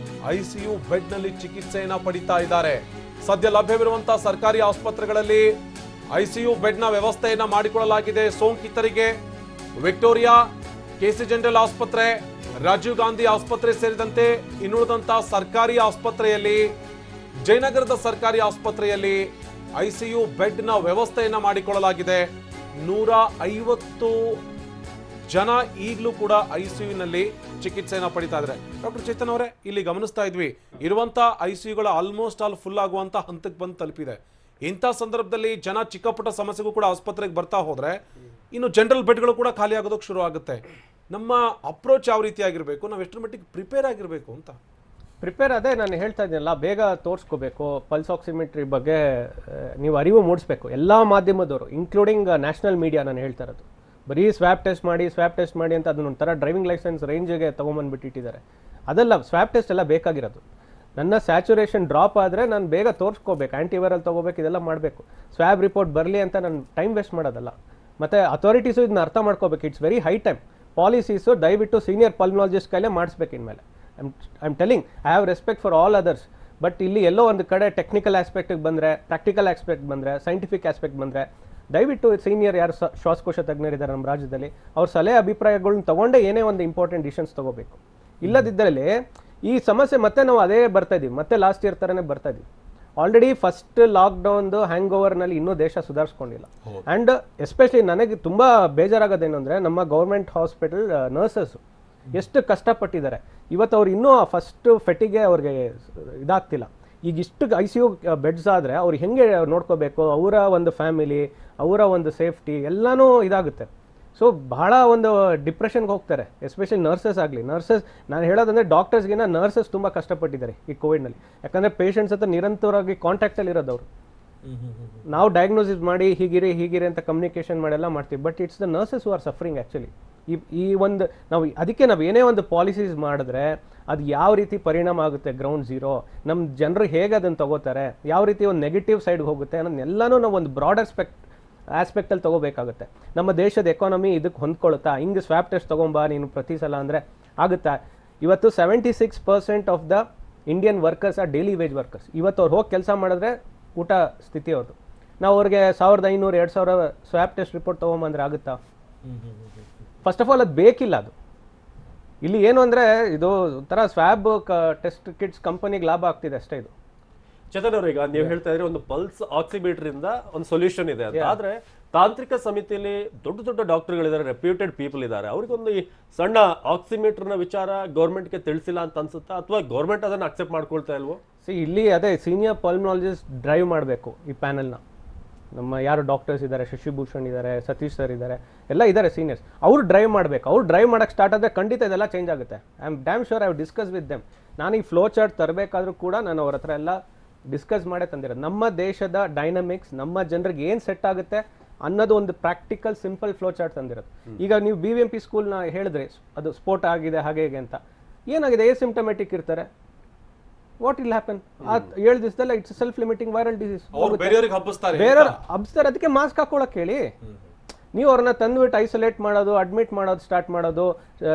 ಐಸಿಯು ಬೆಡ್ ನಲ್ಲಿ ಚಿಕಿತ್ಸೆಯನ್ನ ಪಡಿತಾ ಇದ್ದಾರೆ. ಸದ್ಯ ಲಭ್ಯವಿರುವಂತಹ ಸರ್ಕಾರಿ ಆಸ್ಪತ್ರೆಗಳಲ್ಲಿ ಐಸಿಯು ಬೆಡ್ ನ ವ್ಯವಸ್ಥೆಯನ್ನ ಮಾಡಿಕೊಳ್ಳಲಾಗಿದೆ ಸೋಂಕಿತರಿಗೆ. ವಿಕ್ಟೋರಿಯಾ, ಕೆಸಿ ಜನರಲ್ ಆಸ್ಪತ್ರೆ, ರಾಜೀವ್ ಗಾಂಧಿ ಆಸ್ಪತ್ರೆ ಸೇರಿದಂತೆ ಇನ್ನುಳಿದಂತಹ ಸರ್ಕಾರಿ ಆಸ್ಪತ್ರೆಯಲ್ಲಿ, ಜಯನಗರದ ಸರ್ಕಾರಿ ಆಸ್ಪತ್ರೆಯಲ್ಲಿ ಐಸಿಯು ಬೆಡ್ ನ ವ್ಯವಸ್ಥೆಯನ್ನ ಮಾಡಿಕೊಳ್ಳಲಾಗಿದೆ. 150 ಜನ ಈಗಲೂ ಕೂಡ ಐಸಿಯುನಲ್ಲಿ ಚಿಕಿತ್ಸೆಯನ್ನ ಪಡಿತಾ ಇದ್ದಾರೆ. ಡಾಕ್ಟರ್ ಚೇತನ್ ಅವರೇ, ಇಲ್ಲಿ ಗಮನಿಸ್ತಾ ಇದ್ವಿ, ಇರುವಂತ ಐಸಿಯುಗಳ ಆಲ್ಮೋಸ್ಟ್ ಆಲ್ ಫುಲ್ ಆಗುವಂತ ಹಂತಕ್ಕೆ ಬಂದು ತಲುಪಿದೆ. ಇಂಥ ಸಂದರ್ಭದಲ್ಲಿ ಜನ ಚಿಕ್ಕ ಪುಟ್ಟ ಸಮಸ್ಯೆಗೂ ಕೂಡ ಆಸ್ಪತ್ರೆಗೆ ಬರ್ತಾ ಹೋದ್ರೆ ಇನ್ನು ಜನರಲ್ ಬೆಡ್ಗಳು ಕೂಡ ಖಾಲಿ ಆಗೋದಕ್ಕೆ ಶುರು ಆಗುತ್ತೆ. ನಮ್ಮ ಅಪ್ರೋಚ್ ಯಾವ ರೀತಿ ಆಗಿರಬೇಕು, ನಾವು ಎಷ್ಟರ ಮಟ್ಟಿಗೆ ಪ್ರಿಪೇರ್ ಆಗಿರಬೇಕು ಅಂತ? ಪ್ರಿಪೇರ್ ಅದೇ ನಾನು ಹೇಳ್ತಾ ಇದ್ದೀನಲ್ಲ, ಬೇಗ ತೋರಿಸ್ಕೋಬೇಕು. ಪಲ್ಸ್ ಆಕ್ಸಿಮೆಟ್ರಿ ಬಗ್ಗೆ ನೀವು ಅರಿವು ಮೂಡಿಸ್ಬೇಕು, ಎಲ್ಲ ಮಾಧ್ಯಮದವರು ಇನ್ಕ್ಲೂಡಿಂಗ್ ನ್ಯಾಷನಲ್ ಮೀಡಿಯಾ. ನಾನು ಹೇಳ್ತಾ ಇರೋದು ಬರೀ ಸ್ವ್ಯಾಬ್ ಟೆಸ್ಟ್ ಮಾಡಿ ಅಂತ ಅದನ್ನೊಂಥರ ಡ್ರೈವಿಂಗ್ ಲೈಸೆನ್ಸ್ ರೇಂಜ್ಗೆ ತೊಗೊಂಬಂದ್ಬಿಟ್ಟಿಟ್ಟಿದ್ದಾರೆ. ಅದೆಲ್ಲ ಸ್ವ್ಯಾಬ್ ಟೆಸ್ಟ್ ಎಲ್ಲ ಬೇಕಾಗಿರೋದು. ನನ್ನ ಸ್ಯಾಚುರೇಷನ್ ಡ್ರಾಪ್ ಆದರೆ ನಾನು ಬೇಗ ತೋರಿಸ್ಕೋಬೇಕು, ಆ್ಯಂಟಿವೈರಲ್ ತೊಗೋಬೇಕು, ಇದೆಲ್ಲ ಮಾಡಬೇಕು. ಸ್ವ್ಯಾಬ್ ರಿಪೋರ್ಟ್ ಬರಲಿ ಅಂತ ನಾನು ಟೈಮ್ ವೇಸ್ಟ್ ಮಾಡೋದಲ್ಲ. ಮತ್ತು ಅಥಾರಿಟೀಸು ಇದನ್ನ ಅರ್ಥ ಮಾಡ್ಕೋಬೇಕು. It's very high time. Policies ದಯವಿಟ್ಟು ಸೀನಿಯರ್ ಪಲ್ಮಾಲಜಿಸ್ಟ್ ಕೈಲೇ ಮಾಡಿಸ್ಬೇಕು ಇನ್ಮೇಲೆ. I am telling, I have respect for all others. But ಇಲ್ಲಿ ಎಲ್ಲೋ ಒಂದು ಕಡೆ ಟೆಕ್ನಿಕಲ್ ಆಸ್ಪೆಕ್ಟಿಗೆ ಬಂದರೆ, ಪ್ರಾಕ್ಟಿಕಲ್ ಆಸ್ಪೆಕ್ಟ್ ಬಂದರೆ, ಸೈಂಟಿಫಿಕ್ ಆಸ್ಪೆಕ್ಟ್ ಬಂದರೆ, ದಯವಿಟ್ಟು ಸೀನಿಯರ್ ಯಾರು ಶ್ವಾಸಕೋಶ ತಜ್ಞರಿದ್ದಾರೆ ನಮ್ಮ ರಾಜ್ಯದಲ್ಲಿ, ಅವ್ರ ಸಲಹೆ ಅಭಿಪ್ರಾಯಗಳನ್ನ ತಗೊಂಡೇ ಏನೇ ಒಂದು ಇಂಪಾರ್ಟೆಂಟ್ ಡಿಸಿಷನ್ಸ್ ತಗೋಬೇಕು. ಇಲ್ಲದಿದ್ದಲ್ಲಿ ಈ ಸಮಸ್ಯೆ ಮತ್ತೆ ನಾವು ಅದೇ ಬರ್ತಾ ಇದೀವಿ, ಮತ್ತೆ ಲಾಸ್ಟ್ ಇಯರ್ ಥರನೇ ಬರ್ತಾ ಇದೀವಿ. ಆಲ್ರೆಡಿ ಫಸ್ಟ್ ಲಾಕ್ಡೌನ್ದು ಹ್ಯಾಂಗ್ ಓವರ್ನಲ್ಲಿ ಇನ್ನೂ ದೇಶ ಸುಧಾರಿಸ್ಕೊಂಡಿಲ್ಲ. ಆ್ಯಂಡ್ ಎಸ್ಪೆಷಲಿ ನನಗೆ ತುಂಬ ಬೇಜಾರಾಗೋದೇನು ಅಂದರೆ, ನಮ್ಮ ಗೌರ್ಮೆಂಟ್ ಹಾಸ್ಪಿಟಲ್ ನರ್ಸಸ್ ಎಷ್ಟು ಕಷ್ಟಪಟ್ಟಿದ್ದಾರೆ. ಇವತ್ತು ಅವ್ರು ಇನ್ನೂ ಫಸ್ಟ್ ಫೆಟಿಗೆ ಅವ್ರಿಗೆ ಇದಾಗ್ತಿಲ್ಲ. ಈಗ ಇಷ್ಟು ICU ಬೆಡ್ಸ್ ಆದರೆ ಅವ್ರು ಹೆಂಗೆ ನೋಡ್ಕೋಬೇಕು, ಅವರ ಒಂದು ಫ್ಯಾಮಿಲಿ, ಅವರ ಒಂದು ಸೇಫ್ಟಿ ಎಲ್ಲನೂ ಇದಾಗುತ್ತೆ. ಸೊ ಬಹಳ ಒಂದು ಡಿಪ್ರೆಷನ್ಗೆ ಹೋಗ್ತಾರೆ, ಎಸ್ಪೆಷಲಿ ನರ್ಸಸ್ ಆಗಲಿ. ನಾನು ಹೇಳೋದಂದರೆ ಡಾಕ್ಟರ್ಸ್ಗಿನ್ನ ನರ್ಸಸ್ ತುಂಬ ಕಷ್ಟಪಟ್ಟಿದ್ದಾರೆ ಈ ಕೋವಿಡ್ನಲ್ಲಿ. ಯಾಕಂದರೆ ಪೇಷಂಟ್ಸ್ ಹತ್ರ ನಿರಂತರವಾಗಿ ಕಾಂಟ್ಯಾಕ್ಟಲ್ಲಿ ಇರೋದವ್ರು. ನಾವು ಡಯಾಗ್ನೋಸಿಸ್ ಮಾಡಿ ಹೀಗಿರಿ ಅಂತ ಕಮ್ಯುನಿಕೇಷನ್ ಮಾಡೆಲ್ಲ ಮಾಡ್ತೀವಿ. But it's the nurses who are suffering actually. ಈ ಒಂದು ನಾವು ಏನೇ ಒಂದು ಪಾಲಿಸೀಸ್ ಮಾಡಿದ್ರೆ ಅದು ಯಾವ ರೀತಿ ಪರಿಣಾಮ ಆಗುತ್ತೆ ಗ್ರೌಂಡ್ ಝೀರೋ, ನಮ್ಮ ಜನರು ಹೇಗೆ ಅದನ್ನು ತಗೋತಾರೆ, ಯಾವ ರೀತಿ ಒಂದು ನೆಗೆಟಿವ್ ಸೈಡ್ಗೆ ಹೋಗುತ್ತೆ ಅನ್ನೋದನ್ನೆಲ್ಲನೂ ನಾವು ಒಂದು ಬ್ರಾಡ್ ಆಸ್ಪೆಕ್ಟಲ್ಲಿ ತೊಗೋಬೇಕಾಗುತ್ತೆ. ನಮ್ಮ ದೇಶದ ಎಕಾನಮಿ ಇದಕ್ಕೆ ಹೊಂದ್ಕೊಳುತ್ತಾ? ಹಿಂಗೆ ಸ್ವ್ಯಾಬ್ ಟೆಸ್ಟ್ ತೊಗೊಂಬಾ ನೀನು ಪ್ರತಿ ಸಲ ಅಂದರೆ ಆಗುತ್ತಾ? ಇವತ್ತು 76% of the Indian workers are daily wage workers. ಇವತ್ತು ಅವ್ರು ಹೋಗಿ ಕೆಲಸ ಮಾಡಿದ್ರೆ ಊಟ ಸ್ಥಿತಿ ಅವ್ರದ್ದು. ನಾವು ಅವ್ರಿಗೆ 1500-2000 ಸ್ವ್ಯಾಬ್ ಟೆಸ್ಟ್ ರಿಪೋರ್ಟ್ ತೊಗೊಂಬಂದ್ರೆ ಆಗುತ್ತಾ? ಫಸ್ಟ್ ಆಫ್ ಆಲ್ ಅದು ಬೇಕಿಲ್ಲ. ಅದು ಇಲ್ಲಿ ಏನು ಅಂದರೆ ಇದು ಒಂಥರ ಸ್ವ್ಯಾಬ್ ಟೆಸ್ಟ್ ಕಿಟ್ಸ್ ಕಂಪನಿಗೆ ಲಾಭ ಆಗ್ತಿದೆ ಅಷ್ಟೇ. ಇದು ಚೇತನ್ ಅವ್ರ, ಈಗ ನೀವು ಹೇಳ್ತಾ ಇದ್ರೆ ಒಂದು ಪಲ್ಸ್ ಆಕ್ಸಿಮೀಟರ್ ಇಂದ ಒಂದು ಸೊಲ್ಯೂಷನ್ ಇದೆ ಅಂತ. ಆದ್ರೆ ತಾಂತ್ರಿಕ ಸಮಿತಿಯಲ್ಲಿ ದೊಡ್ಡ ಡಾಕ್ಟರ್ಗಳಿದ್ದಾರೆ, ರೆಪ್ಯೂಟೆಡ್ ಪೀಪಲ್ ಇದ್ದಾರೆ. ಅವ್ರಿಗೊಂದು ಈ ಸಣ್ಣ ಆಕ್ಸಿಮೀಟರ್ನ ವಿಚಾರ ಗೌರ್ಮೆಂಟ್ಗೆ ತಿಳಿಸಿಲ್ಲ ಅಂತ ಅನ್ಸುತ್ತಾ, ಅಥವಾ ಗೌರ್ಮೆಂಟ್ ಅದನ್ನು ಅಕ್ಸೆಪ್ಟ್ ಮಾಡ್ಕೊಳ್ತಾ ಇಲ್ವೋ? ಇಲ್ಲಿ ಅದೇ ಸೀನಿಯರ್ ಪಲ್ಮಾಲಜಿಸ್ಟ್ ಡ್ರೈವ್ ಮಾಡಬೇಕು ಈ ಪ್ಯಾನೆಲ್ನ. ನಮ್ಮ ಯಾರು ಡಾಕ್ಟರ್ಸ್ ಇದ್ದಾರೆ, ಶಶಿಭೂಷಣ್ ಇದ್ದಾರೆ, ಸತೀಶ್ ಸರ್ ಇದ್ದಾರೆ, ಎಲ್ಲ ಇದ್ದಾರೆ ಸೀನಿಯರ್ಸ್. ಅವ್ರು ಡ್ರೈವ್ ಮಾಡಬೇಕು. ಅವ್ರು ಡ್ರೈವ್ ಮಾಡೋಕ್ಕೆ ಸ್ಟಾರ್ಟ್ ಆದರೆ ಖಂಡಿತ ಇದೆಲ್ಲ ಚೇಂಜ್ ಆಗುತ್ತೆ. I am dam sure. I have discuss with them. ನಾನು ಈ ಫ್ಲೋ ಚಾರ್ಟ್ ತರಬೇಕಾದ್ರೂ ಕೂಡ ನಾನು ಅವ್ರ ಹತ್ರ ಎಲ್ಲ ಡಿಸ್ಕಸ್ ಮಾಡೇ ತಂದಿರೋದು. ನಮ್ಮ ದೇಶದ ಡೈನಮಿಕ್ಸ್, ನಮ್ಮ ಜನರಿಗೆ ಏನು ಸೆಟ್ ಆಗುತ್ತೆ ಅನ್ನೋದು ಒಂದು ಪ್ರಾಕ್ಟಿಕಲ್ ಸಿಂಪಲ್ ಫ್ಲೋ ಚಾರ್ಟ್ ತಂದಿರೋದು. ಈಗ ನೀವು BVMP ಸ್ಕೂಲ್ನ ಹೇಳಿದ್ರೆ ಅದು ಸ್ಫೋಟ ಆಗಿದೆ ಹಾಗೆ ಹೇಗೆ ಅಂತ, ಏನಾಗಿದೆ? ಸಿಂಪ್ಟಮ್ಯಾಟಿಕ್ ಇರ್ತಾರೆ. What will happen? 7 ದಿವಸದಲ್ಲ it's self limiting viral disease. ಬೇರೆಯವ್ರು ಹಬ್ಬಿಸ್ತಾರೆ. ಅದಕ್ಕೆ ಮಾಸ್ಕ್ ಹಾಕೊಳ್ಳೋಕೆ ಹೇಳಿ. ನೀವು ಅವ್ರನ್ನ ತಂದುಬಿಟ್ಟು ಐಸೋಲೇಟ್ ಮಾಡೋದು, ಅಡ್ಮಿಟ್ ಮಾಡೋದು ಸ್ಟಾರ್ಟ್ ಮಾಡೋದು,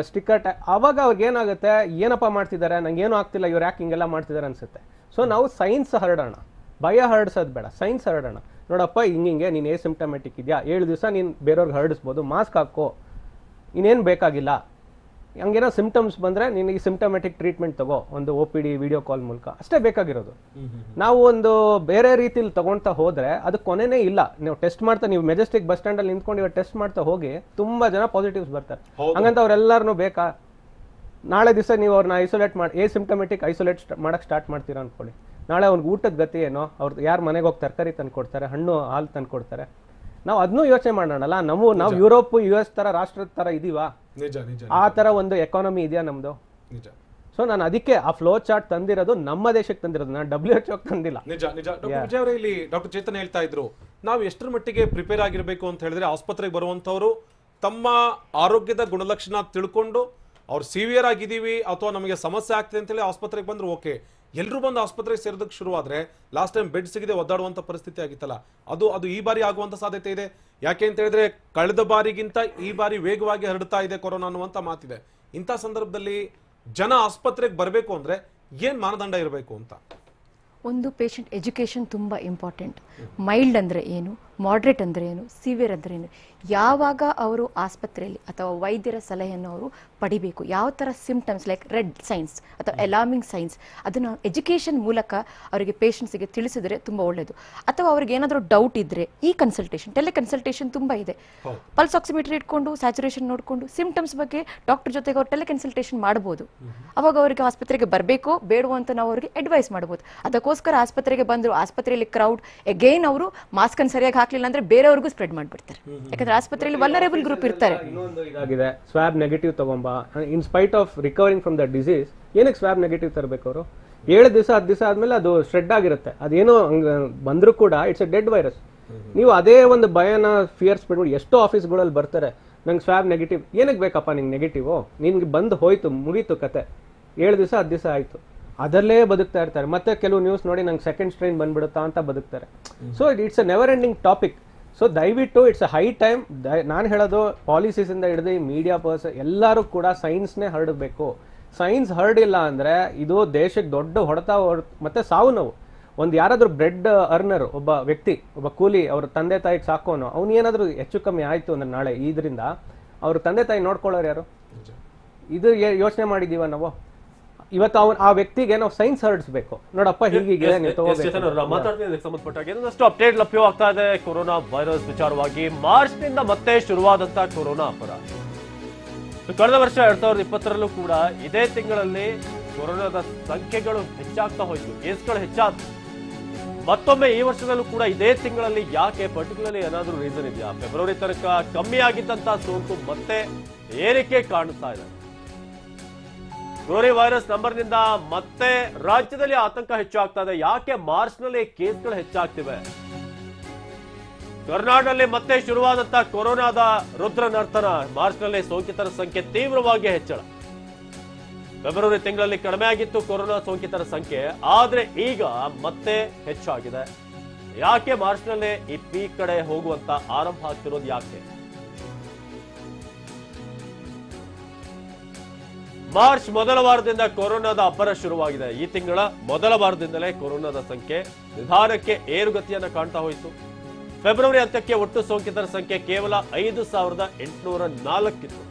ಸ್ಟಿಕ್ಕರ್ ಆವಾಗ ಅವ್ರಿಗೆ ಏನಾಗುತ್ತೆ, ಏನಪ್ಪ ಮಾಡ್ತಿದ್ದಾರೆ, ನಂಗೆ ಏನೂ ಆಗ್ತಿಲ್ಲ, ಇವ್ರು ಯಾಕೆ ಹಿಂಗೆಲ್ಲ ಮಾಡ್ತಿದ್ದಾರೆ ಅನ್ಸುತ್ತೆ. ಸೊ ನಾವು ಸೈನ್ಸ್ ಹರಡೋಣ, ಭಯ ಹರಡ್ಸೋದು ಬೇಡ, ಸೈನ್ಸ್ ಹರಡೋಣ. ನೋಡಪ್ಪ ಹಿಂಗೆ ನೀನು ಸಿಂಪ್ಟಮ್ಯಾಟಿಕ್ ಇದೆಯಾ, 7 ದಿವಸ ನೀನು ಬೇರೆಯವ್ರಿಗೆ ಹರಡಿಸ್ಬೋದು, ಮಾಸ್ಕ್ ಹಾಕೋ, ಇನ್ನೇನು ಬೇಕಾಗಿಲ್ಲ. ಹಂಗೇನೋ ಸಿಂಪ್ಟಮ್ಸ್ ಬಂದರೆ ನಿನಗೆ ಸಿಂಪ್ಟಮ್ಯಾಟಿಕ್ ಟ್ರೀಟ್ಮೆಂಟ್ ತಗೋ, ಒಂದು OPD ವಿಡಿಯೋ ಕಾಲ್ ಮೂಲಕ, ಅಷ್ಟೇ ಬೇಕಾಗಿರೋದು. ನಾವು ಒಂದು ಬೇರೆ ರೀತಿಲಿ ತಗೊಳ್ತಾ ಹೋದ್ರೆ ಅದು ಕೊನೆನೇ ಇಲ್ಲ. ನೀವು ಟೆಸ್ಟ್ ಮಾಡ್ತಾ, ನೀವು ಮೆಜೆಸ್ಟಿಕ್ ಬಸ್ ಸ್ಟ್ಯಾಂಡಲ್ಲಿ ನಿಂತ್ಕೊಂಡು ಇವಾಗ ಟೆಸ್ಟ್ ಮಾಡ್ತಾ ಹೋಗಿ ತುಂಬಾ ಜನ ಪಾಸಿಟಿವ್ಸ್ ಬರ್ತಾರೆ. ಹಂಗಂತ ಅವ್ರೆಲ್ಲರೂ ಬೇಕಾ? ನಾಳೆ ದಿವಸ ನೀವು ಅವ್ರನ್ನ ಐಸೋಲೇಟ್ ಮಾಡಿ ಸಿಂಪ್ಟಮೆಟಿಕ್ ಐಸೋಲೇಟ್ ಮಾಡಕ್ ಸ್ಟಾರ್ಟ್ ಮಾಡ್ತೀರಾ ಅನ್ಕೊಳ್ಳಿ, ನಾಳೆ ಅವ್ನಿಗೆ ಊಟದ ಗತಿ ಏನೋ, ಅವ್ರು ಯಾರು ಮನೆಗೆ ಹೋಗಿ ತರಕಾರಿ ತಂದು ಕೊಡ್ತಾರೆ, ಹಣ್ಣು ಹಾಲು ತಂದು ಕೊಡ್ತಾರೆ, ನಾವು ಅದನ್ನೂ ಯೋಚನೆ ಮಾಡೋಣಲ್ಲ. ನಾವು ಯುರೋಪ್ US ತರ ರಾಷ್ಟ್ರದ ತರ ಇದೀವಾ? ಆ ತರ ಒಂದು ಎಕಾನಮಿ ಇದೆಯಾ ನಮ್ದು? ಸೊ ನಾನು ಅದಕ್ಕೆ ಆ ಫ್ಲೋ ಚಾರ್ಟ್ ತಂದಿರೋದು ನಮ್ಮ ದೇಶಕ್ಕೆ ತಂದಿರೋದು, ನಾನು WHO ತಂದಿಲ್ಲ. ನಿಜ ನಿಜ. ಡಾಕ್ಟರ್ ವಿಜಯ್ ಅವರೇ, ಇಲ್ಲಿ ಡಾಕ್ಟರ್ ಚೇತನ್ ಹೇಳ್ತಾ ಇದ್ರು, ನಾವು ಎಷ್ಟರ ಮಟ್ಟಿಗೆ ಪ್ರಿಪೇರ್ ಆಗಿರ್ಬೇಕು ಅಂತ ಹೇಳಿದ್ರೆ, ಆಸ್ಪತ್ರೆಗೆ ಬರುವಂತವ್ರು ತಮ್ಮ ಆರೋಗ್ಯದ ಗುಣಲಕ್ಷಣ ತಿಳ್ಕೊಂಡು ಅವ್ರು ಸಿವಿಯರ್ ಆಗಿದೀವಿ ಅಥವಾ ನಮಗೆ ಸಮಸ್ಯೆ ಆಗ್ತಿದೆ ಅಂತೇಳಿ ಆಸ್ಪತ್ರೆಗೆ ಬಂದ್ರು ಓಕೆ, ಎಲ್ಲರೂ ಬಂದು ಆಸ್ಪತ್ರೆಗೆ ಸೇರೋದಕ್ಕೆ ಶುರುವಾದ್ರೆ ಲಾಸ್ಟ್ ಟೈಮ್ ಬೆಡ್ ಸಿಗದೆ ಒದ್ದಾಡುವಂತ ಪರಿಸ್ಥಿತಿ ಆಗಿತ್ತಲ್ಲ, ಅದು ಈ ಬಾರಿ ಆಗುವಂತ ಸಾಧ್ಯತೆ ಇದೆ. ಯಾಕೆ ಅಂತ ಹೇಳಿದ್ರೆ ಕಳೆದ ಬಾರಿಗಿಂತ ಈ ಬಾರಿ ವೇಗವಾಗಿ ಹರಡ್ತಾ ಇದೆ ಕೊರೋನಾ ಅನ್ನುವಂತ ಮಾತಿದೆ. ಇಂಥ ಸಂದರ್ಭದಲ್ಲಿ ಜನ ಆಸ್ಪತ್ರೆಗೆ ಬರಬೇಕು ಅಂದ್ರೆ ಏನ್ ಮಾನದಂಡ ಇರಬೇಕು ಅಂತ? ಒಂದು ಪೇಷಂಟ್ ಎಜುಕೇಷನ್ ತುಂಬ ಇಂಪಾರ್ಟೆಂಟ್. ಮೈಲ್ಡ್ ಅಂದರೆ ಏನು, ಮಾಡ್ರೇಟ್ ಅಂದರೆ ಏನು, ಸಿವಿಯರ್ ಅಂದರೆ ಏನು, ಯಾವಾಗ ಅವರು ಆಸ್ಪತ್ರೆಯಲ್ಲಿ ಅಥವಾ ವೈದ್ಯರ ಸಲಹೆಯನ್ನು ಅವರು ಪಡಿಬೇಕು, ಯಾವ ಥರ ಸಿಂಪ್ಟಮ್ಸ್ ಲೈಕ್ ರೆಡ್ ಸೈನ್ಸ್ ಅಥವಾ ಅಲಾರ್ಮಿಂಗ್ ಸೈನ್ಸ್, ಅದನ್ನು ಎಜುಕೇಷನ್ ಮೂಲಕ ಅವರಿಗೆ ಪೇಷಂಟ್ಸಿಗೆ ತಿಳಿಸಿದ್ರೆ ತುಂಬ ಒಳ್ಳೆಯದು. ಅಥವಾ ಅವ್ರಿಗೆ ಏನಾದರೂ ಡೌಟ್ ಇದ್ದರೆ ಈ ಕನ್ಸಲ್ಟೇಷನ್, ಟೆಲಿಕನ್ಸಲ್ಟೇಷನ್ ತುಂಬ ಇದೆ. ಪಲ್ಸ್ ಆಕ್ಸಿಮೀಟರ್ ಇಟ್ಕೊಂಡು ಸ್ಯಾಚುರೇಷನ್ ನೋಡಿಕೊಂಡು ಸಿಂಪ್ಟಮ್ಸ್ ಬಗ್ಗೆ ಡಾಕ್ಟರ್ ಜೊತೆಗೆ ಅವ್ರು ಟೆಲಿಕನ್ಸಲ್ಟೇಷನ್ ಮಾಡ್ಬೋದು. ಅವಾಗ ಅವರಿಗೆ ಆಸ್ಪತ್ರೆಗೆ ಬರಬೇಕು ಬೇಡವೋ ಅಂತ ನಾವು ಅವರಿಗೆ ಅಡ್ವೈಸ್ ಮಾಡ್ಬೋದು. ಅದಕ್ಕೋಸ್ಕರ ಆಸ್ಪತ್ರೆಗೆ ಬಂದರು, ಆಸ್ಪತ್ರೆಯಲ್ಲಿ ಕ್ರೌಡ್ ಎಗೈನ್ ಅವರು ಮಾಸ್ಕ್ ಅನ್ನು ಸರಿಯಾಗಿ ಹಾಕಲಿಲ್ಲ ಅಂದ್ರೆ ಬೇರೆಯವ್ರಿಗೂ ಸ್ಪ್ರೆಡ್ ಮಾಡ್ಬಿಡ್ತಾರೆ. ಯಾಕಂದ್ರೆ ಆಸ್ಪತ್ರೆಯಲ್ಲಿ ವಲ್ನರೇಬಲ್ ಗ್ರೂಪ್ ಇರ್ತಾರೆ. ಇನ್ನೊಂದು ಇದಾಗಿದೆ, ಸ್ವಾಬ್ ನೆಗೆಟಿವ್ ತಗೊಂಬ. In spite of recovering from the disease, ಏನಕ್ಕೆ ಸ್ವಾಬ್ ನೆಗೆಟಿವ್ ತರಬೇಕು ಅವರು? 7 ದಿವಸ 10 ದಿವಸ ಆದ್ಮೇಲೆ ಅದು ಸ್ಪ್ರೆಡ್ ಆಗಿರುತ್ತೆ. ಅದೇನೋ ಬಂದ್ರು ಕೂಡ ಇಟ್ಸ್ ಎ ಡೆಡ್ ವೈರಸ್. ನೀವು ಅದೇ ಒಂದು ಭಯನ ಫಿಯರ್ಸ್ ಬಿಡ್ಬಿಟ್ಟು ಎಷ್ಟೋ ಆಫೀಸ್ಗಳಲ್ಲಿ ಬರ್ತಾರೆ, ನಂಗೆ ಸ್ವಾಬ್ ನೆಗೆಟಿವ್. ಏನಕ್ಕೆ ಬೇಕಪ್ಪ ನಿಂಗೆ ನೆಗೆಟಿವ್? ನಿನ್ಗೆ ಬಂದು ಹೋಯ್ತು, ಮುಗೀತು ಕತೆ. 7 ದಿವಸ 10 ದಿವಸ ಆಯ್ತು, ಅದರಲ್ಲೇ ಬದುಕ್ತಾ ಇರ್ತಾರೆ. ಮತ್ತೆ ಕೆಲವು ನ್ಯೂಸ್ ನೋಡಿ ನಂಗೆ ಸೆಕೆಂಡ್ ಸ್ಟ್ರೈನ್ ಬಂದ್ಬಿಡುತ್ತಾ ಅಂತ ಬದುಕ್ತಾರೆ. So it's a never ending topic. So ದಯವಿಟ್ಟು ಇಟ್ಸ್ ಅ ಹೈ ಟೈಮ್. ನಾನು ಹೇಳೋದು ಪಾಲಿಸೀಸಿಂದ ಹಿಡಿದು ಮೀಡಿಯಾ ಪರ್ಸನ್ ಎಲ್ಲರೂ ಕೂಡ ಸೈನ್ಸ್ನೇ ಹರಡಬೇಕು. ಸೈನ್ಸ್ ಹರಡಿಲ್ಲ ಅಂದರೆ ಇದು ದೇಶಕ್ಕೆ ದೊಡ್ಡ ಹೊಡೆತ ಮತ್ತೆ ಸಾವು ನೋವು. ಒಂದು ಯಾರಾದರೂ ಬ್ರೆಡ್ ಅರ್ನರ್, ಒಬ್ಬ ವ್ಯಕ್ತಿ, ಒಬ್ಬ ಕೂಲಿ, ಅವ್ರ ತಂದೆ ತಾಯಿಗೆ ಸಾಕೋನು, ಅವ್ನು ಏನಾದರೂ ಹೆಚ್ಚು ಕಮ್ಮಿ ಆಯಿತು ಅಂದ್ರೆ ನಾಳೆ ಇದರಿಂದ ಅವ್ರ ತಂದೆ ತಾಯಿ ನೋಡ್ಕೊಳ್ಳೋರು ಯಾರು? ಇದು ಯೋಚನೆ ಮಾಡಿದೀವ ನಾವು? ಇವತ್ತು ಆ ವ್ಯಕ್ತಿಗೆ ನಾವು ಸೈನ್ಸ್ ಹರಡಿಸಬೇಕು. ನೋಡಪ್ಪ ಹೀಗೆ ಸಂಬಂಧಪಟ್ಟಾಗ ಇನ್ನಷ್ಟು ಅಪ್ಡೇಟ್ ಲಭ್ಯವಾಗ್ತಾ ಇದೆ ಕೊರೋನಾ ವೈರಸ್ ವಿಚಾರವಾಗಿ. ಮಾರ್ಚ್ ನಿಂದ ಮತ್ತೆ ಶುರುವಾದಂತ ಕೊರೋನಾ ಅಬ್ಬರ ಕಳೆದ ವರ್ಷ 2020ರಲ್ಲೂ ಕೂಡ ಇದೇ ತಿಂಗಳಲ್ಲಿ ಕೊರೋನಾದ ಸಂಖ್ಯೆಗಳು ಹೆಚ್ಚಾಗ್ತಾ ಹೋಯ್ತು, ಕೇಸ್ಗಳು ಹೆಚ್ಚಾದ. ಮತ್ತೊಮ್ಮೆ ಈ ವರ್ಷದಲ್ಲೂ ಕೂಡ ಇದೇ ತಿಂಗಳಲ್ಲಿ ಯಾಕೆ ಪರ್ಟಿಕ್ಯುಲರ್ಲಿ ಏನಾದ್ರೂ ರೀಸನ್ ಇದೆಯಾ? ಫೆಬ್ರವರಿ ತನಕ ಕಮ್ಮಿ ಆಗಿದ್ದಂತ ಸೋಂಕು ಮತ್ತೆ ಏರಿಕೆ ಕಾಣಿಸ್ತಾ ಇದೆ. ಕೊರೋನಾ ವೈರಸ್ ನಂಬರ್ನಿಂದ ಮತ್ತೆ ರಾಜ್ಯದಲ್ಲಿ ಆತಂಕ ಹೆಚ್ಚಾಗ್ತಾ ಇದೆ. ಯಾಕೆ ಮಾರ್ಚ್ ನಲ್ಲಿ ಕೇಸ್ಗಳು ಹೆಚ್ಚಾಗ್ತಿವೆ? ಕರ್ನಾಟಕದಲ್ಲಿ ಮತ್ತೆ ಶುರುವಾದಂತ ಕೊರೋನಾದ ರುದ್ರ ನರ್ತನ. ಮಾರ್ಚ್ ನಲ್ಲಿ ಸೋಂಕಿತರ ಸಂಖ್ಯೆ ತೀವ್ರವಾಗಿ ಹೆಚ್ಚಳ. ಫೆಬ್ರವರಿ ತಿಂಗಳಲ್ಲಿ ಕಡಿಮೆ ಆಗಿತ್ತು ಕೊರೋನಾ ಸೋಂಕಿತರ ಸಂಖ್ಯೆ, ಆದ್ರೆ ಈಗ ಮತ್ತೆ ಹೆಚ್ಚಾಗಿದೆ. ಯಾಕೆ ಮಾರ್ಚ್ ನಲ್ಲಿ ಈ ಪೀಕ್ ಕಡೆ ಹೋಗುವಂತ ಆರಂಭ ಆಗ್ತಿರೋದು ಯಾಕೆ? ಮಾರ್ಚ್ ಮೊದಲ ವಾರದಿಂದ ಕೊರೋನಾದ ಅಬ್ಬರ ಶುರುವಾಗಿದೆ. ಈ ತಿಂಗಳ ಮೊದಲ ವಾರದಿಂದಲೇ ಕೊರೋನಾದ ಸಂಖ್ಯೆ ನಿಧಾನಕ್ಕೆ ಏರುಗತಿಯನ್ನ ಕಾಣ್ತಾ ಹೋಯಿತು. ಫೆಬ್ರವರಿ ಅಂತ್ಯಕ್ಕೆ ಒಟ್ಟು ಸೋಂಕಿತರ ಸಂಖ್ಯೆ ಕೇವಲ 5,804 ಇತ್ತು.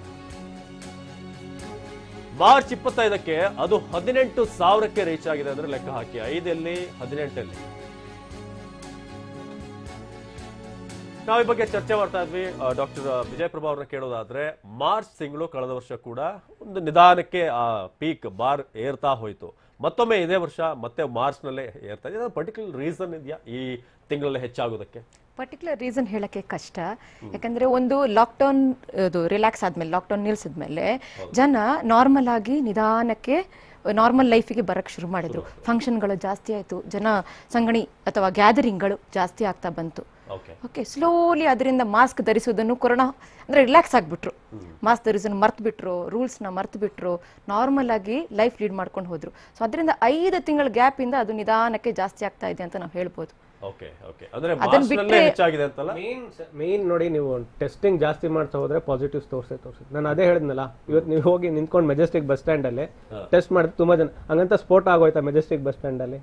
ಮಾರ್ಚ್ 25ಕ್ಕೆ ಅದು 18,000ಕ್ಕೆ ರೀಚ್ ಆಗಿದೆ. ಅಂದ್ರೆ ಲೆಕ್ಕ ಹಾಕಿ 5 18 ನಾವು ಈ ಬಗ್ಗೆ ಚರ್ಚೆ ಮಾಡ್ತಾ ಇದ್ವಿ. ಡಾಕ್ಟರ್ ವಿಜಯ್ ಪ್ರಭಾ ಅವ್ರನ್ನ ಕೇಳೋದಾದ್ರೆ, ಮಾರ್ಚ್ ತಿಂಗಳು ಕಳೆದ ವರ್ಷ ಕೂಡ ಒಂದು ನಿಧಾನಕ್ಕೆ ಆ ಪೀಕ್ ಬಾರ್ ಏರ್ತಾ ಹೋಯ್ತು. ಮತ್ತೊಮ್ಮೆ ಇದೇ ವರ್ಷ ಮತ್ತೆ ಮಾರ್ಚ್ ನಲ್ಲೇ ಏರ್ತಾ ಇದೆ. ಪರ್ಟಿಕ್ಯುಲರ್ ರೀಸನ್ ಇದೆಯಾ ಈ ತಿಂಗಳಲ್ಲಿ ಹೆಚ್ಚಾಗೋದಕ್ಕೆ? ಪರ್ಟಿಕ್ಯುಲರ್ ರೀಸನ್ ಹೇಳಕ್ಕೆ ಕಷ್ಟ. ಯಾಕಂದ್ರೆ ಒಂದು ಲಾಕ್ಡೌನ್ ರಿಲ್ಯಾಕ್ಸ್ ಆದ್ಮೇಲೆ, ಲಾಕ್ಡೌನ್ ನಿಲ್ಸಿದ್ಮೇಲೆ ಜನ ನಾರ್ಮಲ್ ಆಗಿ ನಿಧಾನಕ್ಕೆ ನಾರ್ಮಲ್ ಲೈಫಿಗೆ ಬರಕ್ಕೆ ಶುರು ಮಾಡಿದ್ರು. ಫಂಕ್ಷನ್ಗಳು ಜಾಸ್ತಿ ಆಯ್ತು, ಜನ ಸಂಗಣಿ ಅಥವಾ ಗ್ಯಾದರಿಂಗ್ಗಳು ಜಾಸ್ತಿ ಆಗ್ತಾ ಬಂತು. ಓಕೆ, ಸ್ಲೋಲಿ ಅದರಿಂದ ಮಾಸ್ಕ್ ಧರಿಸೋದನ್ನು ಕೊರೋನಾ ಅಂದ್ರೆ ರಿಲ್ಯಾಕ್ಸ್ ಆಗ್ಬಿಟ್ರು. ಮಾಸ್ಕ್ ಧರಿಸೋದನ್ನು ಮರ್ತು ಬಿಟ್ರು, ರೂಲ್ಸ್ನ ಮರ್ತು ಬಿಟ್ರು, ನಾರ್ಮಲ್ ಆಗಿ ಲೈಫ್ ಲೀಡ್ ಮಾಡ್ಕೊಂಡು ಹೋದ್ರು. ಸೊ ಅದರಿಂದ 5 ತಿಂಗಳ ಗ್ಯಾಪ್ ಇಂದ ಅದು ನಿಧಾನಕ್ಕೆ ಜಾಸ್ತಿ ಆಗ್ತಾ ಇದೆ ಅಂತ ನಾವು ಹೇಳ್ಬೋದು. ಮೇನ್ ನೋಡಿ, ನೀವು ಟೆಸ್ಟಿಂಗ್ ಜಾಸ್ತಿ ಮಾಡ್ತಾ ಹೋದ್ರೆ ಪಾಸಿಟಿವ್ಸ್ ತೋರಿಸುತ್ತೆ. ನಾನು ಅದೇ ಹೇಳಿದ್ನಲ್ಲ, ಇವತ್ತು ನೀವು ಹೋಗಿ ನಿಂತ್ಕೊಂಡು ಮೆಜೆಸ್ಟಿಕ್ ಬಸ್ ಸ್ಟ್ಯಾಂಡ್ ಅಲ್ಲಿ ಟೆಸ್ಟ್ ಮಾಡಿದ್ರೆ ತುಂಬಾ ಜನ ಹಂಗಂತ ಸ್ಫೋಟ ಆಗೋಯ್ತಾ ಮೆಜೆಸ್ಟಿಕ್ ಬಸ್ ಸ್ಟ್ಯಾಂಡ್ ಅಲ್ಲಿ?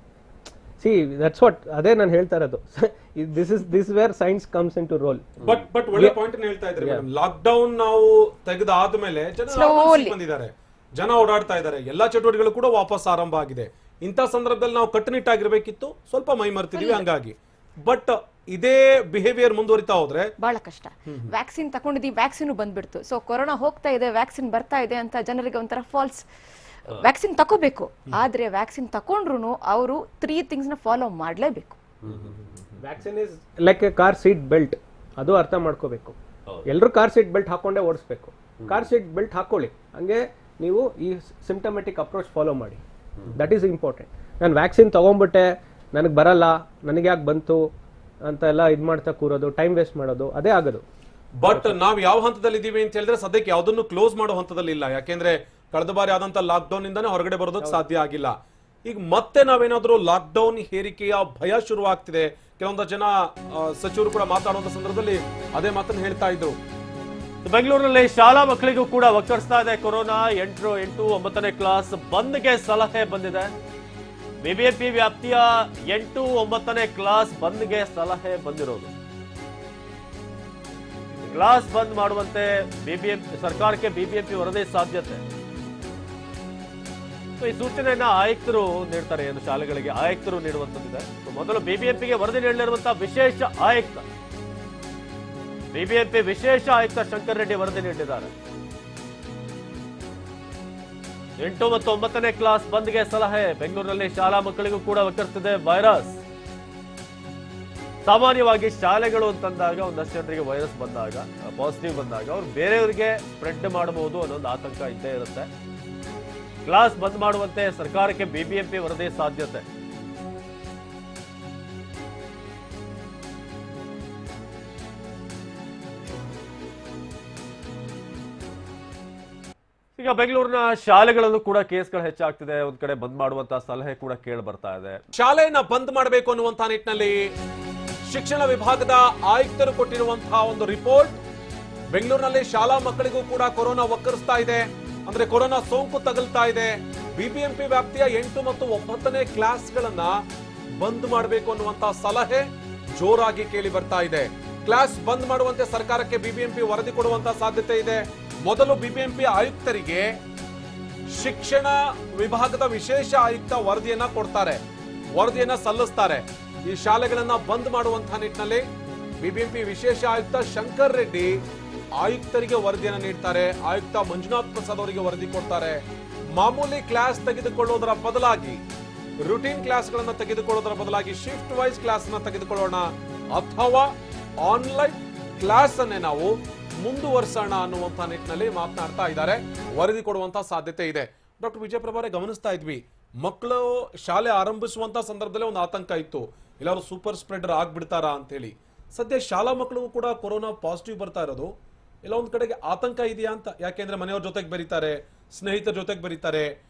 ಸಿ ದಟ್ಸ್ ವಾಟ್ ಅದೇ ನಾನು ಹೇಳ್ತಾ ಇರೋದು. This where science comes in to role. But ಒಳ್ಳೆ ಪಾಯಿಂಟ್ ಹೇಳ್ತಾ ಇದ್ರಿ ಮೇಡಮ್. ಲಾಕ್ ಡೌನ್ ನಾವು ತೆಗೆದಾದ್ಮೇಲೆ ಜನ ಬಂದಿದ್ದಾರೆ, ಜನ ಓಡಾಡ್ತಾ ಇದ್ದಾರೆ, ಎಲ್ಲಾ ಚಟುವಟಿಕೆಗಳು ಕೂಡ ವಾಪಸ್ ಆರಂಭ ಆಗಿದೆ. ಇಂಥ ಸಂದರ್ಭದಲ್ಲಿ ನಾವು ಕಟ್ಟುನಿಟ್ಟಾಗಿರ್ಬೇಕಿತ್ತು, ಸ್ವಲ್ಪ ಮೈ ಮರ್ತಿದೀವಿ ಹಂಗಾಗಿ. ಬಟ್ ಇದೇ ಬಿಹೇವಿಯರ್ ಮುಂದುವರಿತಾ ಹೋದ್ರೆ ಬಹಳ ಕಷ್ಟ. ವ್ಯಾಕ್ಸಿನ್ ತಗೊಂಡಿದ್ದೀವಿ, ವ್ಯಾಕ್ಸಿನ್ ಬಂದ್ಬಿಡ್ತು, ಸೊ ಕೊರೋನಾ ಹೋಗ್ತಾ ಇದೆ, ವ್ಯಾಕ್ಸಿನ್ ಬರ್ತಾ ಇದೆ ಅಂತ ಜನರಿಗೆ ಒಂಥರ ಫಾಲ್ಸ್. ವ್ಯಾಕ್ಸಿನ್ ತಗೋಬೇಕು, ಆದ್ರೆ ವ್ಯಾಕ್ಸಿನ್ ತಕೊಂಡ್ರು ಅವರು 3 things ನ ಫಾಲೋ ಮಾಡ್ಲೇಬೇಕು. Vaccine is like a car seat belt, ಅದು ಅರ್ಥ ಮಾಡ್ಕೋಬೇಕು. ಎಲ್ಲರೂ ಕಾರ್ ಸೀಟ್ ಬೆಲ್ಟ್ ಹಾಕೊಂಡೇ ಓಡಿಸ್ಬೇಕು. ಕಾರ್ ಸೀಟ್ ಬೆಲ್ಟ್ ಹಾಕೊಳ್ಳಿ, ಹಂಗೆ ನೀವು ಈ ಸಿಂಪ್ಟಮೆಟಿಕ್ ಅಪ್ರೋಚ್ ಫಾಲೋ ಮಾಡಿ. That is important. ನಾನು ವ್ಯಾಕ್ಸಿನ್ ತಗೊಂಡ್ಬಿಟ್ಟೆ, ನನಗೆ ಬರಲ್ಲ, ನನಗೆ ಯಾಕೆ ಬಂತು ಅಂತ ಎಲ್ಲ ಇದು ಮಾಡ್ತಾ ಕೂರೋದು, ಟೈಮ್ ವೇಸ್ಟ್ ಮಾಡೋದು, ಅದೇ ಆಗೋದು. ಬಟ್ ನಾವ್ ಯಾವ ಹಂತದಲ್ಲಿ ಇದೀವಿ ಅಂತ ಹೇಳಿದ್ರೆ ಸದ್ಯಕ್ಕೆ ಯಾವ್ದನ್ನು ಕ್ಲೋಸ್ ಮಾಡೋ ಹಂತದಲ್ಲಿ ಇಲ್ಲ. ಯಾಕೆಂದ್ರೆ ಕಳೆದ ಬಾರಿ ಆದಂತ ಲಾಕ್ ಡೌನ್ ಇಂದಾನೆ ಹೊರಗಡೆ ಬರೋದಕ್ಕೆ ಸಾಧ್ಯ ಆಗಿಲ್ಲ. ಈಗ ಮತ್ತೆ ನಾವೇನಾದ್ರೂ ಲಾಕ್ ಡೌನ್ ಹೇರಿಕೆಯ ಭಯ ಶುರುವಾಗ್ತಿದೆ. ಕೆಲವೊಂದು ಜನ ಸಚಿವರು ಕೂಡ ಮಾತಾಡುವಂತ ಸಂದರ್ಭದಲ್ಲಿ ಅದೇ ಮಾತನ್ನು ಹೇಳ್ತಾ ಇದ್ರು. ಬೆಂಗಳೂರಿನಲ್ಲಿ ಶಾಲಾ ಮಕ್ಕಳಿಗೂ ಕೂಡ ಒಕ್ಕರಿಸ್ತಾ ಇದೆ ಕೊರೋನಾ. 8, 9ನೇ ಕ್ಲಾಸ್ ಬಂದ್ಗೆ ಸಲಹೆ ಬಂದಿದೆ. ಬಿಬಿಎಂಪಿ ವ್ಯಾಪ್ತಿಯ 8, 9ನೇ ಕ್ಲಾಸ್ ಬಂದ್ಗೆ ಸಲಹೆ ಬಂದಿರೋದು. ಕ್ಲಾಸ್ ಬಂದ್ ಮಾಡುವಂತೆ ಬಿಬಿಎಂಪಿ ಸರ್ಕಾರಕ್ಕೆ ಬಿಬಿಎಂಪಿ ವರದಿ ಸಾಧ್ಯತೆ. ಈ ಸೂಚನೆಯನ್ನ ಆಯುಕ್ತರು ನೀಡ್ತಾರೆ. ಏನು ಶಾಲೆಗಳಿಗೆ ಆಯುಕ್ತರು ನೀಡುವಂತದ್ದಿದೆ. ಮೊದಲು ಬಿಬಿಎಂಪಿಗೆ ವರದಿ ನೀಡಲಿರುವಂತಹ ವಿಶೇಷ ಆಯುಕ್ತ, ಬಿಬಿಎಂಪಿ ವಿಶೇಷ ಆಯುಕ್ತ ಶಂಕರ್ ರೆಡ್ಡಿ ವರದಿ ನೀಡಿದ್ದಾರೆ. 8 ಮತ್ತು 9ನೇ ಕ್ಲಾಸ್ ಬಂದ್ಗೆ ಸಲಹೆ. ಬೆಂಗಳೂರಿನಲ್ಲಿ ಶಾಲಾ ಮಕ್ಕಳಿಗೂ ಕೂಡ ಒಕ್ಕರಿಸ್ತಿದೆ ವೈರಸ್. ಸಾಮಾನ್ಯವಾಗಿ ಶಾಲೆಗಳು ಅಂತಂದಾಗ ಒಂದಷ್ಟು ಜನರಿಗೆ ವೈರಸ್ ಬಂದಾಗ, ಪಾಸಿಟಿವ್ ಬಂದಾಗ ಅವ್ರು ಬೇರೆಯವರಿಗೆ ಸ್ಪ್ರೆಡ್ ಮಾಡಬಹುದು ಅನ್ನೋ ಒಂದು ಆತಂಕ ಇದ್ದೇ ಇರುತ್ತೆ. ಕ್ಲಾಸ್ ಬಂದ್ ಮಾಡುವಂತೆ ಸರ್ಕಾರಕ್ಕೆ ಬಿಬಿಎಂಪಿ ವರದಿ ಸಾಧ್ಯತೆ. ಈಗ ಬೆಂಗಳೂರಿನ ಶಾಲೆಗಳಲ್ಲೂ ಕೂಡ ಕೇಸ್ಗಳು ಹೆಚ್ಚಾಗ್ತಿದೆ. ಒಂದ್ ಕಡೆ ಬಂದ್ ಮಾಡುವಂತ ಸಲಹೆ ಕೂಡ ಕೇಳಿ ಬರ್ತಾ ಇದೆ. ಶಾಲೆಯನ್ನ ಬಂದ್ ಮಾಡಬೇಕು ಅನ್ನುವಂತಹ ನಿಟ್ಟಿನಲ್ಲಿ ಶಿಕ್ಷಣ ವಿಭಾಗದ ಆಯುಕ್ತರು ಕೊಟ್ಟಿರುವಂತಹ ಒಂದು ರಿಪೋರ್ಟ್. ಬೆಂಗಳೂರಿನಲ್ಲಿ ಶಾಲಾ ಮಕ್ಕಳಿಗೂ ಕೂಡ ಕೊರೋನಾ ಒಕ್ಕರಿಸ್ತಾ ಇದೆ, ಅಂದ್ರೆ ಕೊರೋನಾ ಸೋಂಕು ತಗಲ್ತಾ ಇದೆ. ಬಿಬಿಎಂಪಿ ವ್ಯಾಪ್ತಿಯ 8 ಮತ್ತು 9ನೇ ಕ್ಲಾಸ್ಗಳನ್ನ ಬಂದ್ ಮಾಡಬೇಕು ಅನ್ನುವಂತಹ ಸಲಹೆ ಜೋರಾಗಿ ಕೇಳಿ ಬರ್ತಾ ಇದೆ. ಕ್ಲಾಸ್ ಬಂದ್ ಮಾಡುವಂತೆ ಸರ್ಕಾರಕ್ಕೆ ಬಿಬಿಎಂಪಿ ವರದಿ ಕೊಡುವಂತಹ ಸಾಧ್ಯತೆ ಇದೆ. ಮೊದಲು ಬಿಬಿಎಂಪಿ ಆಯುಕ್ತರಿಗೆ ಶಿಕ್ಷಣ ವಿಭಾಗದ ವಿಶೇಷ ಆಯುಕ್ತ ವರದಿಯನ್ನ ಕೊಡ್ತಾರೆ, ವರದಿಯನ್ನ ಸಲ್ಲಿಸ್ತಾರೆ. ಈ ಶಾಲೆಗಳನ್ನ ಬಂದ್ ಮಾಡುವಂತಹ ನಿಟ್ಟಿನಲ್ಲಿ ಬಿಬಿಎಂಪಿ ವಿಶೇಷ ಆಯುಕ್ತ ಶಂಕರ್ ರೆಡ್ಡಿ ಆಯುಕ್ತರಿಗೆ ವರದಿಯನ್ನ ನೀಡ್ತಾರೆ. ಆಯುಕ್ತ ಮಂಜುನಾಥ್ ಪ್ರಸಾದ್ ಅವರಿಗೆ ವರದಿ ಕೊಡ್ತಾರೆ. ಮಾಮೂಲಿ ಕ್ಲಾಸ್ ತೆಗೆದುಕೊಳ್ಳೋದರ ಬದಲಾಗಿ, ರುಟೀನ್ ಕ್ಲಾಸ್ಗಳನ್ನ ತೆಗೆದುಕೊಳ್ಳೋದರ ಬದಲಾಗಿ ಶಿಫ್ಟ್ ವೈಸ್ ಕ್ಲಾಸ್ ನ ತೆಗೆದುಕೊಳ್ಳೋಣ ಅಥವಾ ಆನ್ಲೈನ್ ಕ್ಲಾಸ್ ಅನ್ನೇ ನಾವು ಮುಂದುವರ್ಸೋಣ ಅನ್ನುವಂತಹ ನಿಟ್ಟಿನಲ್ಲಿ ಮಾತನಾಡ್ತಾ ಇದ್ದಾರೆ. ವರದಿ ಕೊಡುವಂತಹ ಸಾಧ್ಯತೆ ಇದೆ. ಡಾಕ್ಟರ್ ವಿಜಯ ಪ್ರಭಾರೆ, ಗಮನಿಸ್ತಾ ಇದ್ವಿ, ಮಕ್ಕಳು ಶಾಲೆ ಆರಂಭಿಸುವಂತ ಸಂದರ್ಭದಲ್ಲಿ ಒಂದು ಆತಂಕ ಇತ್ತು, ಎಲ್ಲರೂ ಸೂಪರ್ ಸ್ಪ್ರೆಡರ್ ಆಗ್ಬಿಡ್ತಾರಾ ಅಂತ ಹೇಳಿ. ಸದ್ಯ ಶಾಲಾ ಮಕ್ಕಳಿಗೂ ಕೂಡ ಕೊರೋನಾ ಪಾಸಿಟಿವ್ ಬರ್ತಾ ಇರೋದು ಎಲ್ಲ ಒಂದ್ ಕಡೆಗೆ ಆತಂಕ ಇದೆಯಾ ಅಂತ. ಯಾಕೆಂದ್ರೆ ಮನೆಯವ್ರ ಜೊತೆಗೆ ಬೆರೀತಾರೆ, ಸ್ನೇಹಿತರ ಜೊತೆಗೆ ಬೆರೀತಾರೆ,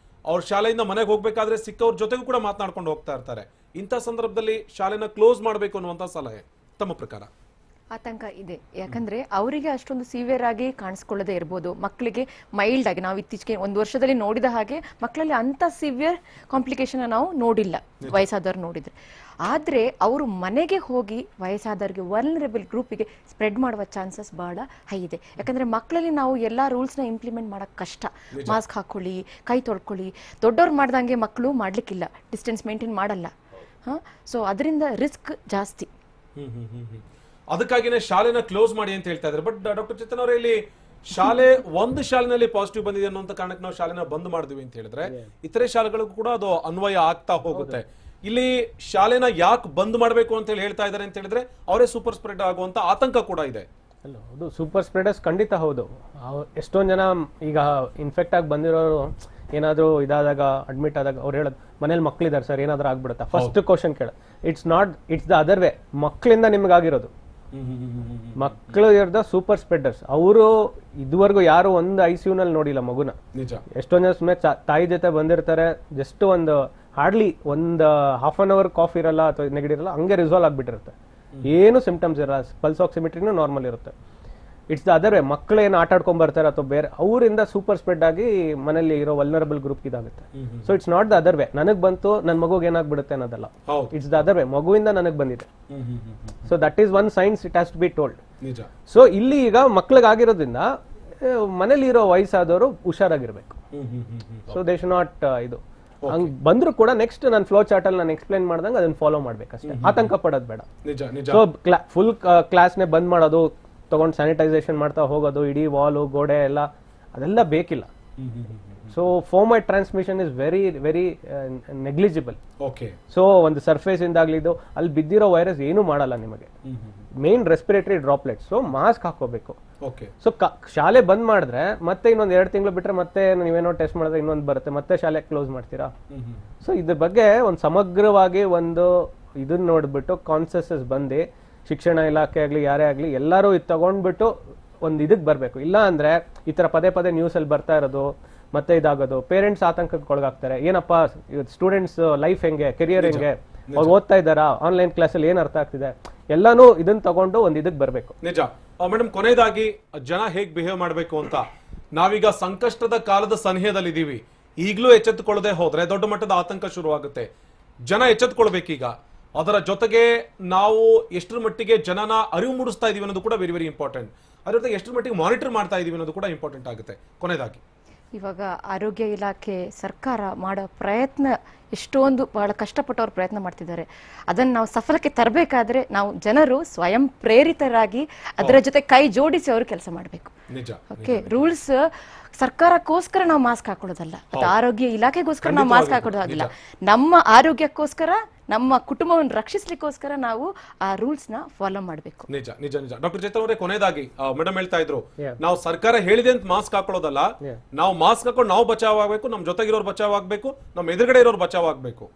ಅವ್ರ ಶಾಲೆಯಿಂದ ಮನೆಗೆ ಹೋಗ್ಬೇಕಾದ್ರೆ ಸಿಕ್ಕವ್ರ ಜೊತೆಗೂ ಕೂಡ ಮಾತನಾಡ್ಕೊಂಡು ಹೋಗ್ತಾ ಇರ್ತಾರೆ. ಇಂಥ ಸಂದರ್ಭದಲ್ಲಿ ಶಾಲೆನ ಕ್ಲೋಸ್ ಮಾಡಬೇಕು ಅನ್ನುವಂತ ಸಲಹೆ ತಮ್ಮ ಪ್ರಕಾರ? ಆತಂಕ ಇದೆ. ಯಾಕಂದ್ರೆ ಅವರಿಗೆ ಅಷ್ಟೊಂದು ಸಿವಿಯರ್ ಆಗಿ ಕಾಣಿಸ್ಕೊಳ್ಳದೆ ಇರ್ಬೋದು, ಮಕ್ಕಳಿಗೆ ಮೈಲ್ಡ್ ಆಗಿ. ನಾವು ಇತ್ತೀಚೆಗೆ 1 ವರ್ಷದಲ್ಲಿ ನೋಡಿದ ಹಾಗೆ ಮಕ್ಕಳಲ್ಲಿ ಅಂತ ಸಿವಿಯರ್ ಕಾಂಪ್ಲಿಕೇಶನ್ ನಾವು ನೋಡಿಲ್ಲ, ವಯಸ್ಸಾದವ್ರು ನೋಡಿದ್ರೆ. ಆದ್ರೆ ಅವರು ಮನೆಗೆ ಹೋಗಿ ವಯಸ್ಸಾದವ್ರಿಗೆ, ವಲ್ನರೇಬಲ್ ಗ್ರೂಪಿಗೆ ಸ್ಪ್ರೆಡ್ ಮಾಡುವ ಚಾನ್ಸಸ್ ಬಹಳ ಹೈ ಇದೆ. ಯಾಕಂದ್ರೆ ಮಕ್ಕಳಲ್ಲಿ ನಾವು ಎಲ್ಲಾ ರೂಲ್ಸ್ನ ಇಂಪ್ಲಿಮೆಂಟ್ ಮಾಡಕ್ ಕಷ್ಟ. ಮಾಸ್ಕ್ ಹಾಕೊಳ್ಳಿ, ಕೈ ತೊಳ್ಕೊಳ್ಳಿ, ದೊಡ್ಡವ್ರು ಮಾಡ್ದಂಗೆ ಮಕ್ಕಳು ಮಾಡ್ಲಿಕ್ಕಿಲ್ಲ, ಡಿಸ್ಟೆನ್ಸ್ ಮೇಂಟೈನ್ ಮಾಡಲ್ಲ. ಸೊ ಅದರಿಂದ ರಿಸ್ಕ್ ಜಾಸ್ತಿ. ಅದಕ್ಕಾಗಿನೇ ಶಾಲೆನ ಕ್ಲೋಸ್ ಮಾಡಿ ಅಂತ ಹೇಳ್ತಾ ಇದ್ದಾರೆ. ಬಟ್ ಡಾಕ್ಟರ್ ಚೇತನ್ ಅವರೇ, ಇಲ್ಲಿ ಶಾಲೆ ಒಂದು ಶಾಲೆನಲ್ಲಿ ಪಾಸಿಟಿವ್ ಬಂದಿದೆ ಅನ್ನುವಂತ ಕಾರಣಕ್ಕೆ ನಾವು ಶಾಲೆನ ಬಂದ್ ಮಾಡಿದ್ವಿ ಅಂತ ಹೇಳಿದ್ರೆ ಇತರೆ ಶಾಲೆಗಳಿಗೂ ಕೂಡ ಅದು ಅನ್ವಯ ಆಗ್ತಾ ಹೋಗುತ್ತೆ. ಇಲ್ಲಿ ಶಾಲೆನ ಯಾಕೆ ಬಂದ್ ಮಾಡಬೇಕು ಅಂತ ಹೇಳಿ ಹೇಳ್ತಾ ಇದ್ದಾರೆ ಅಂತ ಹೇಳಿದ್ರೆ ಅವರೇ ಸೂಪರ್ ಸ್ಪ್ರೆಡ್ ಆಗುವಂತ ಆತಂಕ ಕೂಡ ಇದೆ. ಅಲ್ಲ, ಹೌದು, ಸೂಪರ್ ಸ್ಪ್ರೆಡರ್ಸ್ ಖಂಡಿತ ಹೌದು. ಎಷ್ಟೊಂದು ಜನ ಈಗ ಇನ್ಫೆಕ್ಟ್ ಆಗಿ ಬಂದಿರೋರು ಏನಾದ್ರು ಇದಾದಾಗ, ಅಡ್ಮಿಟ್ ಆದಾಗ ಅವ್ರು ಹೇಳೋದು ಮನೇಲಿ ಮಕ್ಳಿದಾರೆ ಸರ್, ಏನಾದ್ರೂ ಆಗ್ಬಿಡುತ್ತಾ? ಫಸ್ಟ್ ಕ್ವಶನ್ ಕೇಳ. It's the other way. ಮಕ್ಕಳಿಂದ ನಿಮ್ಗಾಗಿರೋದು, ಮಕ್ಕಳು ಇರೋದ ಸೂಪರ್ ಸ್ಪ್ರೆಡರ್ಸ್. ಅವರು ಇದುವರೆಗೂ ಯಾರು ಒಂದು ICU ನಲ್ಲಿ ನೋಡಿಲ್ಲ ಮಗುನ. ಎಷ್ಟೊಂದ್ ಜನ ಸುಮ್ಮನೆ ತಾಯಿ ಜೊತೆ ಬಂದಿರ್ತಾರೆ, ಜಸ್ಟ್ ಒಂದು ಹಾರ್ಡ್ಲಿ ಒಂದು ಹಾಫ್ ಅನ್ ಅವರ್ ಕಾಫ್ ಇರಲ್ಲ ಅಥವಾ ನೆಗಡಿ ಇರಲ್ಲ, ಹಂಗೆ ರಿಸಾಲ್ವ್ ಆಗ್ಬಿಟ್ಟಿರುತ್ತೆ, ಏನು ಸಿಂಪ್ಟಮ್ಸ್ ಇರಲ್ಲ, ಪಲ್ಸ್ ಆಕ್ಸಿಮೆಟ್ರಿನೂ ನಾರ್ಮಲ್ ಇರುತ್ತೆ. It's the other way. ಮಕ್ಕಳು ಏನು ಆಟ ಆಡ್ಕೊಂಡ್ ಬರ್ತಾರೆ ಅಥವಾ ಬೇರೆ ಅವರಿಂದ ಸೂಪರ್ ಸ್ಪ್ರೆಡ್ ಆಗಿ ಮನೇಲಿ ಇರೋ ವಲ್ನರಬಲ್ ಗ್ರೂಪ್ ಇದಾಗುತ್ತೆ. So it's not the other way. ನನಗ್ ಬಂತು ನನ್ನ ಮಗುಗೆ ಏನಾಗ್ಬಿಡುತ್ತೆ ಅನ್ನೋದಲ್ಲ. It's the other way. ಮಗುವಿಂದ ನನಗ್ ಬಂದಿದೆ. So that is one science, it has to be told. So ಇಲ್ಲಿ ಈಗ ಮಕ್ಳಿಗಾಗಿರೋದ್ರಿಂದ ಮನೇಲಿ ಇರೋ ವಯಸ್ಸಾದವರು ಹುಷಾರಾಗಿರ್ಬೇಕು. ಸೊ ದೇ ಶುಡ್ ನಾಟ್ ಇದು ಹಂಗ್ ಬಂದ್ರು ಕೂಡ ನೆಕ್ಸ್ಟ್ ನಾನು ಫ್ಲೋ ಚಾರ್ಟ್ ಅಲ್ಲಿ ನಾನು ಎಕ್ಸ್ಪ್ಲೈನ್ ಮಾಡ್ದಂಗೆ ಅದನ್ನ ಫಾಲೋ ಮಾಡ್ಬೇಕಷ್ಟೇ. ಆತಂಕ ಪಡೋದು ಬೇಡ. ಸೊ ಫುಲ್ ಕ್ಲಾಸ್ನೇ ಬಂದ್ ಮಾಡೋದು, ತಗೊಂಡು ಸ್ಯಾನಿಟೈಸೇಷನ್ ಮಾಡ್ತಾ ಹೋಗೋದು, ಇಡೀ ವಾಲು ಗೋಡೆ ಎಲ್ಲ ಅದೆಲ್ಲ ಬೇಕಿಲ್ಲ. So fomite transmission is very very negligible. So ಒಂದು ಸರ್ಫೇಸ್ ಇಂದಾಗ್ಲಿದ್ದು ಅಲ್ಲಿ ಬಿದ್ದಿರೋ ವೈರಸ್ ಏನು ಮಾಡಲ್ಲ ನಿಮಗೆ. Main respiratory droplets. So mask ಹಾಕೋಬೇಕು. ಸೊ ಶಾಲೆ ಬಂದ್ ಮಾಡಿದ್ರೆ ಮತ್ತೆ ಇನ್ನೊಂದ್ 2 ತಿಂಗಳು ಬಿಟ್ರೆ ಮತ್ತೆ ನೀವೇನೋ ಟೆಸ್ಟ್ ಮಾಡಿದ್ರೆ ಇನ್ನೊಂದು ಬರುತ್ತೆ, ಮತ್ತೆ ಶಾಲೆ ಕ್ಲೋಸ್ ಮಾಡ್ತೀರಾ? ಸೊ ಇದ್ರ ಬಗ್ಗೆ ಒಂದು ಸಮಗ್ರವಾಗಿ ಒಂದು ಇದನ್ನ ನೋಡ್ಬಿಟ್ಟು ಕಾನ್ಸೆನ್ಸಸ್ ಬಂದು ಶಿಕ್ಷಣ ಇಲಾಖೆ ಆಗ್ಲಿ ಯಾರೇ ಆಗ್ಲಿ ಎಲ್ಲರೂ ಇದು ತಗೊಂಡ್ಬಿಟ್ಟು ಒಂದ್ ಇದಕ್ ಬರ್ಬೇಕು. ಇಲ್ಲ ಅಂದ್ರೆ ಈ ತರ ಪದೇ ಪದೇ ನ್ಯೂಸ್ ಅಲ್ಲಿ ಬರ್ತಾ ಇರೋದು ಮತ್ತೆ ಇದಾಗೋದು, ಪೇರೆಂಟ್ಸ್ ಆತಂಕಕ್ಕೆ ಒಳಗಾಗ್ತಾರೆ. ಏನಪ್ಪಾ ಸ್ಟೂಡೆಂಟ್ಸ್ ಲೈಫ್ ಹೆಂಗೆ, ಕೆರಿಯರ್ ಹೆಂಗೆ, ಅವ್ರು ಓದ್ತಾ ಇದ್ದಾರಾ, ಆನ್ಲೈನ್ ಕ್ಲಾಸ್ ಅಲ್ಲಿ ಏನ್ ಅರ್ಥ ಆಗ್ತಿದೆ, ಎಲ್ಲಾನು ಇದನ್ನ ತಗೊಂಡು ಒಂದ್ ಇದಕ್ ಬರ್ಬೇಕು. ನಿಜ ಮೇಡಮ್. ಕೊನೆಯದಾಗಿ ಜನ ಹೇಗ್ ಬಿಹೇವ್ ಮಾಡ್ಬೇಕು ಅಂತ, ನಾವೀಗ ಸಂಕಷ್ಟದ ಕಾಲದ ಸನಿಹದಲ್ಲಿ ಇದೀವಿ. ಈಗಲೂ ಎಚ್ಚೆತ್ತುಕೊಳ್ಳದೆ ಹೋದ್ರೆ ದೊಡ್ಡ ಮಟ್ಟದ ಆತಂಕ ಶುರುವಾಗುತ್ತೆ. ಜನ ಎಚ್ಚೆತ್ತುಕೊಳ್ಬೇಕೀಗ. ಅದರ ಜೊತೆಗೆ ನಾವು ಎಷ್ಟರ ಮಟ್ಟಿಗೆ ಜನನ ಅರಿವು ಮೂಡಿಸ್ತಾ ಇದೀವಿ ಅನ್ನೋದು ಕೂಡ ವೆರಿ ವೆರಿ ಇಂಪಾರ್ಟೆಂಟ್. ಅದ್ರ ಜೊತೆಗೆ ಎಷ್ಟರ ಮಟ್ಟಿಗೆ ಮಾನಿಟರ್ ಮಾಡ್ತಾ ಇದೀವಿ ಅನ್ನೋದು ಕೂಡ ಇಂಪಾರ್ಟೆಂಟ್ ಆಗುತ್ತೆ. ಕೊನೆಯದಾಗಿ ಇವಾಗ ಆರೋಗ್ಯ ಇಲಾಖೆ ಸರ್ಕಾರ ಮಾಡೋ ಪ್ರಯತ್ನ ಎಷ್ಟೊಂದು ಬಹಳ ಕಷ್ಟಪಟ್ಟವ್ರು ಪ್ರಯತ್ನ ಮಾಡ್ತಿದ್ದಾರೆ. ಅದನ್ನು ನಾವು ಸಫಲಕ್ಕೆ ತರಬೇಕಾದ್ರೆ ನಾವು ಜನರು ಸ್ವಯಂ ಪ್ರೇರಿತರಾಗಿ ಅದರ ಜೊತೆ ಕೈ ಜೋಡಿಸಿ ಅವರು ಕೆಲಸ ಮಾಡಬೇಕು. ಓಕೆ, ರೂಲ್ಸ್ ಸರ್ಕಾರಕ್ಕೋಸ್ಕರ ನಾವು ಮಾಸ್ಕ್ ಹಾಕೊಳ್ಳೋದಲ್ಲ, ಅದು ಆರೋಗ್ಯ ಇಲಾಖೆಗೋಸ್ಕರ ನಾವು ಮಾಸ್ಕ್ ಹಾಕೊಳ್ಳೋದಿಲ್ಲ. ನಮ್ಮ ಆರೋಗ್ಯಕ್ಕೋಸ್ಕರ, ನಮ್ಮ ಕುಟುಂಬವನ್ನು ರಕ್ಷಿಸ್ಲಿಕ್ಕೋಸ್ಕರ ನಾವು ಆ ರೂಲ್ಸ್ ನ ಫಾಲೋ ಮಾಡಬೇಕು. ನಿಜ ನಿಜ ನಿಜ. ಡಾಕ್ಟರ್ ಚೇತನ್ ಅವರೇ, ಕೊನೆಯದಾಗಿ ಮೇಡಮ್ ಹೇಳ್ತಾ ಇದ್ರು, ನಾವು ಸರ್ಕಾರ ಹೇಳಿದೆ ಅಂತ ಮಾಸ್ಕ್ ಹಾಕೊಳ್ಳೋದಲ್ಲ, ನಾವು ಮಾಸ್ಕ್ ಹಾಕೊಂಡು ನಾವು ಬಚಾವ್ ಆಗ್ಬೇಕು, ನಮ್ ಜೊತೆಗಿರೋರು ಬಚಾವ್ ಆಗ್ಬೇಕು, ನಮ್ಮ ಎದುರುಗಡೆ ಇರೋರು ಬಚಾವ್ ಆಗ್ಬೇಕು.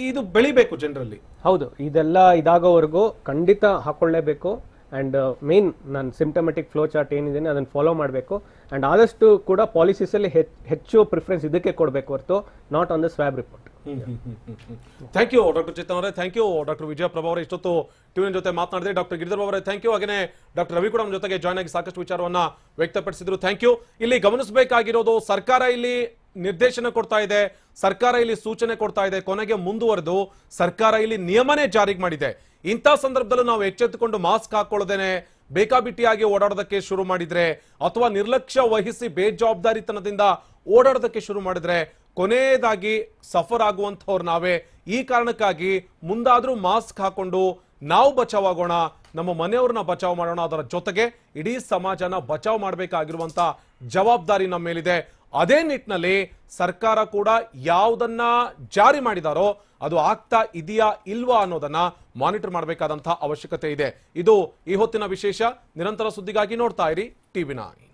ಇದು ಬೆಳಿಬೇಕು ಜನರಲ್ಲಿ. ಹೌದು, ಇದೆಲ್ಲ ಇದಾಗೋವರೆಗೂ ಖಂಡಿತ ಹಾಕೊಳ್ಳೇಬೇಕು. ಅಂಡ್ ಮೇನ್ ನಾನು ಸಿಂಪ್ಟಮೆಟಿಕ್ ಫ್ಲೋ ಚಾರ್ಟ್ ಏನಿದೆ ಅದನ್ನ ಫಾಲೋ ಮಾಡಬೇಕು. ಅಂಡ್ ಆದಷ್ಟು ಕೂಡ ಪಾಲಿಸೀಸ್ ಅಲ್ಲಿ ಹೆಚ್ಚು ಪ್ರಿಫರೆನ್ಸ್ ಇದಕ್ಕೆ ಕೊಡಬೇಕು ಹೊರತು not on the swab report. Thank you doctor Chetan ಅವರೇ. Thank you doctor Vijaya Prabha ಅವರೇ. ಇಷ್ಟೊತ್ತು ಟಿವಿನ ಜೊತೆ ಮಾತನಾಡಿದ್ರೆ. ಡಾಕ್ಟರ್ ಗಿರಿಧರ್ ಅವರೇ ಥ್ಯಾಂಕ್ ಯು. ಹಾಗೆ ಡಾಕ್ಟರ್ ರವಿ ಕೂಡ ನಮ್ಮ ಜೊತೆಗೆ ಜಾಯ್ನ್ ಆಗಿ ಸಾಕಷ್ಟು ವಿಚಾರವನ್ನ ವ್ಯಕ್ತಪಡಿಸಿದ್ರು. Thank you. ಇಲ್ಲಿ ಗಮನಿಸಬೇಕಾಗಿರೋದು, ಸರ್ಕಾರ ಇಲ್ಲಿ ನಿರ್ದೇಶನ ಕೊಡ್ತಾ ಇದೆ, ಸರ್ಕಾರ ಇಲ್ಲಿ ಸೂಚನೆ ಕೊಡ್ತಾ ಇದೆ, ಕೊನೆಗೆ ಮುಂದುವರೆದು ಸರ್ಕಾರ ಇಲ್ಲಿ ನಿಯಮನೇ ಜಾರಿಗೆ ಮಾಡಿದೆ. ಇಂಥ ಸಂದರ್ಭದಲ್ಲೂ ನಾವು ಎಚ್ಚೆತ್ತುಕೊಂಡು ಮಾಸ್ಕ್ ಹಾಕೊಳ್ಳದೇನೆ ಬೇಕಾಬಿಟ್ಟಿಯಾಗಿ ಓಡಾಡೋದಕ್ಕೆ ಶುರು ಮಾಡಿದ್ರೆ ಅಥವಾ ನಿರ್ಲಕ್ಷ್ಯ ವಹಿಸಿ ಬೇಜವಾಬ್ದಾರಿತನದಿಂದ ಓಡಾಡೋದಕ್ಕೆ ಶುರು ಮಾಡಿದ್ರೆ ಕೊನೆಯದಾಗಿ ಸಫರ್ ಆಗುವಂತವ್ರು ನಾವೇ. ಈ ಕಾರಣಕ್ಕಾಗಿ ಮುಂದಾದ್ರೂ ಮಾಸ್ಕ್ ಹಾಕೊಂಡು ನಾವು ಬಚಾವಾಗೋಣ, ನಮ್ಮ ಮನೆಯವ್ರನ್ನ ಬಚಾವ್ ಮಾಡೋಣ. ಅದರ ಜೊತೆಗೆ ಇಡೀ ಸಮಾಜನ ಬಚಾವ್ ಮಾಡಬೇಕಾಗಿರುವಂತ ಜವಾಬ್ದಾರಿ ನಮ್ಮ ಮೇಲಿದೆ. ಅದೇ ನಿಟ್ಟಿನಲ್ಲಿ ಸರ್ಕಾರ ಕೂಡ ಯಾವುದನ್ನ ಜಾರಿ ಮಾಡಿದಾರೋ ಅದು ಆಗ್ತಾ ಇದೆಯಾ ಇಲ್ವಾ ಅನ್ನೋದನ್ನ ಮಾನಿಟರ್ ಮಾಡಬೇಕಾದಂತಹ ಅವಶ್ಯಕತೆ ಇದೆ. ಇದು ಈ ಹೊತ್ತಿನ ವಿಶೇಷ. ನಿರಂತರ ಸುದ್ದಿಗಾಗಿ ನೋಡ್ತಾ ಇರಿ TV9.